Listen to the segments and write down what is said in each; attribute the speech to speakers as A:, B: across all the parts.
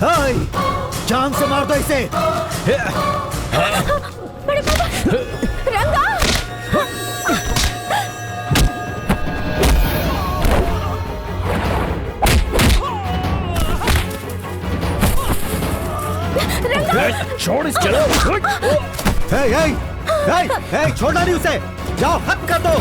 A: हाय, जान से मार दो इसे।
B: बड़े पापा, रंगा।
C: छोड़ इस चलो।
A: छोड़ना नहीं उसे, जाओ खत्म कर दो।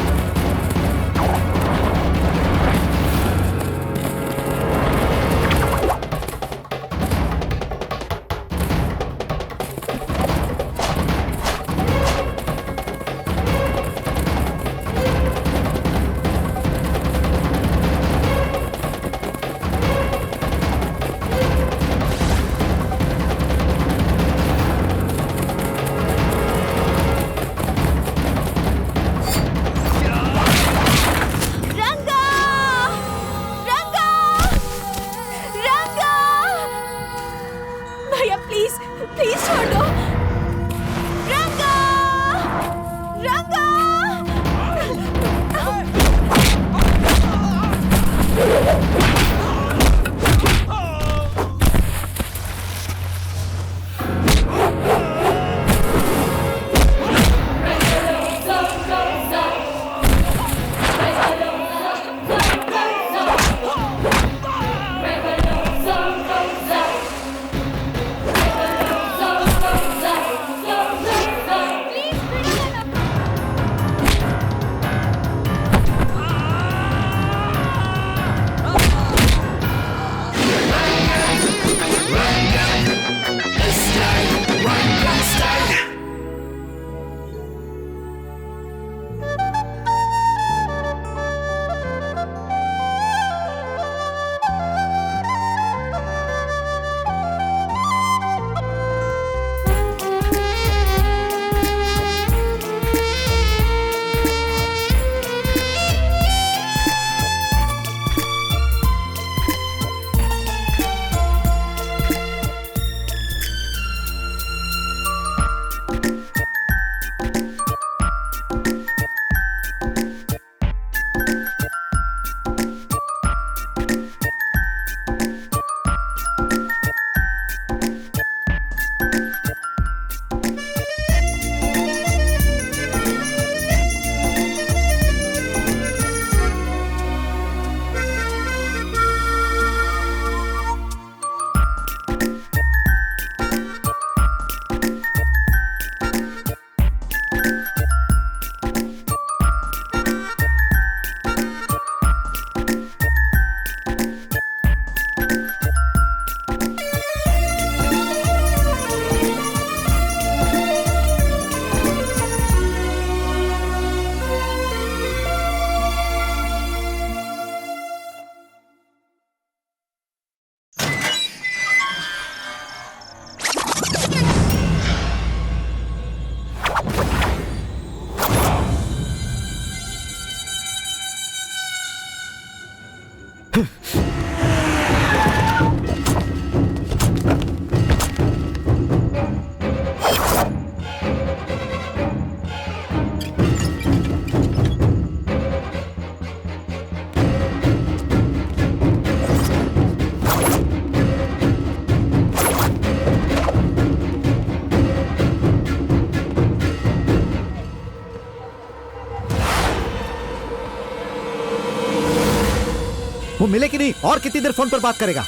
A: वो मिले कि नहीं और कितनी देर फोन पर बात करेगा?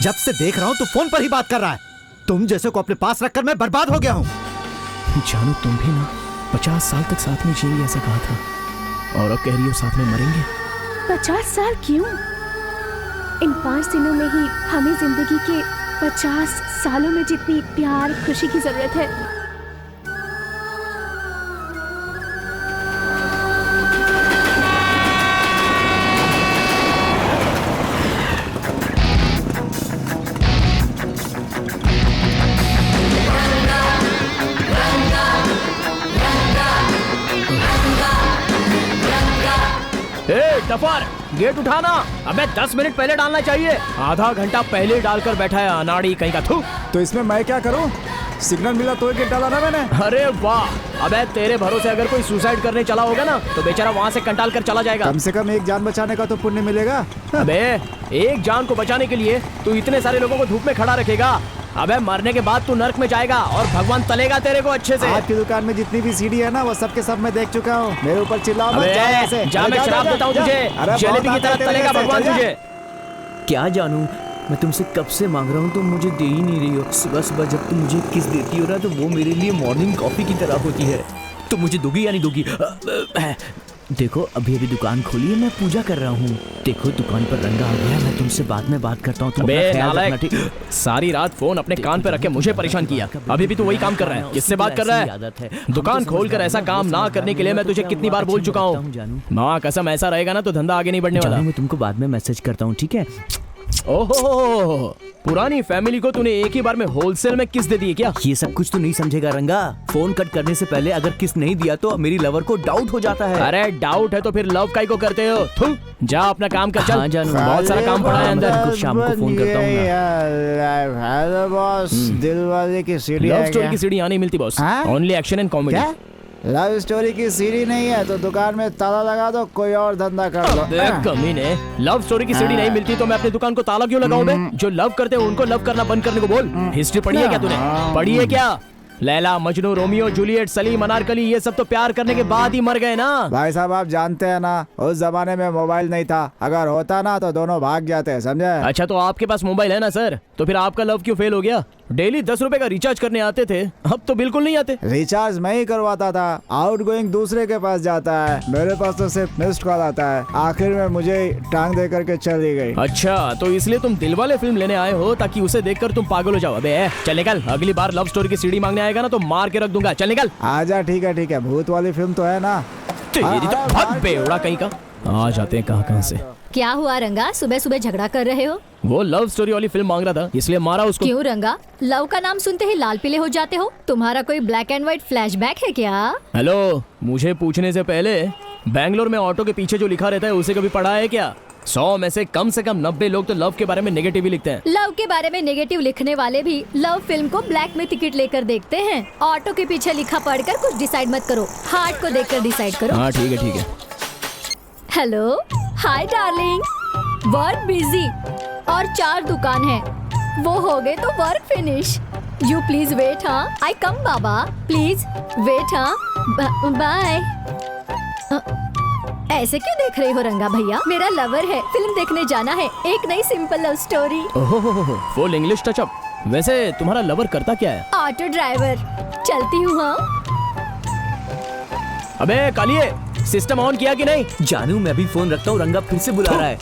A: जब से देख रहा हूं तू फोन पर ही बात कर रहा है। तुम जैसे को अपने पास रखकर मैं बर्बाद हो गया हूं।
C: जानू तुम भी ना 50 साल तक साथ में जिएंगे ऐसा कहा था, और अब कह रही हो साथ में मरेंगे।
B: 50 साल क्यों? इन 5 दिनों में ही हमें जिंदगी के 50 सालों में जितनी प्यार खुशी की जरूरत है।
C: डफर, गेट उठाना। अबे 10 मिनट पहले डालना चाहिए। आधा घंटा पहले डालकर बैठा है अनाड़ी कहीं का। थू।
D: तो इसमें मैं क्या करूं? सिग्नल मिला तो ही डाला ना मैंने।
C: अरे वाह, अबे तेरे भरोसे अगर कोई सुसाइड करने चला होगा ना तो बेचारा वहाँ से कंटाल कर चला जाएगा।
D: कम से कम एक जान बचाने का तो पुण्य मिलेगा।
C: अबे एक जान को बचाने के लिए तू इतने सारे लोगों को धूप में खड़ा रखेगा? अबे मरने के बाद तू नर्क में जाएगा और भगवान तलेगा तेरे को अच्छे से।
D: आपकी दुकान में जितनी भी सीढ़ी है ना वो सब के सब मैं देख चुका हूँ। मेरे ऊपर चिल्लाओ मत, जाओ यहाँ से।
C: जा, मैं शराब देता हूँ तुझे, जलेबी की तरह तलेगा भगवान तुझे।
E: क्या जानूं, मैं तुमसे कब से मांग रहा हूँ, तुम मुझे दे ही नहीं रही हो। सुबह सुबह जब तुम मुझे किस देती हो ना तो वो मेरे लिए मॉर्निंग कॉफी की तरह होती है। तुम मुझे दोगी या नहीं दोगी? देखो अभी अभी दुकान खोली है, मैं पूजा कर रहा हूँ। देखो दुकान पर रंगा आ गया, मैं तुमसे बाद में बात करता हूँ। तुम अपना ख्याल रखना, ठीक?
C: सारी रात फोन अपने कान पे रख के मुझे परेशान किया, अभी भी तू वही काम कर रहा है। किससे बात कर रहा है? दुकान खोलकर ऐसा काम ना करने के लिए मैं तुझे कितनी बार बोल चुका हूँ। माँ कसम ऐसा रहेगा ना तो धंधा आगे नहीं बढ़ने वाला।
E: मैं तुमको बाद में मैसेज करता हूँ, ठीक है?
C: ओहो, पुरानी फैमिली को तूने एक ही बार में होलसेल में किस दे दी क्या?
E: ये सब कुछ तो नहीं समझेगा रंगा। फोन कट करने से पहले अगर किस नहीं दिया तो मेरी लवर को डाउट हो जाता है।
C: अरे डाउट है तो फिर लव काई को करते हो? थू, जा अपना काम कर चल।
E: हाँ जानू,
C: बहुत सारा काम पड़ा है अंदर।
E: कुछ शाम को फोन करता हूँ
D: हेलो बॉस, दिल वाले की सीढ़ी
C: लव
D: है
C: स्टोरी
D: क्या?
C: की सीढ़ी यहाँ नहीं मिलती बॉस,
D: हाँ?
C: Only action and comedy.
D: क्या? लव स्टोरी की सीढ़ी नहीं है तो दुकान में ताला लगा दो, कोई और धंधा कर लो।
C: कमीने, लव स्टोरी की सीढ़ी नहीं मिलती तो मैं अपनी दुकान को ताला क्यों लगाऊं बे? जो लव करते हैं उनको लव करना बंद करने को बोल। हिस्ट्री पढ़ी है क्या तूने? पढ़ी है क्या? लैला मजनू, रोमियो जूलियट, सलीम अनारकली, ये सब तो प्यार करने के बाद ही मर गए ना।
D: भाई साहब आप जानते हैं ना, उस जमाने में मोबाइल नहीं था। अगर होता ना तो दोनों भाग जाते, समझे?
C: अच्छा तो आपके पास मोबाइल है ना सर, तो फिर आपका लव क्यों फेल हो गया? डेली 10 रुपए का रिचार्ज करने आते थे, अब तो बिल्कुल नहीं आते।
D: रिचार्ज मैं ही करवाता था, आउट गोइंग दूसरे के पास जाता है, मेरे पास तो सिर्फ मिस्ड कॉल आता है। आखिर में मुझे टांग दे करके चली गई।
C: अच्छा तो इसलिए तुम दिलवाले फिल्म लेने आए हो ताकि उसे देखकर तुम पागल हो जाओ। अबे चल निकल, अगली बार लव स्टोरी की सीढ़ी मांगने आएगा ना तो मार के रख दूंगा। चल निकल।
D: आजा, ठीक है, भूत वाली फिल्म तो है ना?
C: तेरी तो बहुत बेवड़ा कहीं का। आ जाते हैं कहाँ से।
F: क्या हुआ रंगा, सुबह सुबह झगड़ा कर रहे हो?
C: वो लव स्टोरी वाली फिल्म मांग रहा था इसलिए मारा उसको।
F: क्यों रंगा, लव का नाम सुनते ही लाल पीले हो जाते हो? तुम्हारा कोई ब्लैक एंड व्हाइट फ्लैशबैक है क्या?
C: हेलो, मुझे पूछने से पहले बैंगलोर में ऑटो के पीछे जो लिखा रहता है उसे कभी पढ़ा है क्या? 100 में से कम 90 लोग तो लव के बारे में नेगेटिव ही लिखते हैं।
F: लव के बारे में नेगेटिव लिखने वाले भी लव फिल्म को ब्लैक में टिकट लेकर देखते हैं। ऑटो के पीछे लिखा पढ़कर कुछ डिसाइड मत करो, हार्ट को देखकर डिसाइड करो।
C: हाँ ठीक है।
F: Hello, hi darling, work busy और 4 दुकान है, वो हो गए तो work finish. You please wait, हाँ आई कम बाबा, प्लीज वेट, हाँ बाय। ऐसे क्यों देख रहे हो रंगा भैया? मेरा लवर है, फिल्म देखने जाना है, एक नई सिंपल लव स्टोरी।
C: ओहो, फुल इंग्लिश टचअप। वैसे तुम्हारा लवर करता क्या है?
F: ऑटो ड्राइवर, चलती हूँ। हाँ
C: अबे कालिए, सिस्टम ऑन किया कि नहीं?
E: जानू मैं भी फोन रखता हूँ, रंगा फिर से बुला रहा है।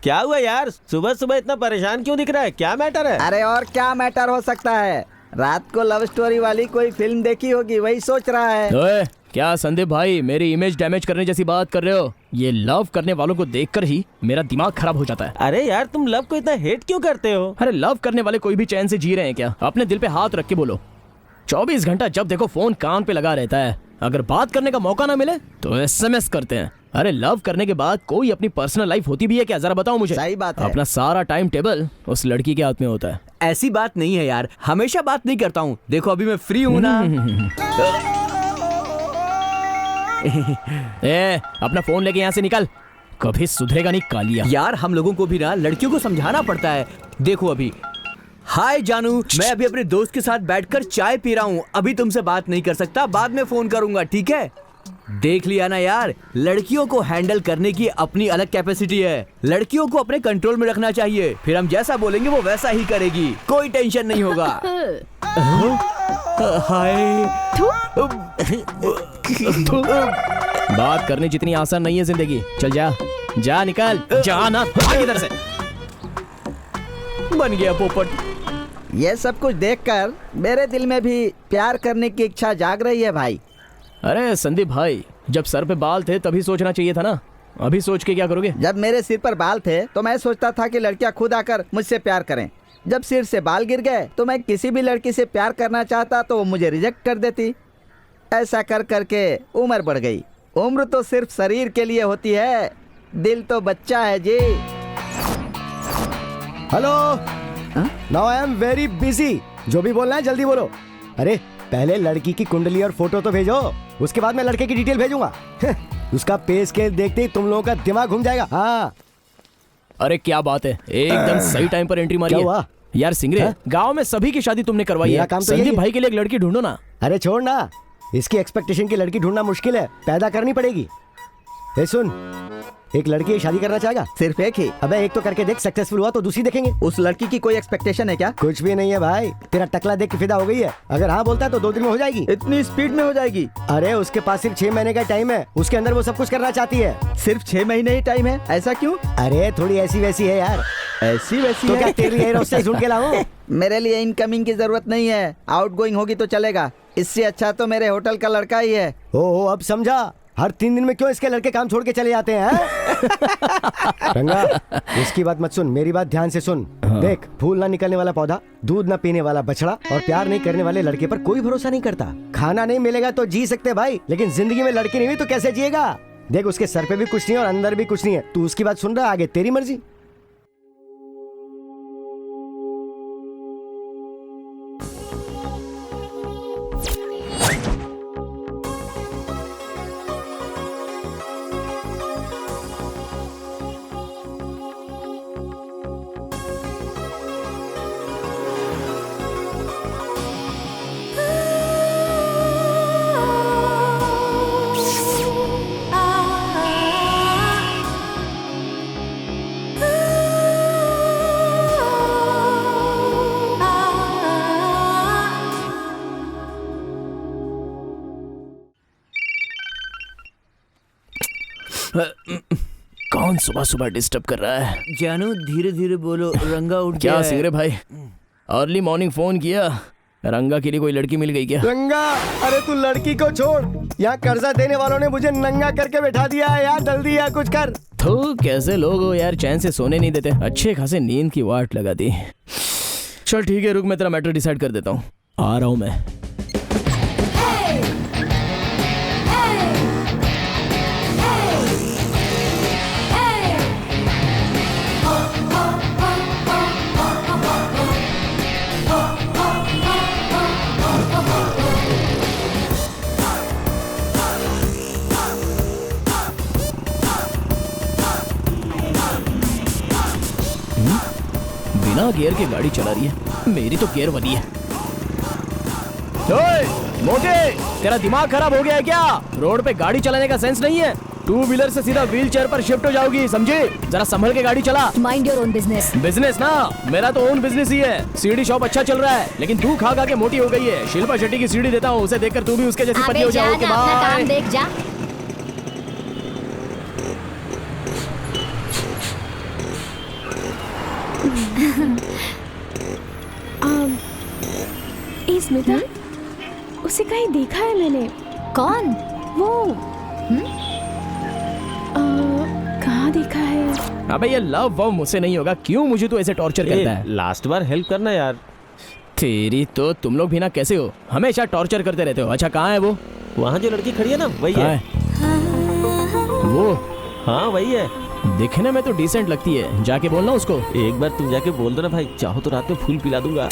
G: क्या हुआ यार, सुबह सुबह इतना परेशान क्यों दिख रहा है? क्या मैटर है?
H: अरे और क्या मैटर हो सकता है, रात को लव स्टोरी वाली कोई फिल्म देखी होगी, वही सोच रहा है।
C: ओए, क्या संदीप भाई मेरी इमेज डैमेज करने जैसी बात कर रहे हो? ये लव करने वालों को देखकर ही मेरा दिमाग खराब हो जाता है।
G: अरे यार तुम लव को इतना हेट क्यों करते हो?
C: अरे लव करने वाले कोई भी चैन से जी रहे हैं क्या? अपने दिल पे हाथ रख के बोलो। 24 घंटा जब देखो फोन कान पे लगा रहता है, अगर बात करने का मौका ना मिले तो SMS करते हैं। अरे लव करने के बाद कोई अपनी पर्सनल लाइफ होती भी है क्या? जरा बताओ मुझे।
H: सही बात है।
C: अपना सारा टाइम टेबल उस लड़की के हाथ में होता है।
E: ऐसी बात नहीं है यार, हमेशा बात नहीं करता हूँ। देखो अभी मैं फ्री हूँ ना।
C: ए, अपना फोन लेके यहाँ से निकल, कभी सुधरेगा नहीं कालिया।
E: यार हम लोगों को भी ना लड़कियों को समझाना पड़ता है। देखो अभी, हाय जानू, मैं अभी अपने दोस्त के साथ बैठकर चाय पी रहा हूँ, अभी तुमसे बात नहीं कर सकता, बाद में फोन करूंगा, ठीक है? देख लिया ना यार, लड़कियों को हैंडल करने की अपनी अलग कैपेसिटी है। लड़कियों को अपने कंट्रोल में रखना चाहिए, फिर हम जैसा बोलेंगे वो वैसा ही करेगी, कोई टेंशन नहीं होगा। हाय,
C: बात करनी जितनी आसान नहीं है जिंदगी। चल जा, जा निकल, जा ना, भाग इधर से।
E: बन गया पोपट।
H: ये सब कुछ देखकर मेरे दिल में भी प्यार करने की इच्छा जाग रही है भाई।
C: अरे संदीप भाई, जब सर पे बाल थे तभी सोचना चाहिए था ना, अभी सोच के क्या करोगे?
H: जब मेरे सिर पर बाल थे तो मैं सोचता था कि लड़कियां खुद आकर मुझसे प्यार करें। जब सिर से बाल गिर गए तो मैं किसी भी लड़की से प्यार करना चाहता तो वो मुझे रिजेक्ट कर देती। ऐसा कर करके उम्र बढ़ गई। उम्र तो सिर्फ शरीर के लिए होती है, दिल तो बच्चा है जी।
D: Hello,
I: now I am very busy. जो भी बोलना है जल्दी बोलो। अरे पहले लड़की की कुंडली और फोटो तो भेजो, उसके बाद मैं लड़के की डिटेल भेजूंगा। उसका पे स्केल देखते ही तुम लोगों का दिमाग घूम जाएगा। हाँ
C: अरे क्या बात है, एकदम सही टाइम पर एंट्री मारी
I: क्या
C: है।
I: हुआ?
C: यार सिंगरे, गांव में सभी की शादी तुमने करवाई
I: मेरा
C: है,
I: काम तो यही
C: संदीप
I: है।
C: भाई के लिए एक लड़की ढूंढो ना।
I: अरे छोड़ ना, इसकी एक्सपेक्टेशन की लड़की ढूंढना मुश्किल है, पैदा करनी पड़ेगी। ए सुन, एक लड़की की शादी करना चाहेगा?
H: सिर्फ एक ही?
I: अबे एक तो करके देख, सक्सेसफुल हुआ तो दूसरी देखेंगे।
H: उस लड़की की कोई एक्सपेक्टेशन है क्या?
I: कुछ भी नहीं है भाई, तेरा टकला देख के फिदा हो गई है। अगर हाँ बोलता है तो 2 दिन में हो जाएगी।
H: इतनी स्पीड में हो जाएगी?
I: अरे उसके पास सिर्फ 6 महीने का टाइम है, उसके अंदर वो सब कुछ करना चाहती है।
H: सिर्फ 6 महीने ही टाइम है? ऐसा क्यों?
I: अरे थोड़ी ऐसी वैसी है यार।
H: ऐसी वैसी
I: तो
H: है?
I: क्या तेरे लिए हेयर होस्टेस ढूंढ के लाऊं?
H: मेरे लिए इनकमिंग की जरूरत नहीं है, आउटगोइंग होगी तो चलेगा। इससे अच्छा तो मेरे होटल का लड़का ही है।
I: ओ अब समझा। हर 3 दिन में क्यों इसके लड़के काम छोड़ के चले जाते हैं? रंगा, इसकी बात मत सुन, मेरी बात ध्यान से सुन। देख, फूल ना निकलने वाला पौधा, दूध ना पीने वाला बछड़ा और प्यार नहीं करने वाले लड़के पर कोई भरोसा नहीं करता। खाना नहीं मिलेगा तो जी सकते भाई, लेकिन जिंदगी में लड़की नहीं हुई तो कैसे जिएगा? देख, उसके सर पे भी कुछ नहीं और अंदर भी कुछ नहीं है। तू उसकी बात सुन रहा है, आगे तेरी मर्जी।
C: कौन सुबह सुबह डिस्टर्ब कर रहा है?
E: जानू धीरे धीरे बोलो, रंगा उठ
C: क्या
E: गया है।
C: सिगरे भाई, अर्ली मॉर्निंग फोन किया, रंगा के लिए कोई लड़की मिल गई क्या?
I: रंगा, अरे तू लड़की को छोड़, यहाँ कर्जा देने वालों ने मुझे नंगा करके बैठा दिया है यार। जल्दी यार कुछ कर।
C: तो कैसे लोग हो यार, चैन से सोने नहीं देते। अच्छे खासे नींद की वाट लगा दी। चल ठीक है, रुक, मैं तेरा मैटर डिसाइड कर देता हूँ। आ रहा हूँ मैं। बिना गियर के गाड़ी चला रही है, मेरी तो गियर वाली है। ओए, मोटे, तेरा दिमाग खराब हो गया है क्या? रोड पे गाड़ी चलाने का सेंस नहीं है। 2 व्हीलर से सीधा व्हील चेयर पर शिफ्ट हो जाओगी, समझे? जरा संभल के गाड़ी चला।
F: Mind your own business.
C: Business ना, मेरा तो ओन बिजनेस ही है। सीढ़ी शॉप अच्छा चल रहा है, लेकिन तू खा खा के मोटी हो गई है। शिल्पा शेट्टी की सीढ़ी देता हूँ, उसे देखकर तू भी उसके जैसी पतली हो जाओगी।
F: अपना काम देख जा।
B: स्मिता, उसे कहीं देखा है मैंने।
F: कौन?
B: वो कहाँ देखा है?
C: अबे ये लव वव मुझसे नहीं होगा, क्यों मुझे तो ऐसे टॉर्चर करता है?
G: लास्ट बार हेल्प करना यार।
C: तेरी तो, तुम लोग भी ना कैसे हो, हमेशा टॉर्चर करते रहते हो। अच्छा कहाँ है वो?
G: वहाँ जो लड़की खड़ी है ना, वही
C: कहाँ
G: है।
C: वो?
G: हाँ वही है।
C: दिखने में तो डिसेंट लगती है, जाके बोलना उसको।
G: एक बार तुम जाके बोल दो ना भाई, चाहो तो रात में फूल पिला दूंगा।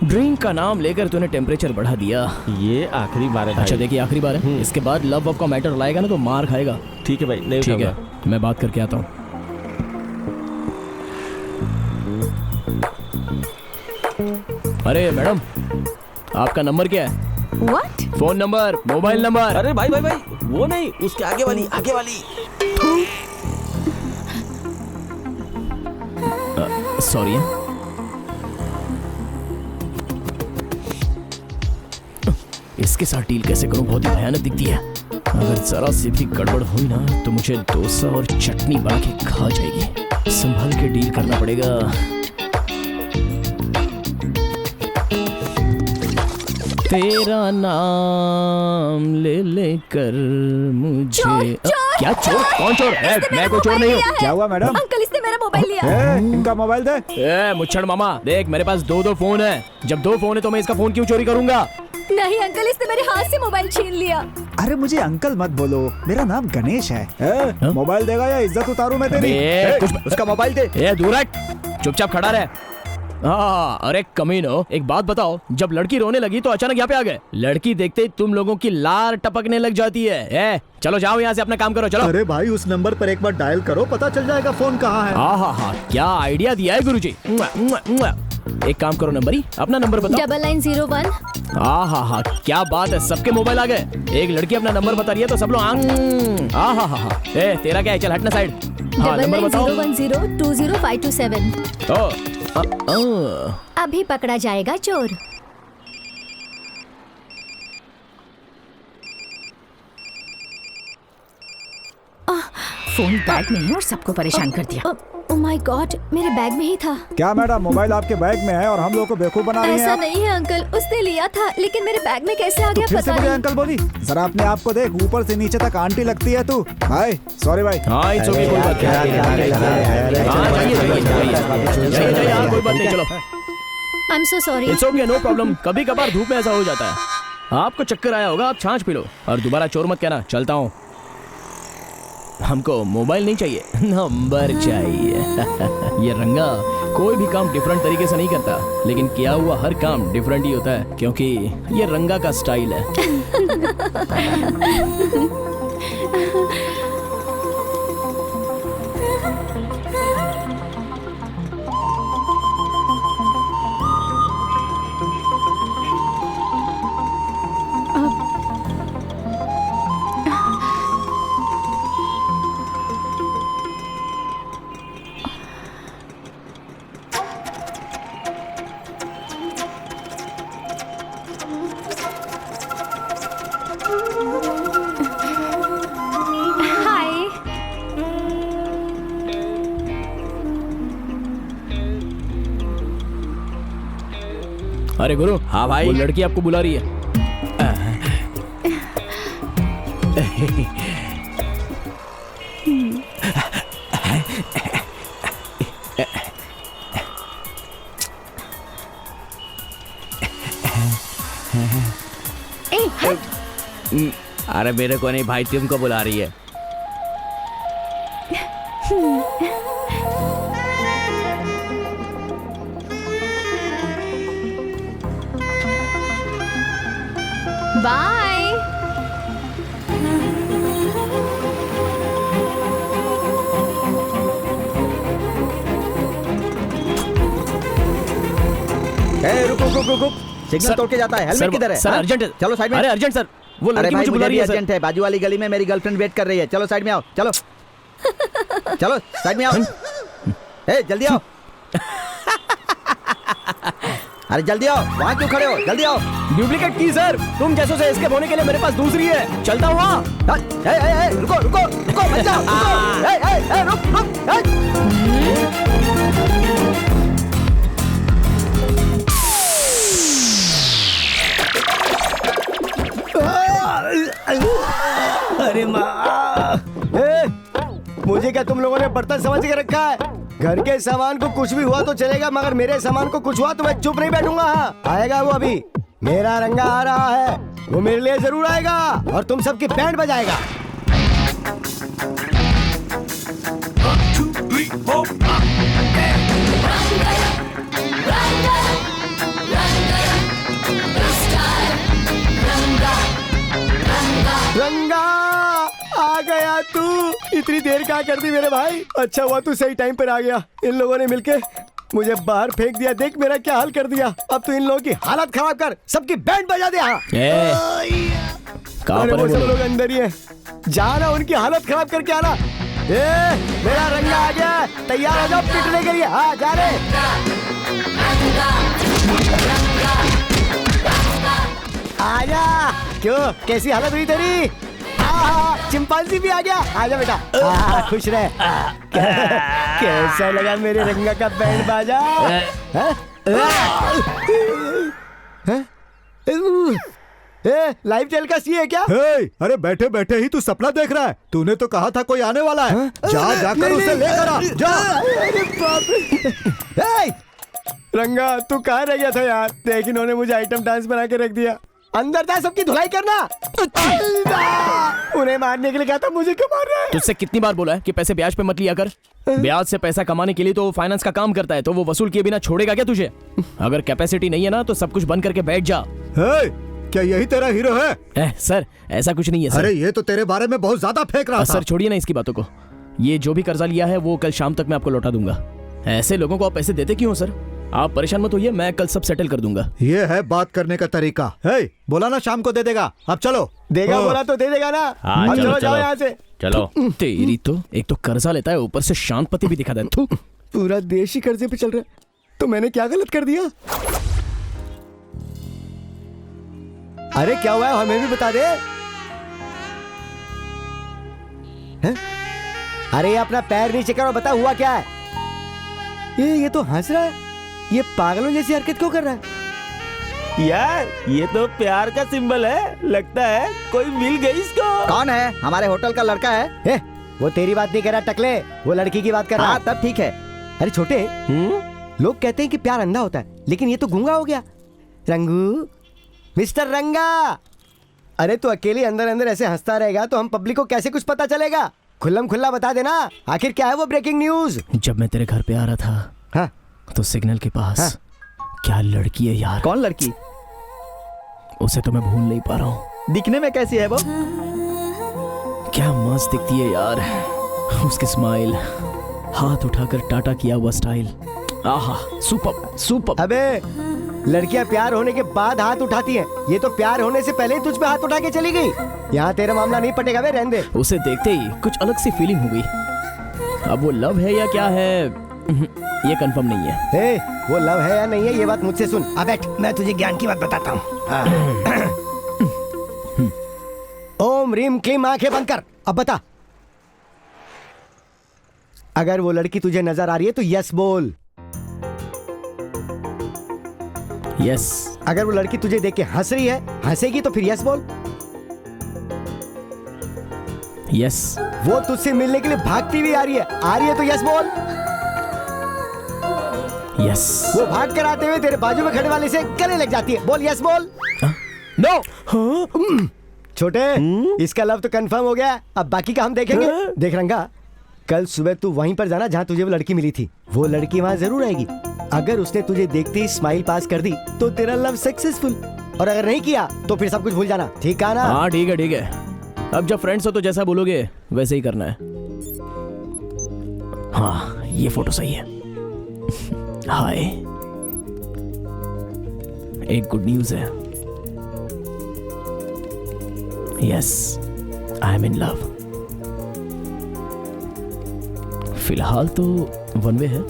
C: ड्रिंक का नाम लेकर तूने टेम्परेचर बढ़ा दिया।
G: ये आखिरी बार है।
C: अच्छा देखिए, आखिरी बार है, इसके बाद लव वव का मैटर लाएगा ना तो मार खाएगा।
G: ठीक है भाई, नहीं
C: ठीक
G: उठाऊंगा।
C: है, मैं बात करके आता हूँ। अरे मैडम, आपका नंबर क्या है?
B: What?
C: Phone number, mobile number.
G: अरे भाई भाई भाई, वो नहीं, उसके आगे वाली, आगे वाली।
C: सॉरी। इसके साथ डील कैसे करूं, बहुत ही भयानक दिखती है। अगर जरा सी भी गड़बड़ हुई ना तो मुझे डोसा और चटनी बना के खा जाएगी। संभल के डील करना पड़ेगा। तेरा नाम ले लेकर मुझे।
F: चोर!
C: क्या चोर? कौन चोर है? मैं कोई चोर नहीं हूँ।
D: क्या हुआ मैडम?
F: अंकल, इसने मेरा मोबाइल लिया।
D: इनका मोबाइल दे।
C: मुच्छड़ मामा, देख मेरे पास 2 फोन है। जब 2 फोन है तो मैं इसका फोन क्यों चोरी करूंगा?
F: नहीं अंकल, इसने मेरे हाथ से मोबाइल छीन लिया।
D: अरे मुझे अंकल मत बोलो, मेरा नाम गणेश है। मोबाइल देगा या इज्जत उतारूं मैं तेरी?
C: कुछ
H: उसका मोबाइल दे।
C: दूर हट, चुपचाप खड़ा रहे। हाँ, अरे कमीनो, एक बात बताओ, जब लड़की रोने लगी तो अचानक यहाँ पे आ गए। लड़की देखते ही तुम लोगों की लार टपकने लग जाती है। चलो जाओ यहाँ से, अपना काम करो, चलो।
A: अरे भाई उस नंबर पर एक बार डायल करो, पता चल जाएगा फोन कहाँ है।
C: हाँ, क्या आइडिया दिया है गुरुजी। एक काम करो नंबर ही, अपना नंबर बताओ।
F: 9901।
C: हाँ, क्या बात है, सबके मोबाइल आ गए। एक लड़की अपना नंबर बता रही है तो सब लोग हाँ। तेरा क्या है, चल हटना साइड। हाँ, नंबर बताओ।
F: 9901020527। अभी पकड़ा जाएगा चोर।
J: फोन बैग में है और सबको परेशान कर दिया।
F: ओह माय गॉड, मेरे बैग में ही था।
D: क्या मैडम, मोबाइल आपके बैग में है और हम लोग को बेवकूफ बना रही हैं
F: ऐसा
D: आप?
F: नहीं है अंकल, उसने लिया था लेकिन मेरे बैग में कैसे आ गया
D: फिर से
F: पता
D: मुझे
F: नहीं।
D: अंकल बोली, जरा अपने आप को देख, ऊपर से नीचे तक आंटी लगती है तू। भाई सॉरी भाई।
C: हाँ, इट्स ओके, कोई बात नहीं। हाँ, कोई बात नहीं, चलो।
F: I am so sorry.
C: It's okay, no problem. कभी कभार धूप में ऐसा हो जाता है। आपको चक्कर आया होगा, आप छाछ पी लो और दोबारा चोर मत कहना। चलता हूँ। हमको मोबाइल नहीं चाहिए, नंबर चाहिए। ये रंगा कोई भी काम डिफरेंट तरीके से नहीं करता, लेकिन किया हुआ हर काम डिफरेंट ही होता है, क्योंकि ये रंगा का स्टाइल है।
B: हाय।
C: अरे गुरु।
E: हाँ भाई।
C: वो लड़की आपको बुला रही है।
B: ए, हट।
E: अरे मेरे को नहीं भाई, तुमको बुला रही है।
B: बाय।
H: रुक सिग्नल
C: सर-
H: तोड़ के जाता है। हेलमेट किधर है?
C: सर
H: हाँ?
C: अर्जेंट है।
H: चलो साइड में।
C: अरे अर्जेंट सर, वो
H: अरे
C: लड़की
H: भाई
C: मुझे बुला
H: मुझे
C: रही
H: भी
C: है सर।
H: अर्जेंट है, बाजू वाली गली में मेरी गर्लफ्रेंड वेट कर रही है। चलो साइड में आओ, चलो चलो साइड में आओ। ए जल्दी आओ। अरे जल्दी आओ, वहाँ क्यों खड़े हो? जल्दी आओ।
C: डुप्लीकेट की सर, तुम जैसों से एस्केप होने के लिए मेरे पास दूसरी है। चलता हूँ वहाँ।
H: रुको रुको रुको, मत जाओ, रुको। रुक।
I: अरे माँ, मुझे क्या तुम लोगों ने बर्तन समझ के रखा है? घर के सामान को कुछ भी हुआ तो चलेगा, मगर मेरे सामान को कुछ हुआ तो मैं चुप नहीं बैठूंगा। हाँ, आएगा वो अभी। मेरा रंगा आ रहा है, वो मेरे लिए जरूर आएगा और तुम सबकी बैंड बजाएगा। रंगा आ गया तू। इतनी देर क्या कर दी मेरे भाई? अच्छा हुआ तू सही टाइम पर आ गया। इन लोगों ने मिलके मुझे बाहर फेंक दिया। देख मेरा क्या हाल कर दिया। अब तू इन लोगों की हालत खराब कर, सबकी बैंड बजा दे। हाँ।
C: कहाँ
I: अरे
C: पर है
I: वो
C: वो
I: सब
C: लोग?
I: लोग अंदर ही है। जाना, उनकी हालत खराब करके आना। मेरा रंगा आ गया, तैयार हो जाओ पिटने के लिए। हाँ जा रहे। आजा। क्यों, कैसी हालत हुई तेरी? चिंपांजी भी आ गया। आजा बेटा। खुश रहे। कैसा लगा मेरे रंगा का बैंड बाजा? लाइव टेल का सी है क्या?
A: हे, अरे बैठे बैठे ही तू सपना देख रहा है? तूने तो कहा था कोई आने वाला है। जा जाकर उसे लेकर आ। जा।
I: अरे बाप रे। रंगा तू कहाँ रह गया था यार? देख इन्होंने मुझे आइटम डांस बना के रख दिया। अंदर जा, सबकी धुलाई करना। उन्हें मारने के लिए कहा था, मुझे क्यों मार रहा है?
C: तुझसे कितनी बार बोला है कि पैसे ब्याज पे मत लिया कर। ब्याज से पैसा कमाने के लिए तो वो फाइनेंस का काम करता है, तो वो वसूल किए बिना छोड़ेगा क्या तुझे? अगर कैपेसिटी नहीं है ना तो सब कुछ बंद करके बैठ जा।
A: क्या यही तेरा हीरो है?
C: सर ऐसा कुछ नहीं है सर।
A: अरे ये तो तेरे बारे में बहुत ज्यादा फेंक रहा था।
C: सर छोड़िए ना इसकी बातों को। ये जो भी कर्जा लिया है वो कल शाम तक मैं आपको लौटा दूंगा। ऐसे लोगों को आप पैसे देते क्यों हो सर? आप परेशान मत होइए, मैं कल सब सेटल कर दूंगा।
A: ये है बात करने का तरीका। बोला ना शाम को दे देगा, अब चलो।
I: देगा बोला तो दे देगा ना। अब चलो जाओ यहाँ से।
G: चलो।
C: तेरी तो एक तो कर्जा लेता है, ऊपर से शांतपति भी दिखा दे।
I: पूरा देश ही कर्जे पे चल रहा है, तो मैंने क्या गलत कर दिया? अरे क्या हुआ है, हमें भी बता दे। हैं? अरे ये अपना पैर नीचे करो, बता हुआ क्या है? ये तो हंस रहा है। ये पागलों जैसी हरकत क्यों कर रहा है?
G: यार ये तो प्यार का सिंबल है, लगता है कोई मिल गई इसको।
H: कौन है? हमारे होटल का लड़का है।
I: वो तेरी बात नहीं कर रहा टकले, वो लड़की की बात कर रहा।
H: हाँ तब ठीक है।
I: अरे छोटे, लोग कहते हैं कि प्यार अंधा होता है, लेकिन ये तो गूंगा हो गया। रंगू, मिस्टर रंगा, अरे तो अकेले अंदर अंदर ऐसे हंसता रहेगा तो हम पब्लिक को कैसे कुछ पता चलेगा? खुल्लम खुल्ला बता देना, आखिर क्या है वो ब्रेकिंग न्यूज?
C: जब मैं तेरे घर पे आ रहा था
I: हाँ?
C: तो सिग्नल के पास क्या लड़की है यार।
H: कौन लड़की?
C: उसे तो मैं भूल नहीं पा रहा हूँ।
H: दिखने में कैसी है वो?
C: क्या मस्त दिखती है यार, उसकी स्माइल, हाथ उठाकर टाटा किया हुआ स्टाइल, आहा सुपर सुपर।
I: अबे लड़कियां प्यार होने के बाद हाथ उठाती हैं, ये तो प्यार होने से पहले ही तुझ पे हाथ उठा के चली गई। यहाँ तेरा मामला नहीं पटेगा बे, रहने दे।
C: उसे देखते ही कुछ अलग सी फीलिंग हो गई। अब वो लव है या क्या है ये कंफर्म नहीं है।
I: वो लव है या नहीं है ये बात मुझसे सुन। अब बैठ, मैं तुझे ज्ञान की बात बताता हूँ। ओम रीम क्लीम, आंखें बंद कर। अब बता, अगर वो लड़की तुझे नजर आ रही है तो यस बोल।
C: यस।
I: अगर वो लड़की तुझे देख के हंस रही है, हंसेगी तो फिर यस बोल।
C: यस।
I: वो तुझसे मिलने के लिए भागती हुई आ रही है तो यस बोल।
C: यस।
I: वो भाग कर आते हुए तेरे बाजू में खड़े वाले से गले लग जाती है, बोल यस बोल।
C: नो।
I: छोटे, इसका लव तो कंफर्म हो गया, अब बाकी का हम देखेंगे। देख रंगा, कल सुबह तू वहीं पर जाना जहाँ तुझे वो लड़की मिली थी। वो लड़की वहाँ जरूर आएगी। अगर उसने तुझे देखते ही स्माइल पास कर दी तो तेरा लव सक्सेसफुल, और अगर नहीं किया तो फिर सब कुछ भूल जाना, ठीक है ना?
C: हाँ ठीक है ठीक है। अब जब फ्रेंड्स हो तो जैसा बोलोगे वैसे ही करना है। हाँ ये फोटो सही है। हाय, एक गुड न्यूज है। Yes, I am in love. फिलहाल तो वन वे है,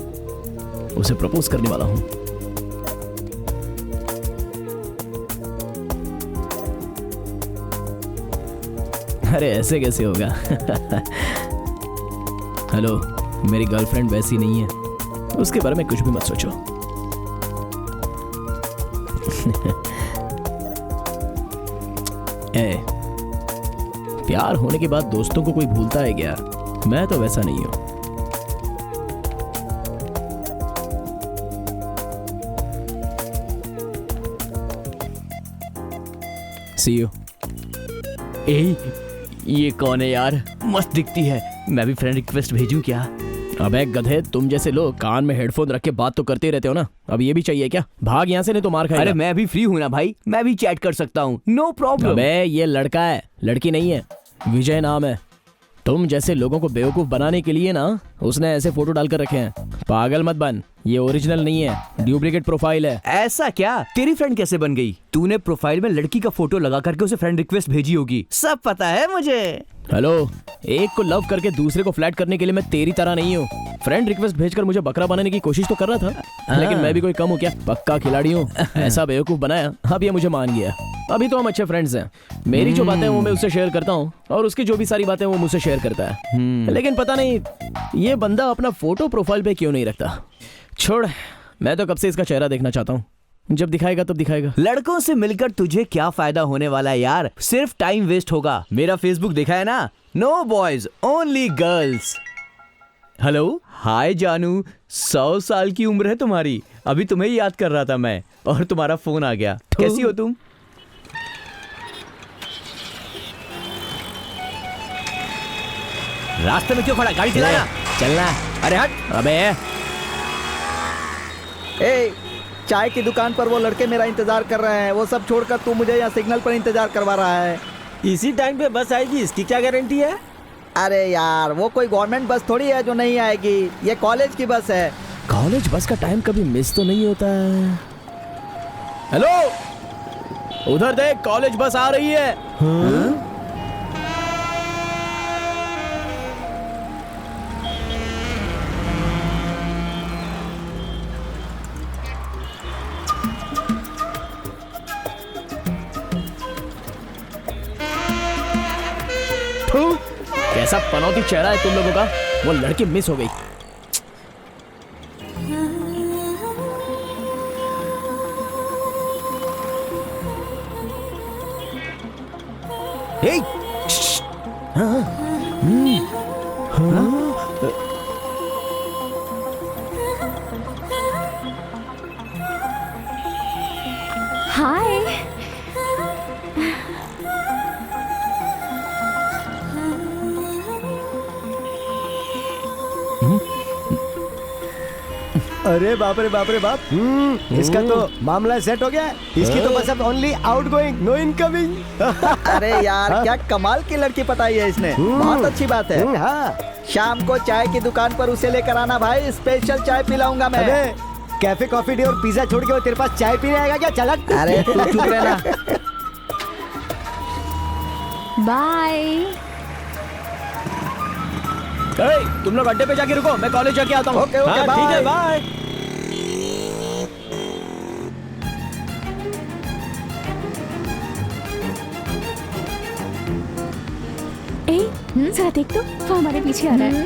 C: उसे प्रपोज करने वाला हूं। अरे ऐसे कैसे होगा? हेलो, मेरी गर्लफ्रेंड वैसी नहीं है, उसके बारे में कुछ भी मत सोचो। प्यार होने के बाद दोस्तों को कोई भूलता है क्या? मैं तो वैसा नहीं हूं। See you.
E: ये कौन है यार? मस्त दिखती है, मैं भी फ्रेंड रिक्वेस्ट भेजूं क्या?
C: अबे गधे, तुम जैसे लोग कान में हेडफोन रख के बात तो करते रहते हो ना, अब ये भी चाहिए क्या? भाग यहाँ से, नहीं तो मार खाएगा।
E: अरे मैं भी फ्री हूँ ना भाई, मैं भी चैट कर सकता हूँ, नो प्रॉब्लम।
C: अबे ये लड़का है, लड़की नहीं है। विजय नाम है। तुम जैसे लोगों को बेवकूफ बनाने के लिए ना उसने ऐसे फोटो डालकर रखे हैं। पागल मत बन, ये ओरिजिनल नहीं है, डुप्लीकेट प्रोफाइल है।
E: ऐसा क्या? तेरी फ्रेंड कैसे बन गई? तूने प्रोफाइल में लड़की का फोटो लगा करके उसे फ्रेंड रिक्वेस्ट भेजी होगी, सब पता है मुझे।
C: हेलो, एक को लव करके दूसरे को फ्लैट करने के लिए मैं तेरी तरह नहीं हूँ। फ्रेंड रिक्वेस्ट भेजकर मुझे बकरा बनाने की कोशिश तो कर रहा था, लेकिन मैं भी कोई कम हूँ क्या? पक्का खिलाड़ी हूँ। ऐसा बेवकूफ बनाया, अब ये मुझे मान गया। अभी तो हम अच्छे फ्रेंड्स हैं। मेरी जो बातें वो मैं उससे शेयर करता हूँ और उसकी जो भी सारी बातें वो मुझसे शेयर करता है। लेकिन पता नहीं ये बंदा अपना फोटो प्रोफाइल पे क्यों नहीं रखता। छोड़, मैं तो कब से इसका चेहरा देखना चाहता हूँ, जब दिखाएगा तब दिखाएगा।
E: लड़कों से मिलकर तुझे क्या फायदा होने वाला है यार? सिर्फ टाइम वेस्ट होगा। मेरा फेसबुक देखा है ना? No boys only girls. Hello, hi जानू, 100 साल की उम्र है तुम्हारी। अभी तुम्हें याद कर रहा था मैं और तुम्हारा फोन आ गया। कैसी हो तुम? रास्ते में क्यों खड़ा, गाड़ी चलाना।
C: चलना।
E: अरे हट।
C: अबे
H: ए, चाय की दुकान पर वो लड़के मेरा इंतजार कर रहे हैं। वो सब छोड़कर तू मुझे यहाँ सिग्नल पर इंतजार करवा रहा है।
G: इसी टाइम पे बस आएगी, इसकी क्या गारंटी है?
H: अरे यार, वो कोई गवर्नमेंट बस थोड़ी है जो नहीं आएगी। ये कॉलेज की बस है।
C: कॉलेज बस का टाइम कभी मिस तो नहीं होता है। हेलो, उधर देख, कॉलेज बस आ रही है। कैसा पनौती चेहरा है तुम लोगों का। वो लड़की मिस हो गई।
I: हे,
B: हाय।
I: अरे बाप रे बाप रे बाप। इसका तो मामला सेट हो गया। इसकी तो बस अब only outgoing, no incoming.
H: अरे यार, क्या कमाल की लड़की पटाई है इसने। बहुत अच्छी बात है।
I: हाँ,
H: शाम को चाय की दुकान पर उसे लेकर आना भाई, स्पेशल चाय पिलाऊंगा मैं।
I: अबे कैफे कॉफी डे और पिज्जा छोड़ के वो तेरे पास चाय पीने आएगा क्या? चल हट।
H: अरे तू चुप रहना।
B: बाय।
C: तुम लोग अड्डे पे जाके रुको, मैं कॉलेज जाके आता हूँ।
H: ओके ओके,
G: हाँ, ठीक है,
H: बाय।
G: बाय।
B: ए, जरा देख तो, वो हमारे पीछे आ रहा है।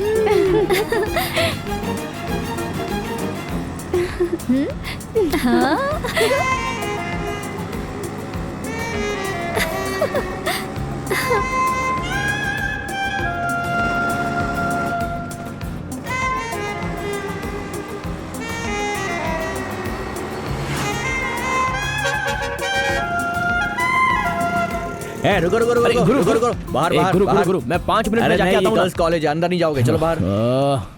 E: रुको रुको रुको
C: अरे,
E: रुको
C: गुरु,
E: रुको
C: गुरु,
E: रुको, बाहर
C: ए,
E: बाहर
C: गुरु,
E: बाहर।
C: गुरु, मैं 5 मिनट में
E: अरे
C: जाके
E: नहीं,
C: आता हूँ ना।
E: गर्ल्स कॉलेज है, अंदर नहीं जाओगे, चलो बाहर।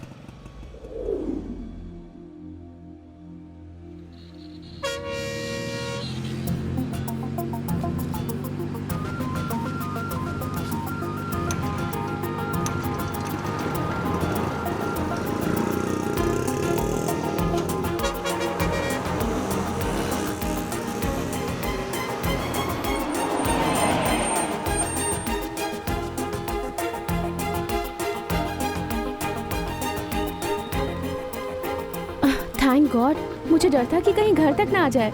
B: थैंक गॉड, मुझे डर था कि कहीं घर तक ना आ जाए।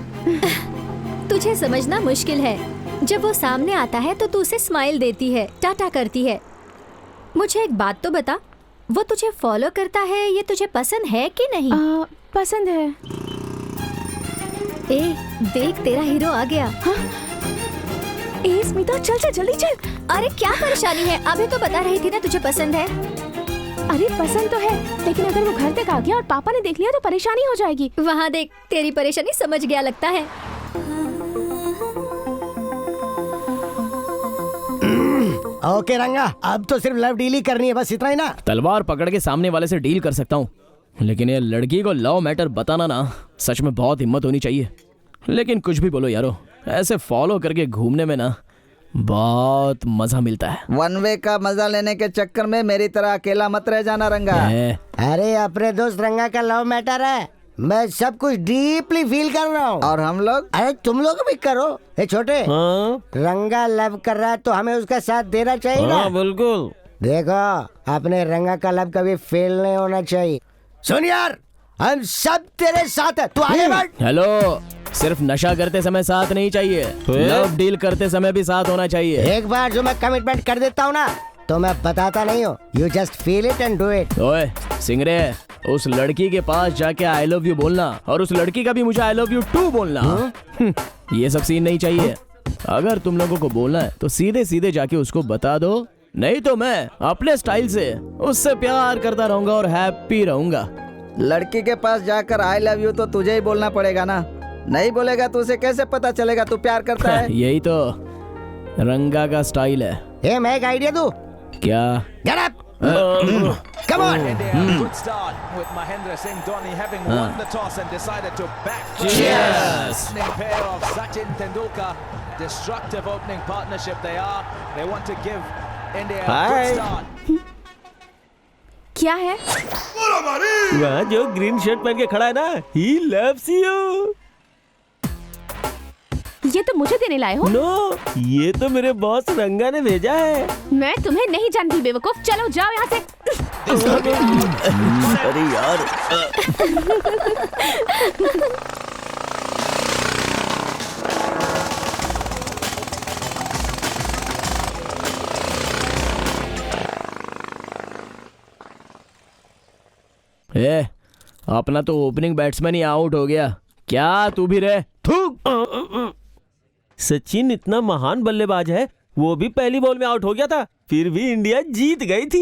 F: तुझे समझना मुश्किल है। जब वो सामने आता है तो तू उसे स्माइल देती है, टाटा करती है। मुझे एक बात तो बता, वो तुझे फॉलो करता है, ये तुझे पसंद है कि नहीं?
B: पसंद है।
F: ए, देख तेरा हीरो आ गया।
B: ए स्मिता, चल चल जल्दी चल।
F: अरे क्या परेशानी है? अभी तो बता रही थी ना तुझे पसंद है।
B: अरे पसंद तो है, लेकिन अगर वो घर तक आ गया और पापा ने देख लिया तो परेशानी हो जाएगी।
F: वहाँ देख, तेरी परेशानी समझ गया लगता है।
I: ओके रंगा, अब तो सिर्फ लव डील ही करनी है, बस इतना ही ना।
C: तलवार पकड़ के सामने वाले से डील कर सकता हूँ, लेकिन ये लड़की को लव मैटर बताना ना, सच में बहुत हिम्मत होनी चाहिए। लेकिन कुछ भी बोलो यारो, ऐसे फॉलो करके घूमने में ना बहुत मजा मिलता है।
H: वन वे का मजा लेने के चक्कर में मेरी तरह अकेला मत रह जाना रंगा।
I: अरे अपने दोस्त रंगा का लव मैटर है, मैं सब कुछ डीपली फील कर रहा हूँ।
H: और हम लोग?
I: अरे तुम लोग भी करो। ए छोटे,
G: हाँ?
I: रंगा लव कर रहा है तो हमें उसका साथ देना चाहिए ना।
G: हाँ, बिल्कुल।
I: देखो, अपने रंगा का लव कभी फेल नहीं होना चाहिए। सुन यार, हम सब तेरे साथ है, तू आगे बढ़।
C: हेलो, सिर्फ नशा करते समय साथ नहीं चाहिए, लव डील करते समय भी साथ होना चाहिए।
I: एक बार जो मैं कमिटमेंट कर देता हूँ ना, तो मैं बताता नहीं हूँ। You just feel it and do it.
C: ओए सिंगरे, उस लड़की के पास जाके आई लव यू बोलना और उस लड़की का भी मुझे आई लव यू टू बोलना। ये सब सीन नहीं चाहिए। अगर तुम लोगों को बोलना है तो सीधे सीधे जाके उसको बता दो, नहीं तो मैं अपने स्टाइल से उससे प्यार करता रहूंगा और हैप्पी रहूंगा।
H: लड़की के पास जाकर आई लव यू तो तुझे ही बोलना पड़ेगा ना। नहीं बोलेगा तो उसे कैसे पता चलेगा तू प्यार करता है?
C: यही तो रंगा का स्टाइल है।
I: मैं एक आइडिया दूं?
C: क्या?
I: Get up! Come on.
K: Good start with Mahendra Singh Dhoni having won the toss and decided to back.
C: Cheers.
K: Opening pair of Sachin Tendulkar, destructive opening partnership they are. They want to give India a
G: Hi.
K: good start.
B: क्या है?
G: वहाँ जो green shirt पहन के खड़ा है ना, he loves you.
B: ये तो मुझे देने लाए हो?
G: नो, ये तो मेरे बॉस रंगा ने भेजा है।
B: मैं तुम्हें नहीं जानती बेवकूफ, चलो जाओ यहाँ से।
G: अरे यार।
C: अपना तो ओपनिंग बैट्समैन ही आउट हो गया। क्या तू भी रे?
G: सचिन इतना महान बल्लेबाज है, वो भी पहली बॉल में आउट हो गया था, फिर भी इंडिया जीत गई थी।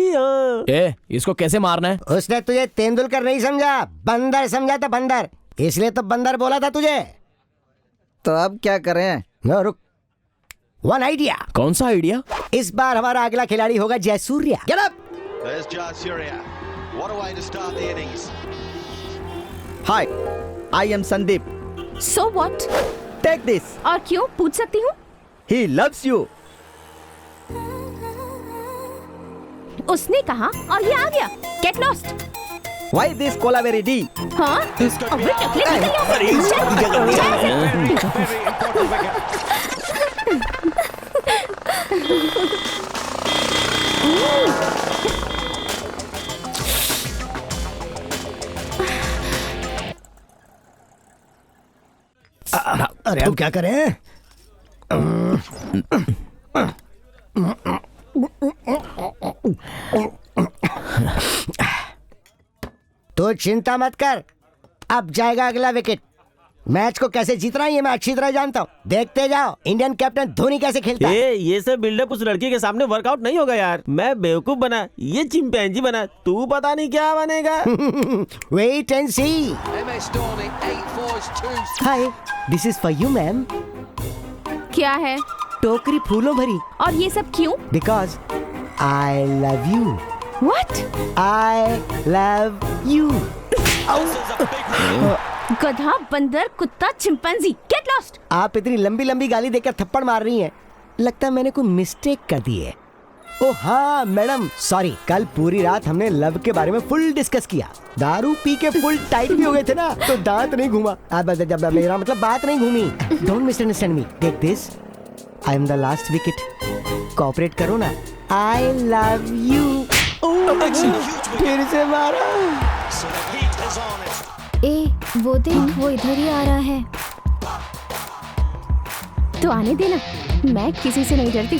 C: इसको कैसे मारना है?
I: उसने तुझे तेंदुलकर नहीं समझा, बंदर समझा था, बंदर। इसलिए तो बंदर बोला था तुझे।
H: तो अब क्या करें?
I: नो रुक, वन आइडिया।
C: कौन सा आइडिया?
I: इस बार हमारा अगला खिलाड़ी होगा Jayasuriya. Get up!
L: There's Jayasuriya. What a way to start the innings.
H: Hi, I am Sandeep.
B: So what?
H: Take this.
B: और क्यों पूछ सकती हूँ?
H: He loves you.
B: उसने कहा और ये आ गया। Get lost.
H: Why this Colaveri D?
B: हाँ? अबे टकले निकल यहाँ से।
I: अरे अब क्या करें? तो चिंता मत कर, अब जाएगा अगला विकेट। मैच को कैसे जीतना है ये मैं अच्छी तरह जानता हूँ। देखते जाओ इंडियन कैप्टन धोनी कैसे खेलता है।
G: ये सब बिल्डअप उस लड़की के सामने वर्कआउट नहीं होगा यार। मैं बेवकूफ बना, ये चिंपैंजी बना, तू पता नहीं क्या बनेगा।
I: Wait and see.
K: MS Dhoni 8 fours 2.
I: Hi, this is for you ma'am.
B: क्या है?
I: टोकरी फूलों भरी।
B: और ये सब क्यों?
I: Because I love you.
B: What?
I: I love you.
B: गधा, बंदर, कुत्ता, चिंपैंजी, गेट लॉस्ट।
I: आप इतनी लंबी लंबी गाली देकर थप्पड़ मार रही हैं। लगता है मैंने कोई मिस्टेक कर दी है। ओ हाँ मैडम, सॉरी। कल पूरी रात हमने लव के बारे में फुल डिस्कस किया। दारू पी के फुल टाइट भी हो गए थे ना, तो दांत नहीं घूमा। जब मेरा मतलब बात नहीं घूमी। Don't misunderstand me. Take this, I am the last wicket. Cooperate करो ना। I love you. फिर से मारा।
B: ए, वो देख, वो इधर ही आ रहा है। तो आने देना, मैं किसी से नहीं डरती।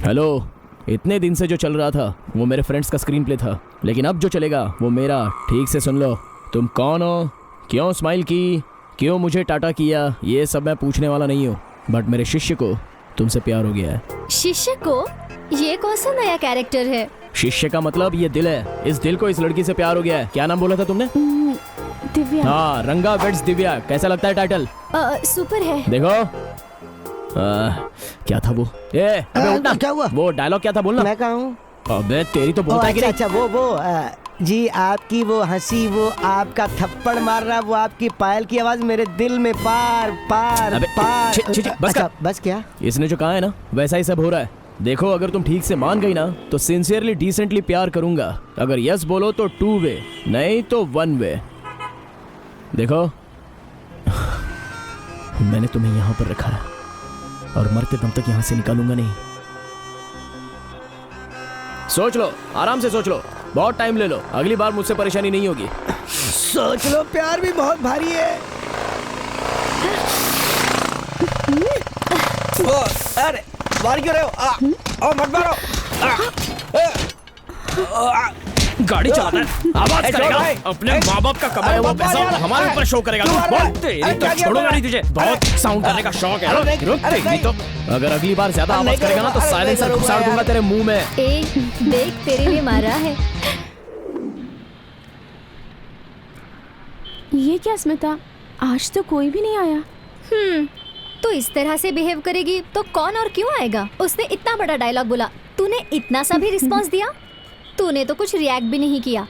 C: हेलो, इतने दिन से जो चल रहा था वो मेरे फ्रेंड्स का स्क्रीन प्ले था, लेकिन अब जो चलेगा वो मेरा। ठीक से सुन लो। तुम कौन हो, क्यों स्माइल की, क्यों मुझे टाटा किया, ये सब मैं पूछने वाला नहीं हूँ। बट मेरे शिष्य को तुमसे प्यार हो गया है।
F: शिष्य को? ये कौन सा नया कैरेक्टर है?
C: शिष्य का मतलब ये दिल है। इस दिल को इस लड़की से प्यार हो गया है। क्या नाम बोला था तुमने?
B: दिव्या।
C: हाँ, रंगा वेड्स दिव्या। कैसा लगता है टाइटल?
F: सुपर है।
C: देखो क्या था वो? अबे उठना।
I: क्या हुआ?
C: वो डायलॉग क्या था बोलना।
I: मैं कहा हूँ।
C: अबे तेरी तो बोलता है कि नहीं?
I: अच्छा वो जी, आपकी वो हंसी, वो आपका थप्पड़ मार रहा, वो आपकी पायल की आवाज मेरे दिल में पार पार पार।
C: बस
I: बस क्या?
C: इसने जो कहा है ना वैसा ही सब हो रहा है। देखो, अगर तुम ठीक से मान गई ना तो सिंसियरली डिसेंटली प्यार करूंगा। अगर यस बोलो तो 2 वे, नहीं तो 1 वे। देखो मैंने तुम्हें यहाँ पर रखा है और मरते दम तक यहाँ से निकालूंगा नहीं। सोच लो, आराम से सोच लो, बहुत टाइम ले लो। अगली बार मुझसे परेशानी नहीं होगी।
I: सोच लो, प्यार भी बहुत भारी है।
E: अरे मार क्यों रहे हो? मत मारो।
C: गाड़ी चलाता है, आवाज करेगा, अपने माँ बाप का कमाया हुआ पैसा हमारे ऊपर शो करेगा। तेरी तो छोड़ूंगा नहीं तुझे। बहुत साउंड करने का शौक है। रुक तेरी तो। अगर अगली बार ज्यादा आवाज करेगा ना तो साइलेंसर घुसा दूंगा तेरे मुंह में।
F: देख, तेरे लिए मारा है।
B: ये क्या स्मिता, आज तो कोई भी नहीं आया।
F: तो इस तरह से बिहेव करेगी तो कौन और क्यों आएगा? उसने इतना बड़ा डायलॉग बोला, तूने इतना सा भी रिस्पॉन्स दिया? तूने तो कुछ रिएक्ट भी नहीं किया।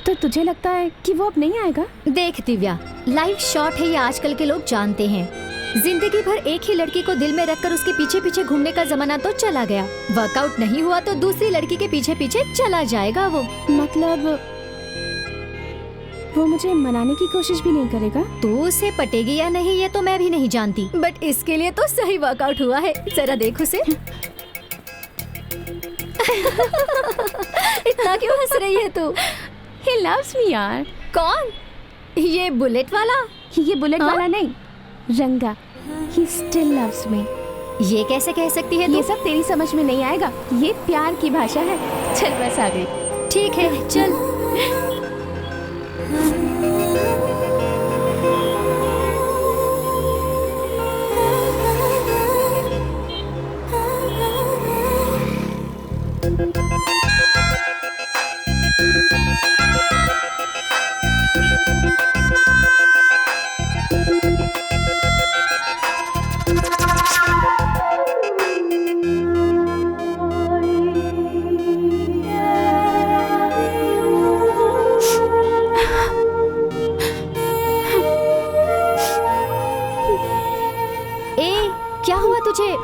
B: तो तुझे लगता है कि वो अब नहीं आएगा?
F: देख दिव्या, लाइफ शॉर्ट है ये आजकल के लोग जानते हैं। जिंदगी भर एक ही लड़की को दिल में रखकर उसके पीछे पीछे घूमने का जमाना तो चला गया। वर्कआउट नहीं हुआ तो दूसरी लड़की के पीछे पीछे चला जाएगा वो।
B: मतलब वो मुझे मनाने की कोशिश भी नहीं करेगा?
F: तू उसे पटेगी या नहीं ये तो मैं भी नहीं जानती, बट इसके लिए तो सही वर्कआउट हुआ है। जरा देख उसे। इतना क्यों हंस रही है तू?
B: He loves me यार।
F: कौन? ये बुलेट वाला?
B: ये बुलेट वाला नहीं, रंगा। He still loves me।
F: ये कैसे कह सकती है तू?
B: ये सब तेरी समझ में नहीं आएगा, ये प्यार की भाषा है। चल बस आ गई।
F: ठीक है चल।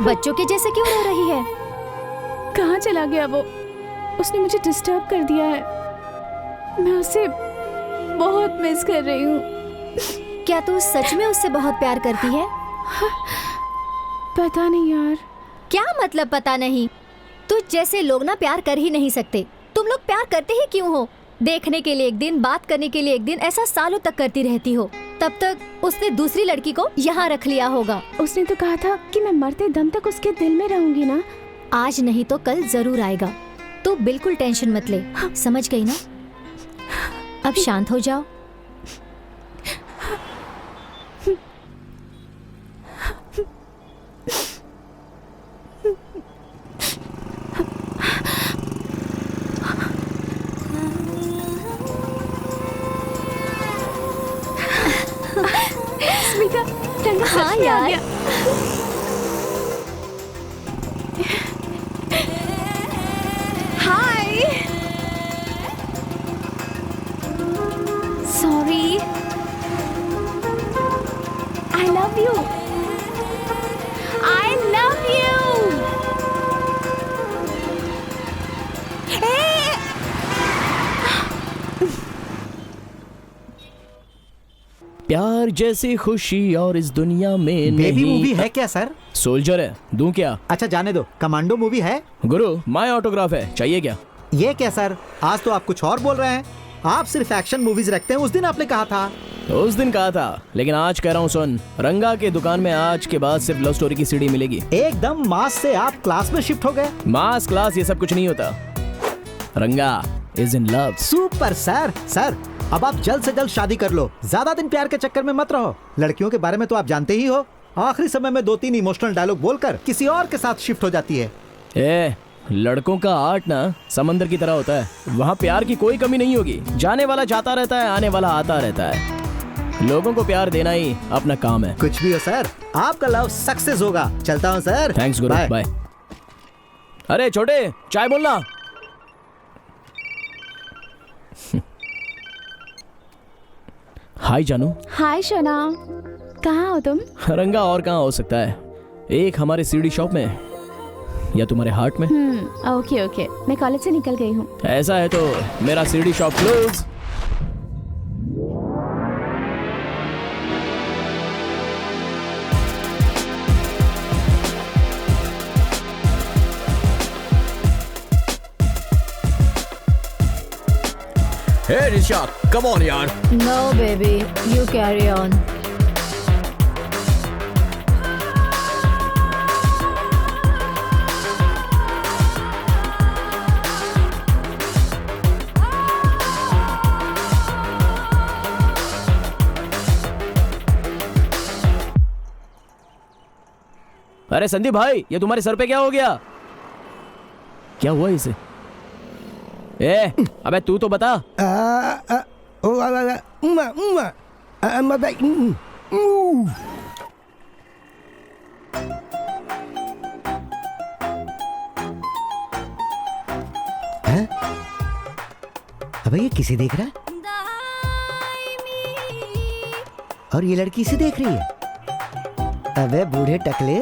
F: बच्चों के जैसे क्यों रो रही है?
B: कहाँ चला गया वो? उसने मुझे डिस्टर्ब कर दिया है। मैं उसे बहुत मिस कर रही हूँ।
F: क्या तू सच में उससे बहुत प्यार करती है?
B: पता नहीं यार।
F: क्या मतलब पता नहीं? तुझ जैसे लोग ना प्यार कर ही नहीं सकते। तुम लोग प्यार करते ही क्यों हो? देखने के लिए एक दिन, बात करने के लिए एक दिन, ऐसा सालों तक करती रहती हो। तब तक उसने दूसरी लड़की को यहाँ रख लिया होगा।
B: उसने तो कहा था कि मैं मरते दम तक उसके दिल में रहूंगी ना।
F: आज नहीं तो कल जरूर आएगा। तो बिल्कुल टेंशन मत ले। समझ गई ना? अब शांत हो जाओ। हाँ यार।
B: Hi. Sorry. I love you. I love you.
C: प्यार जैसी खुशी और इस दुनिया में
A: बेबी
C: नहीं।
A: मूवी है क्या सर?
C: सोल्जर है, दूं क्या?
A: अच्छा जाने दो। कमांडो मूवी है?
C: गुरु माय ऑटोग्राफ है, चाहिए क्या?
A: ये क्या सर, आज तो आप कुछ और बोल रहे हैं। आप सिर्फ एक्शन मूवीज रखते हैं, उस दिन आपने कहा था।
C: उस दिन कहा था, लेकिन आज कह रहा हूँ सुन। रंगा के दुकान में आज के बाद सिर्फ लव स्टोरी की सीडी मिलेगी।
A: एकदम मास से आप क्लास में शिफ्ट हो गए।
C: मास क्लास ये सब कुछ नहीं होता। रंगा is in love.
A: Super sir. Sir अब आप जल्द से जल्द शादी कर लो। ज्यादा दिन प्यार के चक्कर में मत रहो। लड़कियों के बारे में तो आप जानते ही हो, आखिरी समय में 2-3 इमोशनल डायलॉग बोलकर किसी और के साथ शिफ्ट हो जाती है।
C: ए, लड़कों का आर्ट ना समंदर की तरह होता है। वहाँ प्यार की कोई कमी नहीं होगी। जाने वाला जाता रहता है, आने वाला आता रहता है। लोगों को प्यार देना ही अपना काम है।
A: कुछ भी हो सर, आपका लव सक्सेस होगा। चलता हूँ सर।
C: थैंक्स गुरु, बाय। अरे छोटे, चाय बोलना। हाय जानू।
B: हाय शना, कहाँ हो तुम?
C: रंगा और कहाँ हो सकता है? एक हमारे सीडी शॉप में या तुम्हारे हार्ट में।
B: ओके ओके, मैं कॉलेज से निकल गई हूँ।
C: ऐसा है तो मेरा CD shop close.
E: Hey Nisha, come on यार।
F: No baby, you carry on.
C: अरे संदीप भाई, ये तुम्हारे सर पे क्या हो गया? क्या हुआ इसे? ए, अबे तू तो बता।
I: अबे ये किसे देख रहा है? और ये लड़की इसे देख रही है। अबे बूढ़े टकले,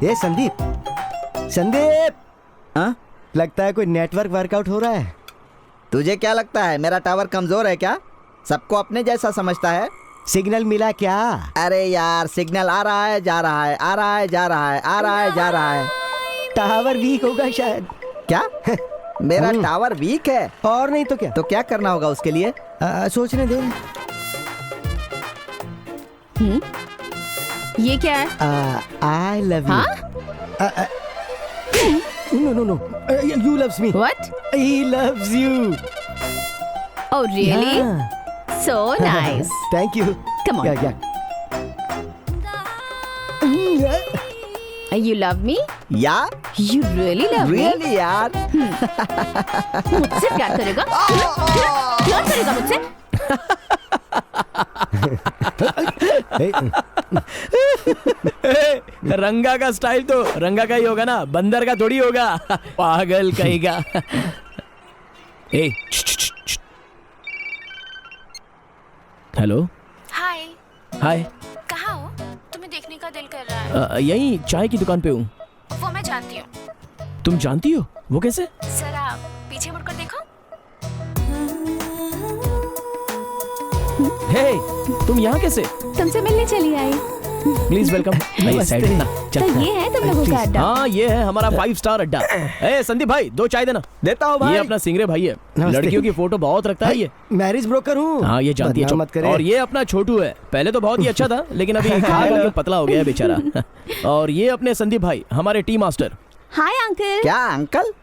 I: ये संदीप, संदीप,
H: हाँ?
I: लगता है कोई नेटवर्क वर्कआउट हो रहा है।
H: तुझे क्या लगता है मेरा टावर कमजोर है क्या? सबको अपने जैसा समझता है।
I: सिग्नल मिला क्या?
H: अरे यार, सिग्नल आ रहा है जा रहा है, आ रहा है जा रहा है, आ रहा है जा रहा है।
I: टावर वीक होगा शायद।
H: क्या? मेरा टावर वीक है?
I: और नहीं तो क्या?
H: तो क्या करना होगा उसके लिए?
I: सोचने दे।
B: ये क्या है?
I: I love you. No no no, you loves me.
B: What?
I: He loves you.
B: Oh really? So nice.
I: Thank you.
B: Come on. You love me?
H: या?
B: You really love me?
H: Really यार?
B: मुझसे प्यार करेगा? प्यार करेगा मुझसे?
C: रंगा का स्टाइल तो रंगा का ही होगा ना, बंदर का थोड़ी होगा। पागल कहेगा। हेलो।
B: हाय।
C: हाय।
B: कहाँ हो? तुम्हें देखने का दिल कर रहा है।
C: यही चाय की दुकान पे हूँ।
B: वो मैं जानती हूँ।
C: तुम जानती हो? वो कैसे?
B: जरा पीछे मुड़कर देखो।
C: हे, तुम यहाँ कैसे?
B: तुमसे मिलने चली आई।
C: Please welcome. साइड ना।
B: तो ये है तुम लोगों का अड्डा?
C: हाँ, ये है हमारा 5 स्टार अड्डा। ए संदीप भाई, 2 चाय देना।
H: देता हूँ भाई।
C: ये अपना सिंगरे भाई है, लड़कियों की फोटो बहुत रखता है ये।
I: मैरिज ब्रोकर हूँ।
C: हाँ, ये जानती है।
I: मत करे।
C: और ये अपना छोटू है, पहले तो बहुत ही अच्छा था, लेकिन अभी खा के पतला हो गया है बेचारा। और ये अपने संदीप भाई, हमारे टी मास्टर।
B: Hi uncle.
H: क्या अंकल?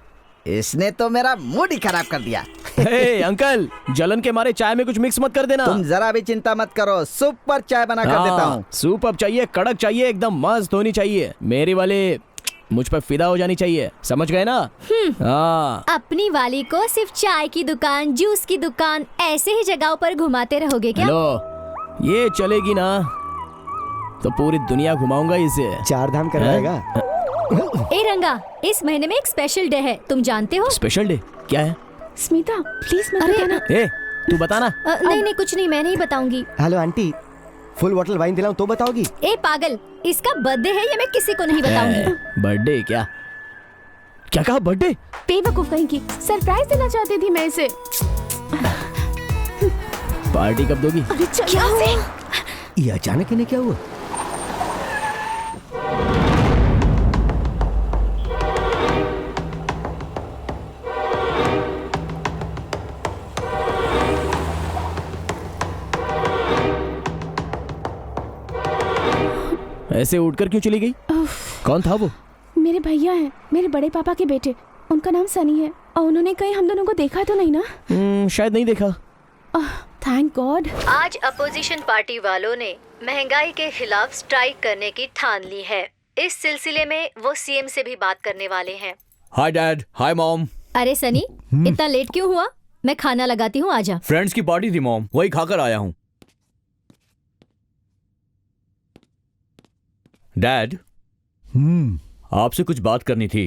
H: इसने तो मेरा मूड ही खराब कर दिया।
C: हे अंकल, जलन के मारे चाय में कुछ मिक्स मत कर देना।
H: तुम जरा भी चिंता मत करो, सुपर चाय बना कर देता हूँ।
C: सूप अब चाहिए, कड़क चाहिए, एकदम मस्त होनी चाहिए। मेरी वाले मुझ पर फिदा हो जानी चाहिए, समझ गए ना? हाँ।
F: अपनी वाली को सिर्फ चाय की दुकान, जूस की दुकान, ऐसे ही जगहों पर घुमाते रहोगे क्या?
C: लो, ये चलेगी ना तो पूरी दुनिया घुमाऊंगा इसे।
I: 4 धाम करवाएगा।
F: ए रंगा, इस महीने में एक स्पेशल डे है, तुम जानते हो?
C: स्पेशल डे क्या है?
B: स्मिता प्लीज मत बताना।
C: ए, तू बताना।
F: नहीं नहीं, कुछ नहीं, मैं नहीं बताऊंगी।
I: Hello aunty, full bottle wine दिलाऊं तो बताओगी?
F: ए पागल, इसका बर्थडे है, ये मैं किसी को नहीं बताऊंगी।
C: बर्थडे क्या? क्या कहा बर्थडे?
B: बेवकूफ कहीं की, सरप्राइज देना चाहती थी मैं इसे।
C: पार्टी कब दोगी?
B: अरे क्या से?
I: ये अचानक इन्हें क्या हुआ?
C: ऐसे उठकर क्यों चली गई? कौन था वो?
B: मेरे भैया हैं, मेरे बड़े पापा के बेटे। उनका नाम सनी है और उन्होंने कहीं हम दोनों को देखा तो नहीं ना?
C: शायद नहीं देखा।
B: Thank God.
F: आज अपोजिशन पार्टी वालों ने महंगाई के खिलाफ स्ट्राइक करने की ठान ली है। इस सिलसिले में वो सीएम से भी बात करने वाले हैं।
E: Hi dad, hi mom.
F: अरे सनी, इतना लेट क्यों हुआ? मैं खाना लगाती हूँ, आजा।
E: फ्रेंड्स की पार्टी थी मॉम, वही खाकर आया हूँ। डैड, आपसे कुछ बात करनी थी।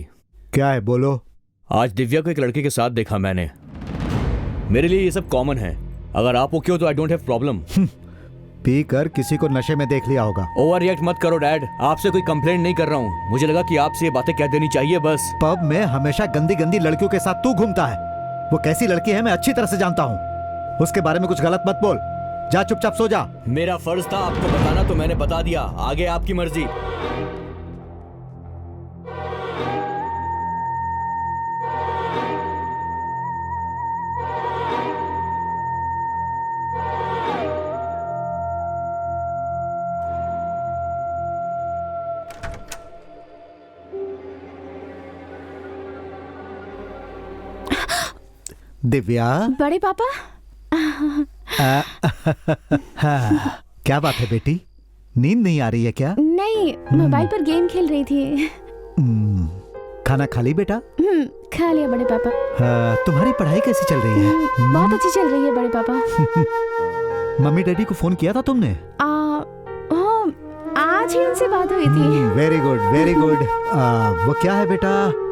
A: क्या है, बोलो।
E: आज दिव्या को एक लड़के के साथ देखा मैंने। मेरे लिए ये सब कॉमन है, अगर आप ओके हो तो I don't have problem.
A: P कर किसी को नशे में देख लिया होगा।
E: ओवर रिएक्ट मत करो डैड, आपसे कोई कंप्लेंट नहीं कर रहा हूँ, मुझे लगा कि आपसे ये बातें कह देनी चाहिए बस।
A: पब में हमेशा गंदी गंदी लड़कियों के साथ तू घूमता है, वो कैसी लड़की है मैं अच्छी तरह से जानता हूँ। उसके बारे में कुछ गलत मत बोल, जा चुपचाप सो जा।
E: मेरा फर्ज था आपको बताना तो मैंने बता दिया, आगे आपकी मर्जी।
A: दिव्या।
B: बड़े पापा।
A: क्या बात है बेटी, नींद नहीं आ रही है क्या?
B: नहीं, मोबाइल पर गेम खेल रही थी।
A: खाना खा ली बेटा?
B: खा लिया बड़े पापा।
A: तुम्हारी पढ़ाई कैसी चल रही है?
B: बहुत अच्छी चल रही है बड़े पापा।
A: मम्मी डैडी को फोन किया था तुमने?
B: आज ही उनसे बात हुई थी।
A: Very good very good. वो क्या है बेटा,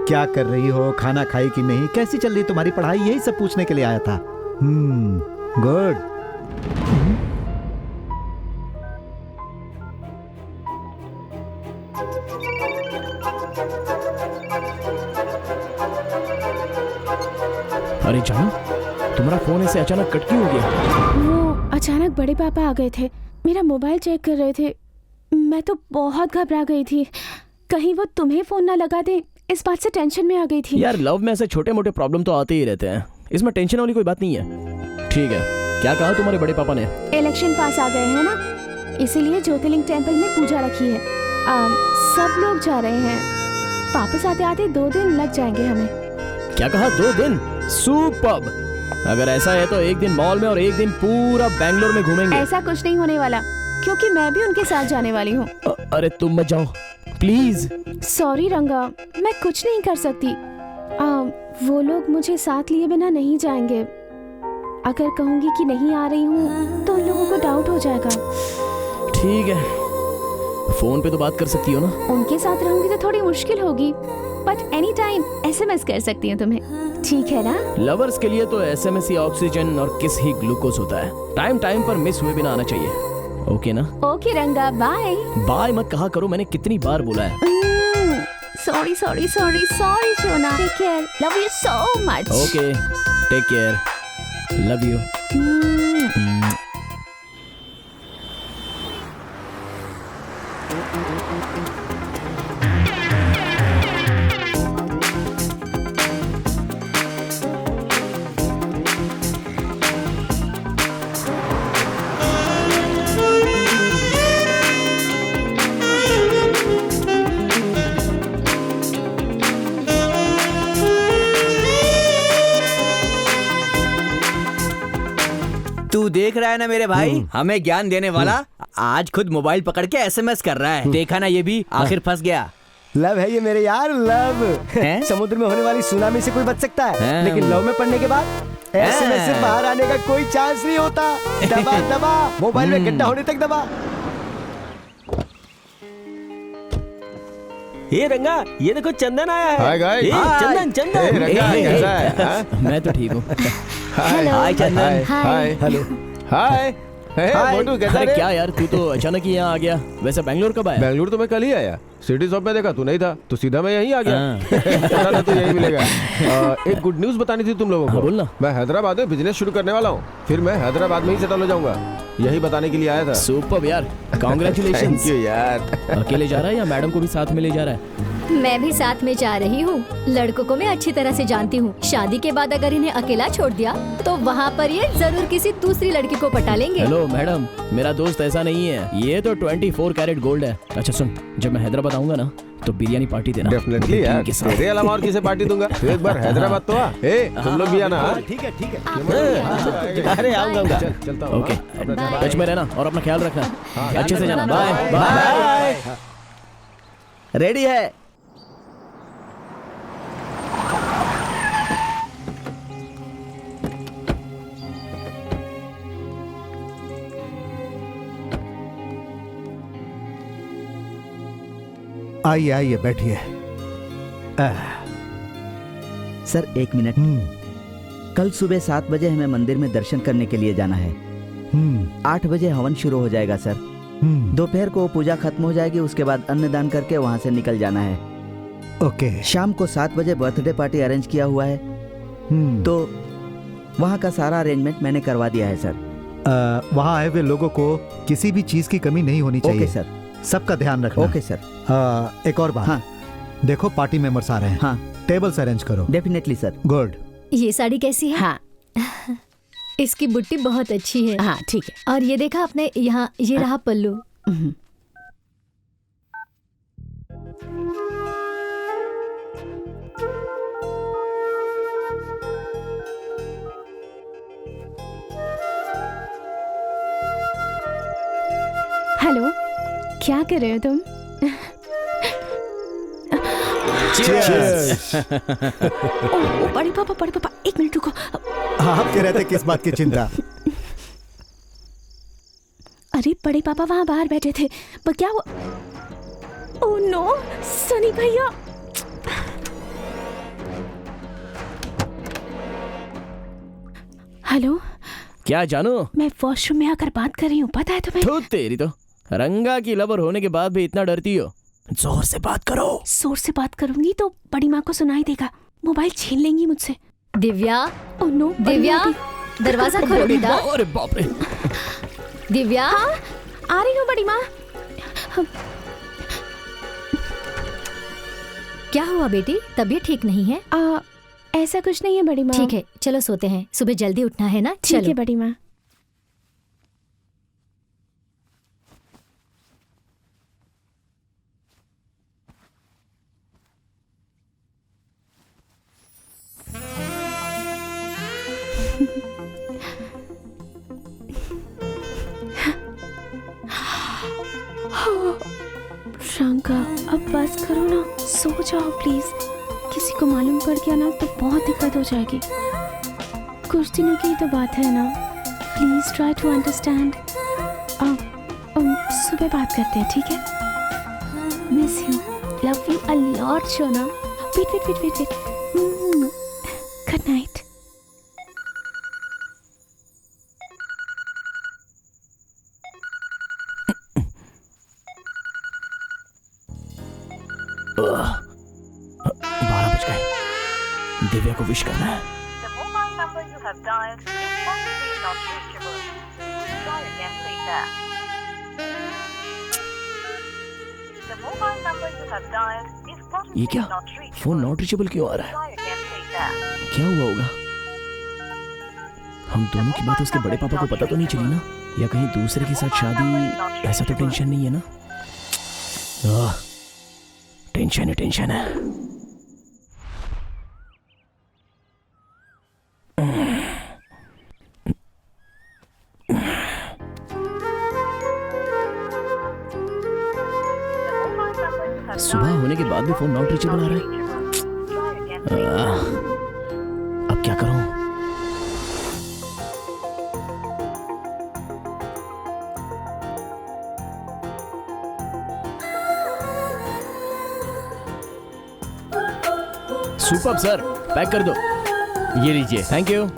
A: क्या कर रही हो, खाना खाई कि नहीं, कैसी चल रही तुम्हारी पढ़ाई, यही सब पूछने के लिए आया था। गुड।
C: अरे जानू, तुम्हारा फोन ऐसे अचानक कट क्यों हो गया?
B: वो अचानक बड़े पापा आ गए थे, मेरा मोबाइल चेक कर रहे थे। मैं तो बहुत घबरा गई थी, कहीं वो तुम्हें फोन ना लगा दे, इस बात से टेंशन में आ गई थी।
C: यार लव में ऐसे छोटे मोटे प्रॉब्लम तो आते ही रहते हैं, इसमें टेंशन वाली कोई बात नहीं है। ठीक है, क्या कहा तुम्हारे बड़े पापा ने?
B: इलेक्शन पास आ गए हैं ना, इसीलिए ज्योतिर्लिंग टेम्पल में पूजा रखी है। सब लोग जा रहे हैं, वापस आते आते 2 दिन लग जाएंगे हमें।
C: क्या कहा, 2 दिन? सुपर्ब। अगर ऐसा है तो एक दिन मॉल में और एक दिन पूरा बैंगलोर में घूमेंगे।
B: ऐसा कुछ नहीं होने वाला, क्योंकि मैं भी उनके साथ जाने वाली हूँ।
C: अरे तुम मत जाओ प्लीज।
B: सॉरी रंगा, मैं कुछ नहीं कर सकती। वो लोग मुझे साथ लिए बिना नहीं जाएंगे। अगर कहूंगी कि नहीं आ रही हूँ तो उन लोगों को डाउट हो जाएगा।
C: ठीक है, फोन पे तो बात कर सकती हो ना?
B: उनके साथ रहूंगी तो थोड़ी मुश्किल होगी, बट एनी टाइम SMS कर सकती हूँ तुम्हें, ठीक है ना?
C: लवर्स के लिए तो SMS ही ऑक्सीजन और किस ही ग्लूकोज होता है। टाइम टाइम पर मिस हुए बिना आना चाहिए, ओके ना?
B: ओके रंगा, बाय।
C: बाय मत कहा करो, मैंने कितनी बार बोला है।
B: सॉरी सॉरी सॉरी सॉरी सोना, take care, love you so much.
C: Okay, take care, love you.
E: तू देख रहा है ना मेरे भाई, हमें ज्ञान देने वाला आज खुद मोबाइल पकड़ के SMS कर रहा है। देखा ना, ये भी आखिर फंस गया।
I: लव है ये मेरे यार, लव। समुद्र में होने वाली सुनामी से कोई बच सकता है, लेकिन लव में पड़ने के बाद SMS से बाहर आने का कोई चांस नहीं होता। दबा दबा, मोबाइल में गड्ढा होने तक दबा।
G: ये रंगा, ये देखो चंदन आया है।
M: Hi guys.
G: चंदन चंदन।
M: रंगा कैसा है?
C: मैं तो ठीक हूँ।
E: हाय चंदन।
M: हाय। हेलो। हाय। मोटू कैसा
C: अरे
M: है?
C: क्या यार, तू तो अचानक ही यहाँ आ गया। वैसे बैंगलोर कब आया?
M: बैंगलोर तो मैं कल ही आया। सिटी शॉप में देखा तू नहीं था, तो सीधा मैं यहीं आ गया। पता था तो यही मिलेगा। एक गुड न्यूज बतानी थी तुम लोगों को।
C: बोलना।
M: मैं हैदराबाद में बिजनेस शुरू करने वाला हूँ, फिर मैं हैदराबाद में ही सेटल हो जाऊंगा, यही बताने के लिए आया था।
C: सुपर्ब यार, कांग्रेचुलेशंस।
M: थैंक यू यार।
C: अकेले जा रहा है या मैडम को भी साथ में ले जा रहा है?
F: मैं भी साथ में जा रही हूँ। लड़कों को मैं अच्छी तरह से जानती हूँ। शादी के बाद अगर इन्हें अकेला छोड़ दिया तो वहाँ पर ये जरूर किसी दूसरी लड़की को पटा लेंगे।
C: हेलो मैडम, मेरा दोस्त ऐसा नहीं है, ये तो 24 कैरेट गोल्ड है। अच्छा सुन, जब मैं हैदराबाद आऊंगा ना तो बिरयानी पार्टी देना।
M: डेफिनेटली यार, तेरे अलावा और किसे पार्टी दूंगा। तो एक बार हैदराबाद तो आ। तुम लोग भी आना।
I: ठीक है ठीक है।
G: अरे आऊंगा।
M: चलता हूँ।
C: ओके, टच में रहना और अपना ख्याल रखना, अच्छे से जाना। Bye bye.
H: रेडी है?
A: आइए आइए बैठिए।
H: Sir 1 minute. कल सुबह 7 बजे हमें मंदिर में दर्शन करने के लिए जाना है। 8 बजे हवन शुरू हो जाएगा सर। दोपहर को पूजा खत्म हो जाएगी, उसके बाद अन्नदान करके वहाँ से निकल जाना है।
A: ओके।
H: शाम को 7 बजे बर्थडे पार्टी अरेंज किया हुआ है, तो वहाँ का सारा अरेंजमेंट मैंने करवा दिया है सर।
A: वहाँ आए हुए लोगों को किसी भी चीज की कमी नहीं होनी चाहिए।
H: Okay sir.
A: सबका ध्यान रखना।
H: Okay sir.
A: एक और बात।
H: हाँ।
A: देखो पार्टी मेंबर्स आ रहे हैं।
H: हाँ।
A: टेबल्स अरेंज करो।
H: Definitely sir.
A: गुड।
F: ये साड़ी कैसी है?
B: हाँ,
F: इसकी बुट्टी बहुत अच्छी है।
B: हाँ ठीक है।
F: और ये देखा आपने, यहाँ ये रहा पल्लू।
B: हेलो, क्या कर रहे हो तुम? ओ, बड़े पापा 1 मिनट रुको।
A: आप कह रहे थे किस बात की चिंता?
B: अरे बड़े पापा वहाँ बाहर बैठे थे, पर क्या हुआ? ओह नो, सनी भैया। हेलो,
C: क्या जानू?
B: मैं वॉशरूम में आकर बात कर रही हूँ, पता है तुम्हें?
C: तो तेरी तो रंगा की लवर होने के बाद भी इतना डरती हो। जोर से बात करो।
B: जोर से बात करूंगी तो बड़ी माँ को सुनाई देगा, मोबाइल छीन लेंगी मुझसे।
F: दिव्या,
B: ओह नो,
F: दिव्या, दरवाजा खोलो बेटा।
C: अरे बाप रे।
F: दिव्या,
B: हाँ, आ रही हूँ बड़ी माँ।
F: क्या हुआ बेटी, तबीयत ठीक नहीं है?
B: ऐसा कुछ नहीं है बड़ी माँ।
F: ठीक है, चलो सोते हैं, सुबह जल्दी उठना है ना।
B: ठीक
F: चलो
B: है बड़ी माँ। रंगा, अब बस करो ना, सो जाओ प्लीज। किसी को मालूम पड़ गया ना तो बहुत दिक्कत हो जाएगी। कुछ दिनों की तो बात है ना, प्लीज ट्राई टू अंडरस्टैंड। सुबह बात करते हैं, ठीक है? Miss you, love you a lot शोना। Wait wait wait wait wait, good night.
C: बारह बज गए, दिव्या को विश करना है। ये क्या, फोन नॉट रीचेबल क्यों आ रहा है? क्या हुआ होगा? हम दोनों की बात उसके बड़े पापा को पता तो नहीं चली ना? या कहीं दूसरे के साथ शादी, ऐसा तो टेंशन नहीं है ना? टेंशन है, टेंशन है। सुबह होने के बाद भी फोन नॉट रीचेबल आ रहा है। अब क्या करूं? सुपर्ब सर, पैक कर दो। ये लीजिए। Thank you.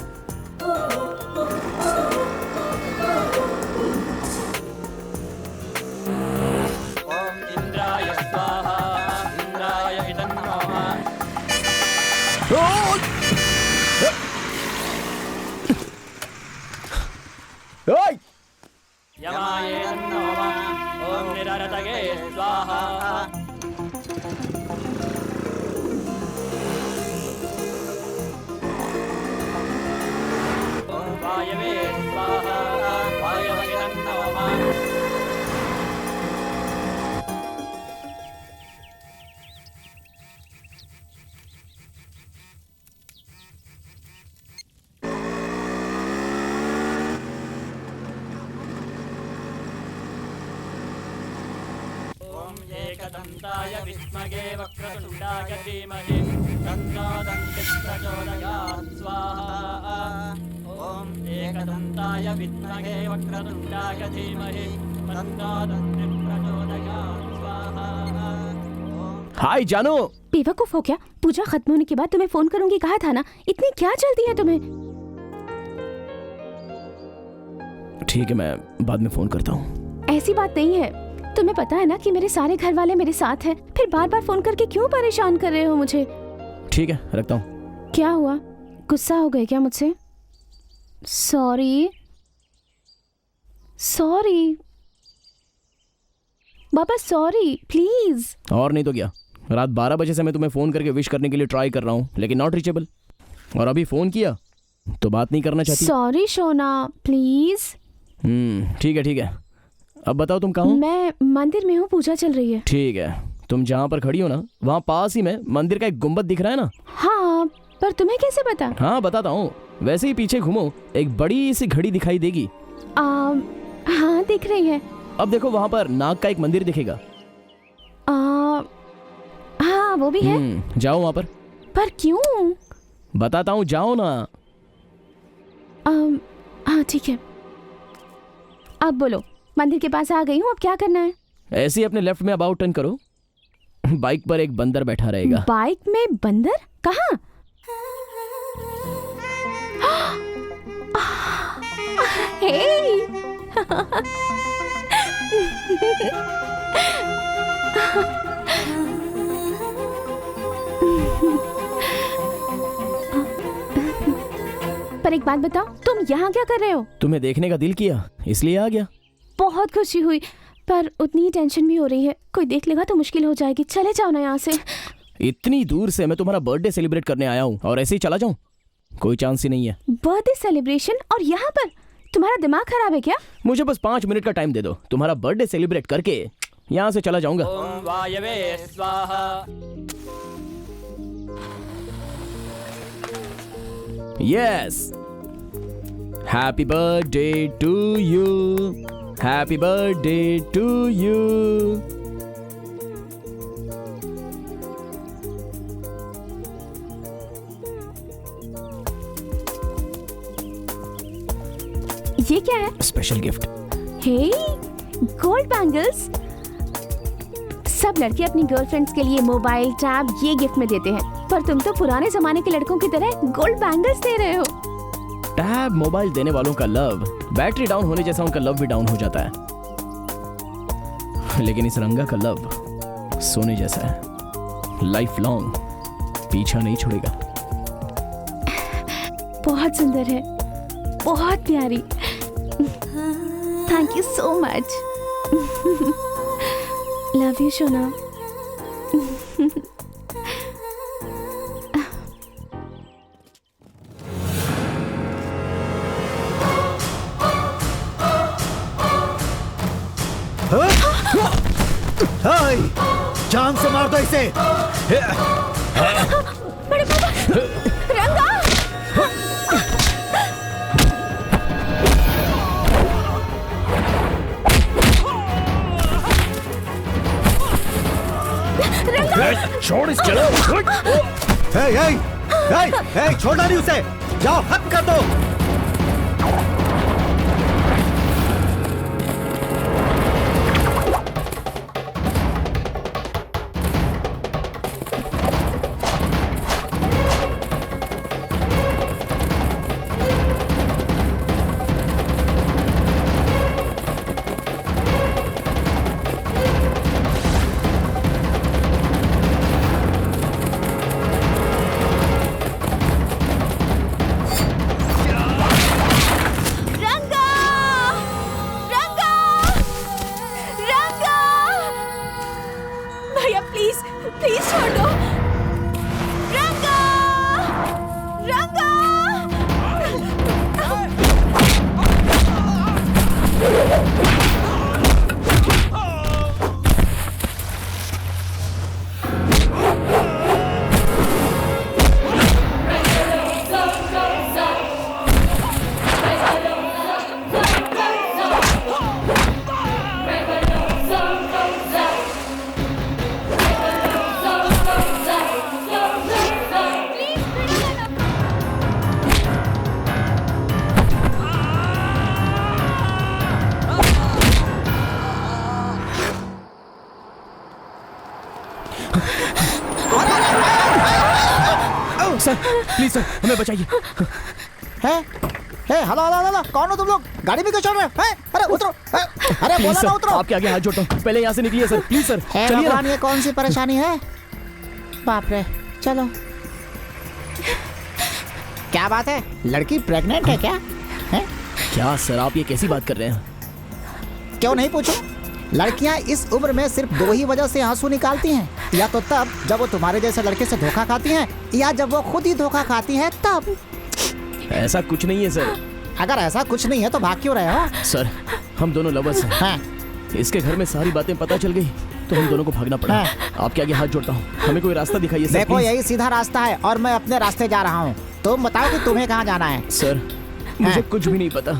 N: एकदन्ताय विद्महे वक्रतुण्डाय धीमहि तन्नो दन्तिः प्रचोदयात् स्वाहा। ॐ एकदन्ताय विद्महे वक्रतुण्डाय धीमहि तन्नो दन्तिः प्रचोदयात् स्वाहा।
C: हाय जानू।
B: बेवकूफ हो क्या? पूजा खत्म होने के बाद तुम्हें फोन करूंगी कहा था ना, इतनी क्या जल्दी है तुम्हें?
C: ठीक है, मैं बाद में फोन करता हूँ।
B: ऐसी बात नहीं है, तुम्हें पता है ना कि मेरे सारे घर वाले मेरे साथ हैं, फिर बार बार फोन करके क्यों परेशान कर रहे हो मुझे?
C: ठीक है, रखता हूँ।
B: क्या हुआ, गुस्सा हो गए क्या मुझसे? Sorry sorry Baba, sorry please.
C: और नहीं तो क्या, रात 12 बजे से मैं तुम्हें फोन करके विश करने के लिए ट्राई कर रहा हूँ, लेकिन नॉट रीचेबल। और अभी फोन किया तो बात नहीं करना चाहती।
B: Sorry Shona, please.
C: ठीक है ठीक है। अब बताओ तुम कहाँ हो?
B: मैं मंदिर में हूँ, पूजा चल रही है।
C: ठीक है, तुम जहाँ पर खड़ी हो ना, वहाँ पास ही में मंदिर का एक गुम्बद दिख रहा है ना?
B: हाँ, पर तुम्हें कैसे पता?
C: हाँ बताता हूँ, वैसे ही पीछे घूमो, एक बड़ी सी घड़ी दिखाई देगी।
B: हाँ दिख रही है।
C: अब देखो वहाँ पर नाग का एक मंदिर दिखेगा।
B: हाँ वो भी है।
C: जाओ वहाँ पर।
B: पर क्यों?
C: बताता हूँ, जाओ ना।
B: हाँ ठीक है। अब बोलो, मंदिर के पास आ गई हूँ, अब क्या करना है?
C: ऐसे ही अपने लेफ्ट में अबाउट टर्न करो, बाइक पर एक बंदर बैठा रहेगा।
B: बाइक में बंदर? कहाँ? पर एक बात बताओ, तुम यहाँ क्या कर रहे हो?
C: तुम्हें देखने का दिल किया इसलिए आ गया।
B: बहुत खुशी हुई, पर उतनी टेंशन भी हो रही है। कोई देख लेगा तो मुश्किल हो जाएगी। चले जाओ ना यहाँ से।
C: इतनी दूर से मैं तुम्हारा बर्थडे सेलिब्रेट करने आया हूँ और ऐसे ही चला जाऊँ? कोई चांस ही नहीं है।
B: बर्थडे सेलिब्रेशन और यहाँ पर? तुम्हारा दिमाग खराब है क्या?
C: मुझे बस 5 मिनट का टाइम दे दो, तुम्हारा बर्थडे सेलिब्रेट करके यहाँ से चला जाऊंगा।
N: ओम वायवे स्वाहा।
C: Yes, happy birthday to you, happy birthday to you.
B: ये क्या है?
C: Special gift.
B: Hey, gold bangles. सब लड़के अपनी गर्लफ्रेंड्स के लिए मोबाइल, टैब ये गिफ्ट में देते हैं, पर तुम तो पुराने जमाने के लड़कों की तरह गोल्ड बैंगल्स दे रहे हो।
C: टैब, मोबाइल देने वालों का लव बैटरी डाउन होने जैसा उनका लव भी डाउन हो जाता है, लेकिन इस रंगा का लव सोने जैसा है, लाइफ लॉन्ग पीछा नहीं छोड़ेगा।
B: बहुत सुंदर है, बहुत प्यारी। Thank you so much. Love you Shona.
A: जान से मार दो इसे।
B: बड़े पापा, रंगा।
C: छोड़ इस चलो।
A: छोड़ना नहीं उसे, जाओ खत्म कर दो।
C: सर प्लीज सर, हमें बचाइए।
H: हेलो हेलो हेलो, कौन हो तुम लोग? गाड़ी में क्यों चढ़ रहे हो? अरे उतरो। अरे
C: प्लीज
H: बोला
C: सर,
H: ना उतरो।
C: आपके आगे हाथ जोड़ता हूँ, पहले यहाँ से निकलिए सर, प्लीज सर।
H: हे
C: चलिए
H: भगवान,
C: ना।
H: ये कौन सी परेशानी है? बाप रे, चलो। क्या बात है, लड़की प्रेग्नेंट है क्या? है?
C: क्या सर, आप ये कैसी बात कर रहे हैं?
H: क्यों नहीं पूछो? लड़कियां इस उम्र में सिर्फ 2 ही वजह से आंसू निकालती हैं, या तो तब जब वो तुम्हारे जैसे लड़के से धोखा खाती हैं, या जब वो खुद ही धोखा खाती हैं तब।
C: ऐसा कुछ नहीं है सर।
H: अगर ऐसा कुछ नहीं है तो भाग क्यों रहे हो?
C: सर, हम दोनों लवर्स हैं।
H: हाँ।
C: इसके घर में सारी बातें पता चल गई तो हम दोनों को भागना पड़ा। आपके आगे हाथ जोड़ता हूँ, हमें कोई रास्ता दिखाइए सर।
H: देखो,
C: प्लीज।
H: यही सीधा रास्ता है और मैं अपने रास्ते जा रहा हूँ। तुम बताओ कि तुम्हें कहाँ जाना है?
C: सर, मुझे कुछ भी नहीं पता।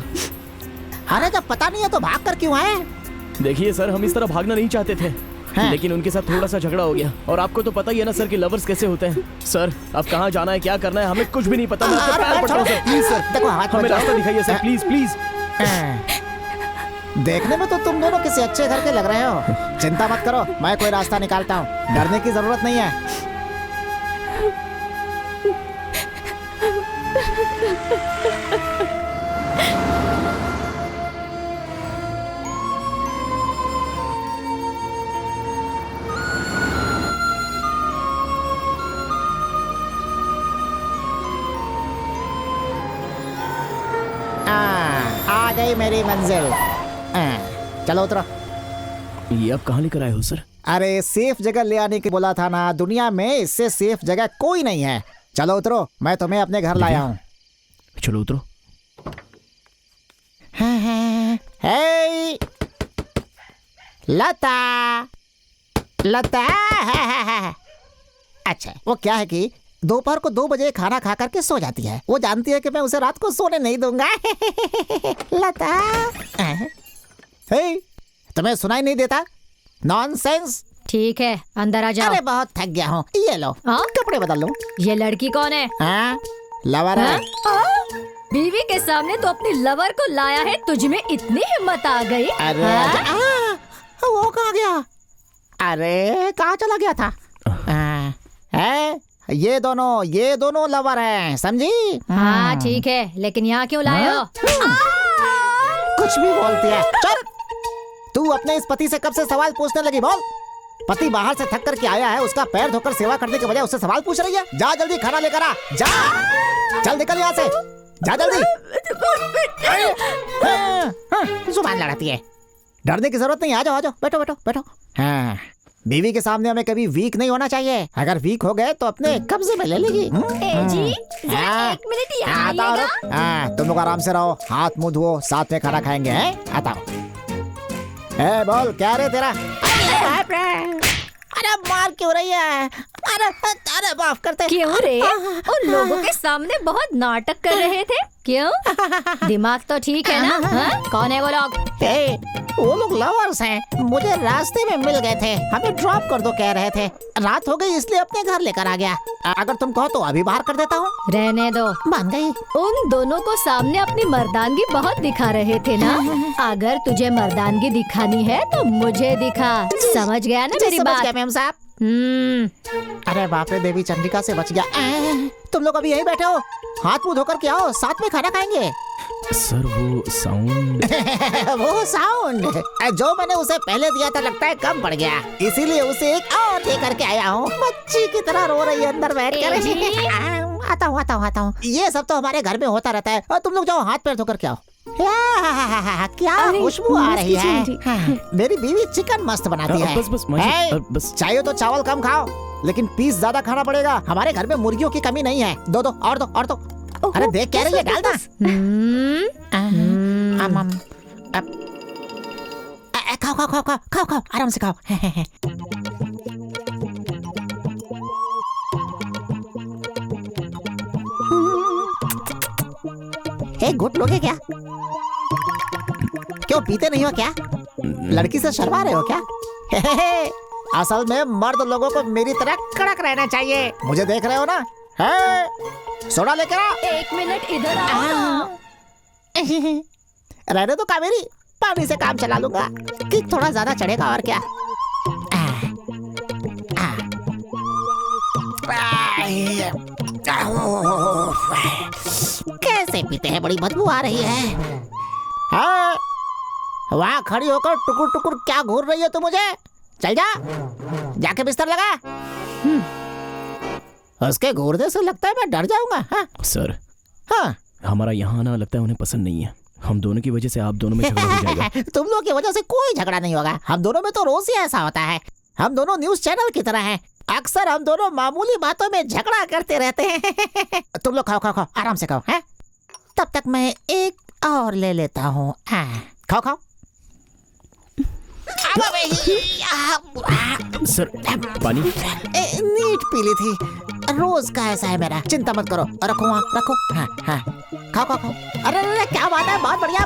H: अरे जब पता नहीं है तो भाग कर क्यों आए?
C: देखिए सर, हम इस तरह भागना नहीं चाहते थे, लेकिन उनके साथ थोड़ा सा झगड़ा हो गया, और आपको तो पता ही है ना सर कि लवर्स कैसे होते हैं। सर, अब कहाँ जाना है, क्या करना है, हमें कुछ भी नहीं पता। मैं आपके पैर पड़ता हूँ सर, प्लीज सर,
H: देखो, हाथ
C: हमें
H: मत
C: रास्ता
H: जोड़ो।
C: दिखाइए सर, प्लीज प्लीज।
H: देखने में तो तुम दोनों किसी अच्छे घर के लग रहे हो। चिंता मत करो, मैं कोई रास्ता निकालता हूँ, डरने की जरूरत नहीं है।
O: आ गई मेरी मंजिल। चलो उतरो।
C: ये आप कहाँ लेकर आए हो सर?
O: अरे सेफ जगह ले आने की बोला था ना, दुनिया में इससे सेफ जगह कोई नहीं है। चलो उतरो, मैं तुम्हें अपने घर लाया हूँ।
C: चलो उतरो।
O: हे लता, लता। अच्छा, वो क्या है कि दोपहर को 2 बजे खाना खा करके सो जाती है। वो जानती है कि मैं उसे रात को सोने नहीं दूंगा। लता। हे, तुम्हें सुनाई नहीं देता? नॉनसेंस।
F: ठीक है, अंदर आ जाओ।
O: अरे बहुत थक गया हूँ। ये लो, कपड़े बदल लो।
F: ये लड़की कौन है?
O: लवर है।
F: बीवी के सामने तो अपनी लवर को लाया है, तुझ में इतनी हिम्मत आ गई?
O: अरे वो कहाँ गया? अरे कहाँ चला गया था? ये दोनों लवर हैं, समझी?
F: हाँ ठीक है, लेकिन यहाँ क्यों लाए हो?
O: कुछ भी बोलती है। चुप। तू अपने इस पति से कब से सवाल पूछने लगी? बोल। पति बाहर से थक करके आया है, उसका पैर धोकर सेवा करने के बजाय उससे सवाल पूछ रही है। जा जल्दी खाना लेकर आ। जा, चल निकल यहाँ से, जा जल्दी। जुबान लड़ाती है। डरने की जरूरत नहीं, आ जाओ आ जाओ, बैठो बैठो बैठो। हाँ, बीवी के सामने हमें कभी वीक नहीं होना चाहिए। अगर वीक हो गए तो अपने कब्जे में ले लेगी।
F: जी, जरा 1 मिनट यहाँ आइएगा।
O: तुम लोग आराम से रहो, हाथ मुंह धो, साथ में खाना खाएंगे। आता हूँ। बोल क्या रे तेरा? अरे मार क्यों रही है? अरे माफ करते।
F: क्यों रे? उन लोगों के सामने बहुत नाटक कर रहे थे, क्यों? दिमाग तो ठीक है ना? कौन है वो लोग?
O: वो लोग लवर्स हैं, मुझे रास्ते में मिल गए थे, हमें ड्रॉप कर दो कह रहे थे। रात हो गई इसलिए अपने घर लेकर आ गया। अगर तुम कहो तो अभी बाहर कर देता हूँ।
F: रहने दो।
O: मान गई।
F: उन दोनों को सामने अपनी मर्दानगी बहुत दिखा रहे थे ना। अगर तुझे मर्दानगी दिखानी है तो मुझे दिखा। समझ गया ना मेरी बात?
O: मैम साहब। अरे बाप रे, देवी चंद्रिका से बच गया। तुम लोग अभी यहीं बैठे हो, हाथ मुंह धोकर के आओ, साथ में खाना खाएंगे।
C: सर वो साउंड
O: वो साउंड जो मैंने उसे पहले दिया था लगता है कम पड़ गया, इसीलिए उसे एक और दे करके आया हूँ। बच्ची की तरह रो रही है अंदर बैठ कर। आता हूँ। ये सब तो हमारे घर में होता रहता है। और तुम लोग जाओ, हाथ पैर धोकर के आओ। क्या खुशबू आ रही है। मेरी बीवी चिकन मस्त बनाती है।
C: बस
O: चाहिए तो चावल कम खाओ, लेकिन पीस ज्यादा खाना पड़ेगा। हमारे घर में मुर्गियों की कमी नहीं है। दो और दो। अरे देख कह रही है, डाल दो। खाओ, आराम से खाओ। एक घुट लोगे क्या? क्यों पीते नहीं हो क्या? लड़की से शर्मा रहे हो क्या? असल में मर्द लोगों को मेरी तरह कड़क रहना चाहिए। मुझे देख रहे हो ना? सोडा लेकर आ।
F: 1 मिनट इधर आओ।
O: रहने दो कावेरी, पानी से काम चला लूंगा। कि थोड़ा ज्यादा चढ़ेगा और क्या। कैसे पीते हैं, बड़ी बदबू आ रही है। वहाँ खड़ी होकर टुकुर टुकुर क्या घूर रही है तू? मुझे चल जा, जाके बिस्तर लगा। उसके घूरने से लगता है मैं डर जाऊंगा।
C: सर,
O: हाँ,
C: हमारा यहाँ आना लगता है उन्हें पसंद नहीं है। हम दोनों की वजह से आप दोनों में झगड़ा हो जाएगा।
O: तुम लोग की वजह से कोई झगड़ा नहीं होगा। हम दोनों में तो रोज ही ऐसा होता है। हम दोनों न्यूज चैनल की तरह हैं। अक्सर हम दोनों मामूली बातों में झगड़ा करते रहते हैं। तुम लोग खाओ, आराम से खाओ। हैं? तब तक मैं एक और ले लेता हूँ। खाओ।
C: सर पानी
O: नीट पी ली थी। रोज का ऐसा है मेरा। चिंता मत करो, रखो। हाँ। खाओ। अरे क्या बात है, बहुत बढ़िया।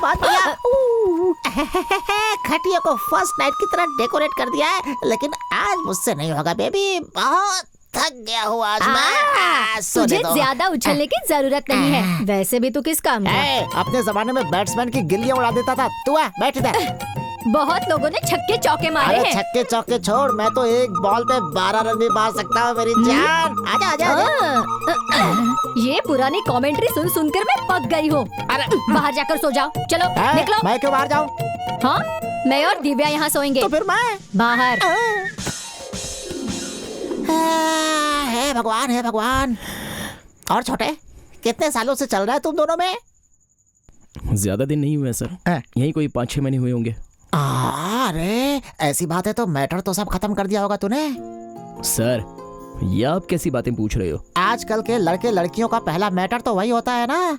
O: खटिया को फर्स्ट नाइट की तरह डेकोरेट कर दिया है, लेकिन आज मुझसे नहीं होगा बेबी। बहुत थक गया हूँ आज मैं।
F: तुझे ज्यादा उछलने की जरूरत नहीं है। वैसे भी तू किस काम का?
O: अपने जमाने में बैट्समैन की गिल्लियां उड़ा देता था। तू बैठ इधर।
F: बहुत लोगों ने छक्के चौके मारे हैं।
O: छक्के चौके छोड़, मैं तो एक बॉल पे 12 रन भी मार सकता हूँ मेरी जान। आजा।
F: ये पुरानी कमेंट्री सुन कर मैं पक गई हूँ। बाहर जाकर सो जाओ। चलो निकलो।
O: मैं क्यों बाहर जाऊँ?
F: हाँ, मैं और दिव्या यहाँ सोएंगे।
O: तो फिर मैं
F: बाहर।
O: हे भगवान। और छोटे, कितने सालों से चल रहा है तुम दोनों में?
C: ज्यादा दिन नहीं हुए हैं सर, यही कोई 5-6 महीने हुए होंगे।
O: अरे ऐसी बात है तो मैटर तो सब खत्म कर दिया होगा तूने।
C: सर ये आप कैसी बातें पूछ रहे हो?
O: आजकल के लड़के लड़कियों का पहला मैटर तो वही होता है ना।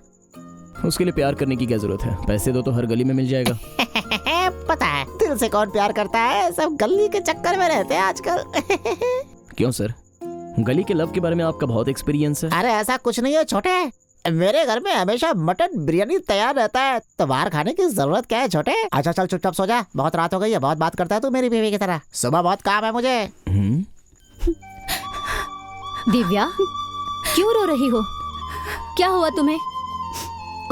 C: उसके लिए प्यार करने की क्या जरूरत है? पैसे दो तो हर गली में मिल जाएगा।
O: पता है दिल से कौन प्यार करता है, सब गली के चक्कर में रहते हैं आजकल।
C: क्यों सर, गली के लव के बारे में आपका बहुत एक्सपीरियंस है।
O: अरे ऐसा कुछ नहीं है छोटे, मेरे घर में हमेशा मटन बिरयानी तैयार रहता है, तो बाहर खाने की जरूरत क्या है छोटे। अच्छा चल चुपचाप सो जा, बहुत रात हो गई है, बहुत बात करता है तू मेरी बीवी की तरह। सुबह बहुत काम है मुझे।
F: दिव्या क्यों रो रही हो? क्या हुआ तुम्हें?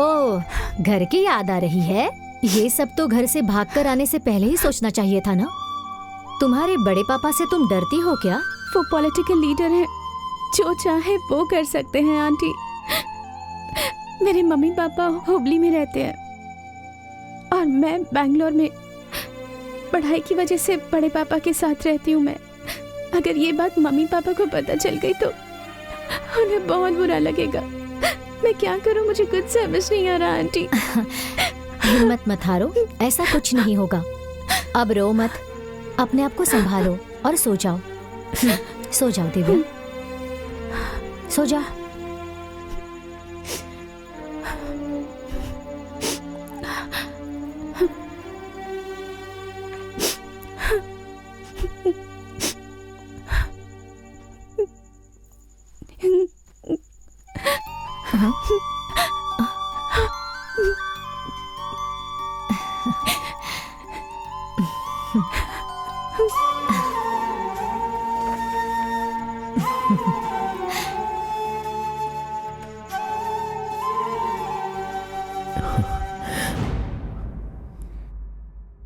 F: ओह घर की याद आ रही है। ये सब तो घर से भागकर आने से पहले ही सोचना चाहिए था ना। तुम्हारे बड़े पापा से तुम डरती हो क्या?
B: वो पॉलिटिकल लीडर हैं, जो चाहे वो कर सकते हैं आंटी। मेरे मम्मी पापा हुबली में रहते हैं और मैं बैंगलोर में। पढ़ाई की वजह से बड़े पापा के साथ रहती हूँ मैं। अगर ये बात मम्मी पापा को पता चल गई तो उन्हें बहुत बुरा लगेगा। मैं क्या करूँ, मुझे कुछ समझ नहीं आ रहा आंटी।
F: हिम्मत मत हारो, ऐसा कुछ नहीं होगा। अब रो मत, अपने आप को संभालो और सो जाओ। सो जाओ दिव्या, सो जा।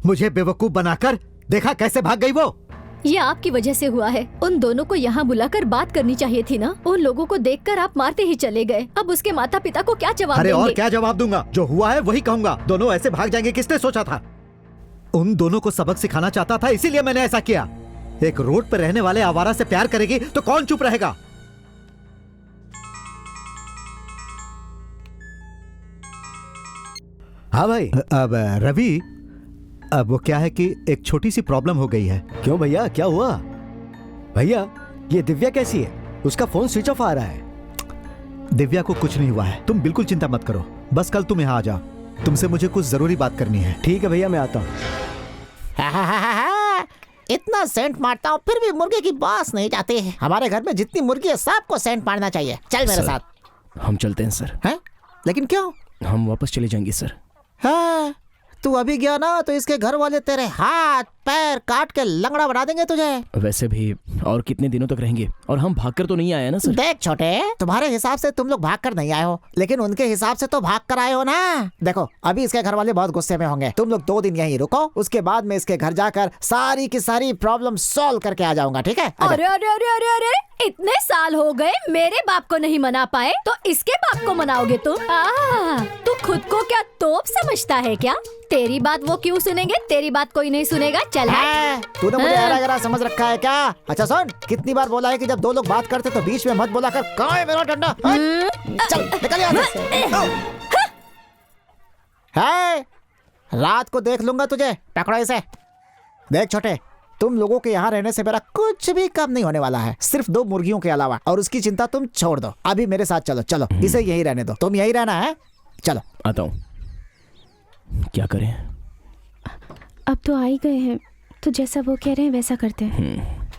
A: मुझे बेवकूफ बनाकर देखा कैसे भाग गई वो।
F: ये आपकी वजह से हुआ है। उन दोनों को यहाँ बुलाकर बात करनी चाहिए थी ना। उन लोगों को देखकर आप मारते ही चले गए। अब उसके माता पिता को क्या जवाब
A: अरे
F: देंगे?
A: और क्या जवाब दूंगा, जो हुआ है वही कहूंगा। दोनों ऐसे भाग जाएंगे किसने सोचा था? उन दोनों को सबक सिखाना चाहता था, इसीलिए मैंने ऐसा किया। एक रोड पर रहने वाले आवारा से प्यार करेगी तो कौन चुप रहेगा?
I: हाँ भाई।
A: अब रवि, अब वो क्या है कि एक छोटी सी प्रॉब्लम हो गई है।
I: क्यों भैया, क्या हुआ? भैया ये दिव्या कैसी है? उसका फोन स्विच ऑफ आ रहा है।
A: दिव्या को कुछ नहीं हुआ है, तुम बिल्कुल चिंता मत करो। बस कल तुम यहाँ आ जाओ, तुमसे मुझे कुछ जरूरी बात करनी है।
I: ठीक है भैया, मैं आता हूँ।
O: इतना सेंट मारता हूँ फिर भी मुर्गे की बास नहीं जाती है। हमारे घर में जितनी मुर्गी है सबको सेंट मारना चाहिए। चल मेरे साथ।
C: हम चलते हैं सर।
O: हैं? लेकिन क्यों?
C: हम वापस चले जाएंगे सर।
O: हाँ, तू अभी गया ना तो इसके घर वाले तेरे हाथ पैर काट के लंगड़ा बना देंगे तुझे।
C: वैसे भी और कितने दिनों तक रहेंगे, और हम भागकर तो नहीं आए ना सर।
O: देख छोटे, तुम्हारे हिसाब से तुम लोग भागकर नहीं आए हो, लेकिन उनके हिसाब से तो भाग कर आए हो ना। देखो अभी इसके घर वाले बहुत गुस्से में होंगे। तुम लोग 2 दिन यहीं रुको, उसके बाद मैं इसके घर जाकर सारी की सारी प्रॉब्लम सॉल्व करके आ जाऊंगा। ठीक है?
F: अरे अरे अरे अरे अरे, इतने साल हो गए मेरे बाप को नहीं मना पाए तो इसके बाप को मनाओगे तुम? तू खुद को क्या तोप समझता है क्या? तेरी बात वो क्यों सुनेंगे? तेरी बात कोई नहीं सुनेगा। चल
O: तूने मुझे ऐरा समझ रखा है क्या? अच्छा सुन, कितनी बार बोला है कि जब 2 लोग बात करते तो बीच में मत बोला कर। कहाँ है मेरा डंडा? चल निकल यहाँ से। है, रात को देख लूंगा तुझे। पकड़ो इसे। देख छोटे, तुम लोगों के यहाँ रहने से मेरा कुछ भी काम नहीं होने वाला है, सिर्फ 2 मुर्गियों के अलावा। और उसकी चिंता तुम छोड़ दो, अभी मेरे साथ चलो। चलो इसे यहीं रहने दो, तुम यहीं रहना है। चलो
C: आता हूँ। क्या करें?
B: अब तो आ ही गए हैं, तो जैसा वो कह रहे हैं वैसा करते हैं।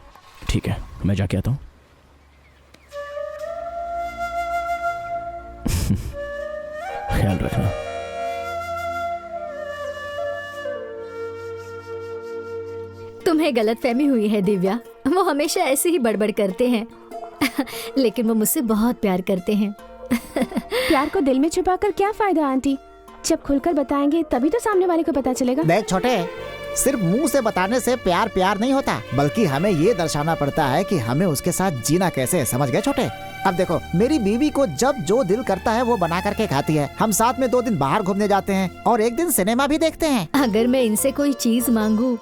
C: ठीक है, मैं जाके आता हूँ। ख्याल रखना।
F: तुम्हें गलतफहमी हुई है दिव्या, वो हमेशा ऐसे ही बड़बड़ करते हैं। लेकिन वो मुझसे बहुत प्यार करते हैं।
B: प्यार को दिल में छुपाकर क्या फायदा आंटी? जब खुलकर बताएंगे तभी तो सामने वाले को पता चलेगा।
O: देख छोटे, सिर्फ मुंह से बताने से प्यार प्यार नहीं होता, बल्कि हमें ये दर्शाना पड़ता है कि हमें उसके साथ जीना कैसे है। समझ गए छोटे? अब देखो, मेरी बीवी को जब जो दिल करता है वो बना करके खाती है। हम साथ में 2 दिन बाहर घूमने जाते हैं और 1 दिन सिनेमा भी देखते हैं।
F: अगर मैं इनसे कोई चीज मांगू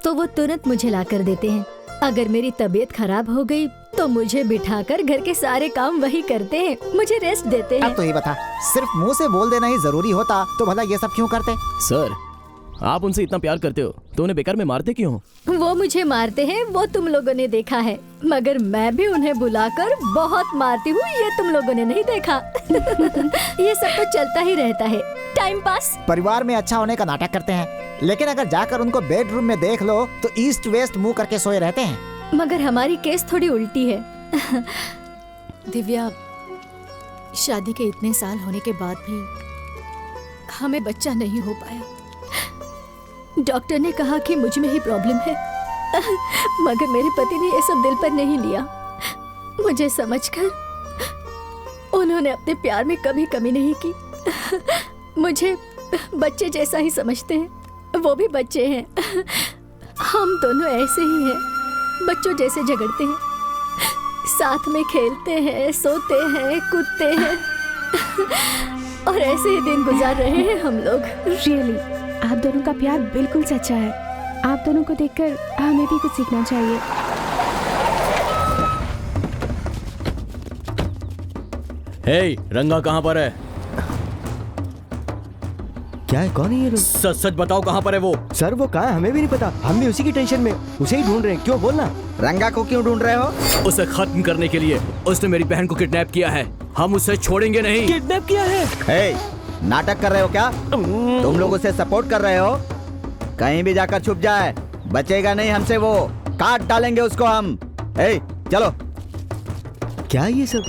F: तो वो तुरंत मुझे ला कर देते हैं। अगर मेरी तबीयत खराब हो गई तो मुझे बिठाकर घर के सारे काम वही करते हैं, मुझे रेस्ट देते हैं।
O: अब तो ये बता, सिर्फ मुंह से बोल देना ही जरूरी होता तो भला ये सब क्यों करते?
C: सर, आप उनसे इतना प्यार करते हो तो उन्हें बेकार में मारते क्यों हो?
F: वो मुझे मारते हैं वो तुम लोगों ने देखा है, मगर मैं भी उन्हें बुलाकर बहुत मारती हूँ, ये तुम लोगों ने नहीं देखा। ये सब तो चलता ही रहता है, टाइम पास।
O: परिवार में अच्छा होने का नाटक करते हैं, लेकिन अगर जाकर उनको बेडरूम में देख लो तो ईस्ट वेस्ट मुंह करके सोए रहते हैं।
F: मगर हमारी केस थोड़ी उल्टी है।
J: दिव्या, शादी के इतने साल होने के बाद भी हमें बच्चा नहीं हो पाया।
F: डॉक्टर ने कहा कि मुझ में ही प्रॉब्लम है, मगर मेरे पति ने ये सब दिल पर नहीं लिया। मुझे समझकर उन्होंने अपने प्यार में कभी कमी नहीं की। मुझे बच्चे जैसा ही समझते हैं, वो भी बच्चे हैं। हम दोनों ऐसे ही हैं, बच्चों जैसे झगड़ते हैं, साथ में खेलते हैं, सोते हैं, कूदते हैं और ऐसे ही दिन गुजार रहे हैं हम लोग।
B: रियली, आप दोनों का प्यार बिल्कुल सच्चा है। आप दोनों को देखकर हमें भी कुछ सीखना चाहिए।
C: हे, रंगा कहाँ पर है?
I: क्या है, कौन है ये लोग?
C: सच सच बताओ, कहाँ पर है वो?
I: सर वो कहाँ है हमें भी नहीं पता, हम भी उसी की टेंशन में उसे ही ढूंढ रहे हैं। क्यों, बोलना।
H: रंगा को क्यों ढूंढ रहे हो?
E: उसे खत्म करने के लिए। उसने मेरी बहन को किडनैप किया है, हम उसे छोड़ेंगे नहीं।
C: किडनैप किया है?
H: हे, नाटक कर रहे हो क्या? तुम लोग उसे सपोर्ट कर रहे हो? कहीं भी जाकर छुप जाए, बचेगा नहीं हमसे वो, काट डालेंगे उसको हम। हे, चलो।
I: क्या ये सब?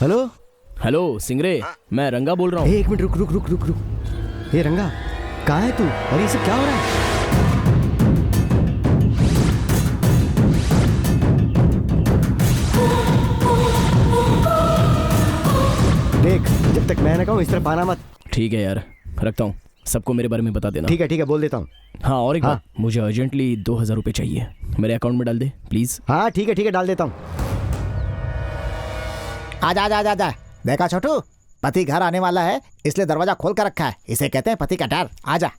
I: हेलो
C: हेलो सिंगरे, मैं रंगा बोल रहा हूँ।
I: एक मिनट, रुक रुक रुक रुक रुक। ये रंगा, कहाँ है तू और ये सब क्या हो रहा है? देख, जब तक मैं ना कहूँ इस तरफ आना मत।
C: ठीक है यार, रखता हूँ। सबको मेरे बारे में बता देना।
I: ठीक है, बोल देता हूँ।
C: हाँ, और एक बात, मुझे अर्जेंटली 2000 रुपए चाहिए, मेरे अकाउंट में डाल दे प्लीज।
I: हाँ ठीक है, डाल देता हूँ।
O: आजा। देखा छोटू, पति घर आने वाला है इसलिए दरवाजा खोल कर रखा है, इसे कहते हैं पति का डर। आजा।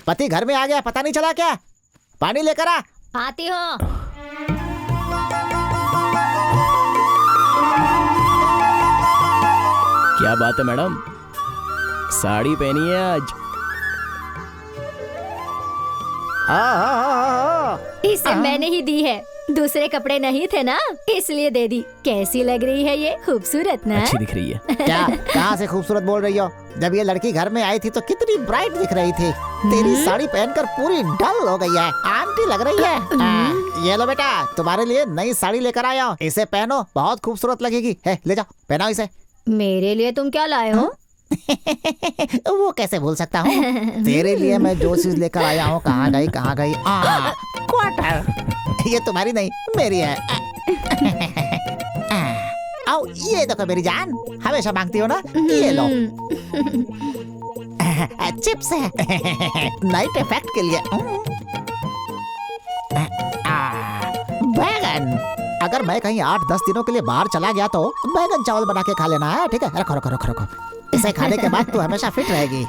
O: पति घर में आ गया, पता नहीं चला क्या? पानी लेकर आ।
F: आती हो।
C: क्या बात है मैडम, साड़ी पहनी है आज?
F: इसे मैंने ही दी है, दूसरे कपड़े नहीं थे ना, इसलिए दे दी। कैसी लग रही है ये? खूबसूरत ना?
C: अच्छी दिख रही है।
O: क्या? कहाँ से खूबसूरत बोल रही हो? जब ये लड़की घर में आई थी तो कितनी ब्राइट दिख रही थी। तेरी साड़ी पहनकर पूरी डल हो गई है, आंटी लग रही है। ये लो बेटा, तुम्हारे लिए नई साड़ी लेकर आया हूँ, इसे पहनो, बहुत खूबसूरत लगेगी। है, ले जाओ, पहनाओ इसे।
F: मेरे लिए तुम क्या लाए हो?
O: वो कैसे भूल सकता हूँ? तेरे लिए मैं जो चीज लेकर आया हूँ, कहाँ गई? क्वार्टर। ये तुम्हारी नहीं, मेरी है। आओ, ये देखो मेरी जान, हमेशा मांगती हो ना, ये लो। चिप्स है, नाइट इफेक्ट के लिए। बैगन, अगर मैं कहीं 8-10 दिनों के लिए बाहर चला गया तो बैगन चावल बना के खा लेना है, ठीक है? रखो। इसे खाने के बाद तू हमेशा फिट रहेगी।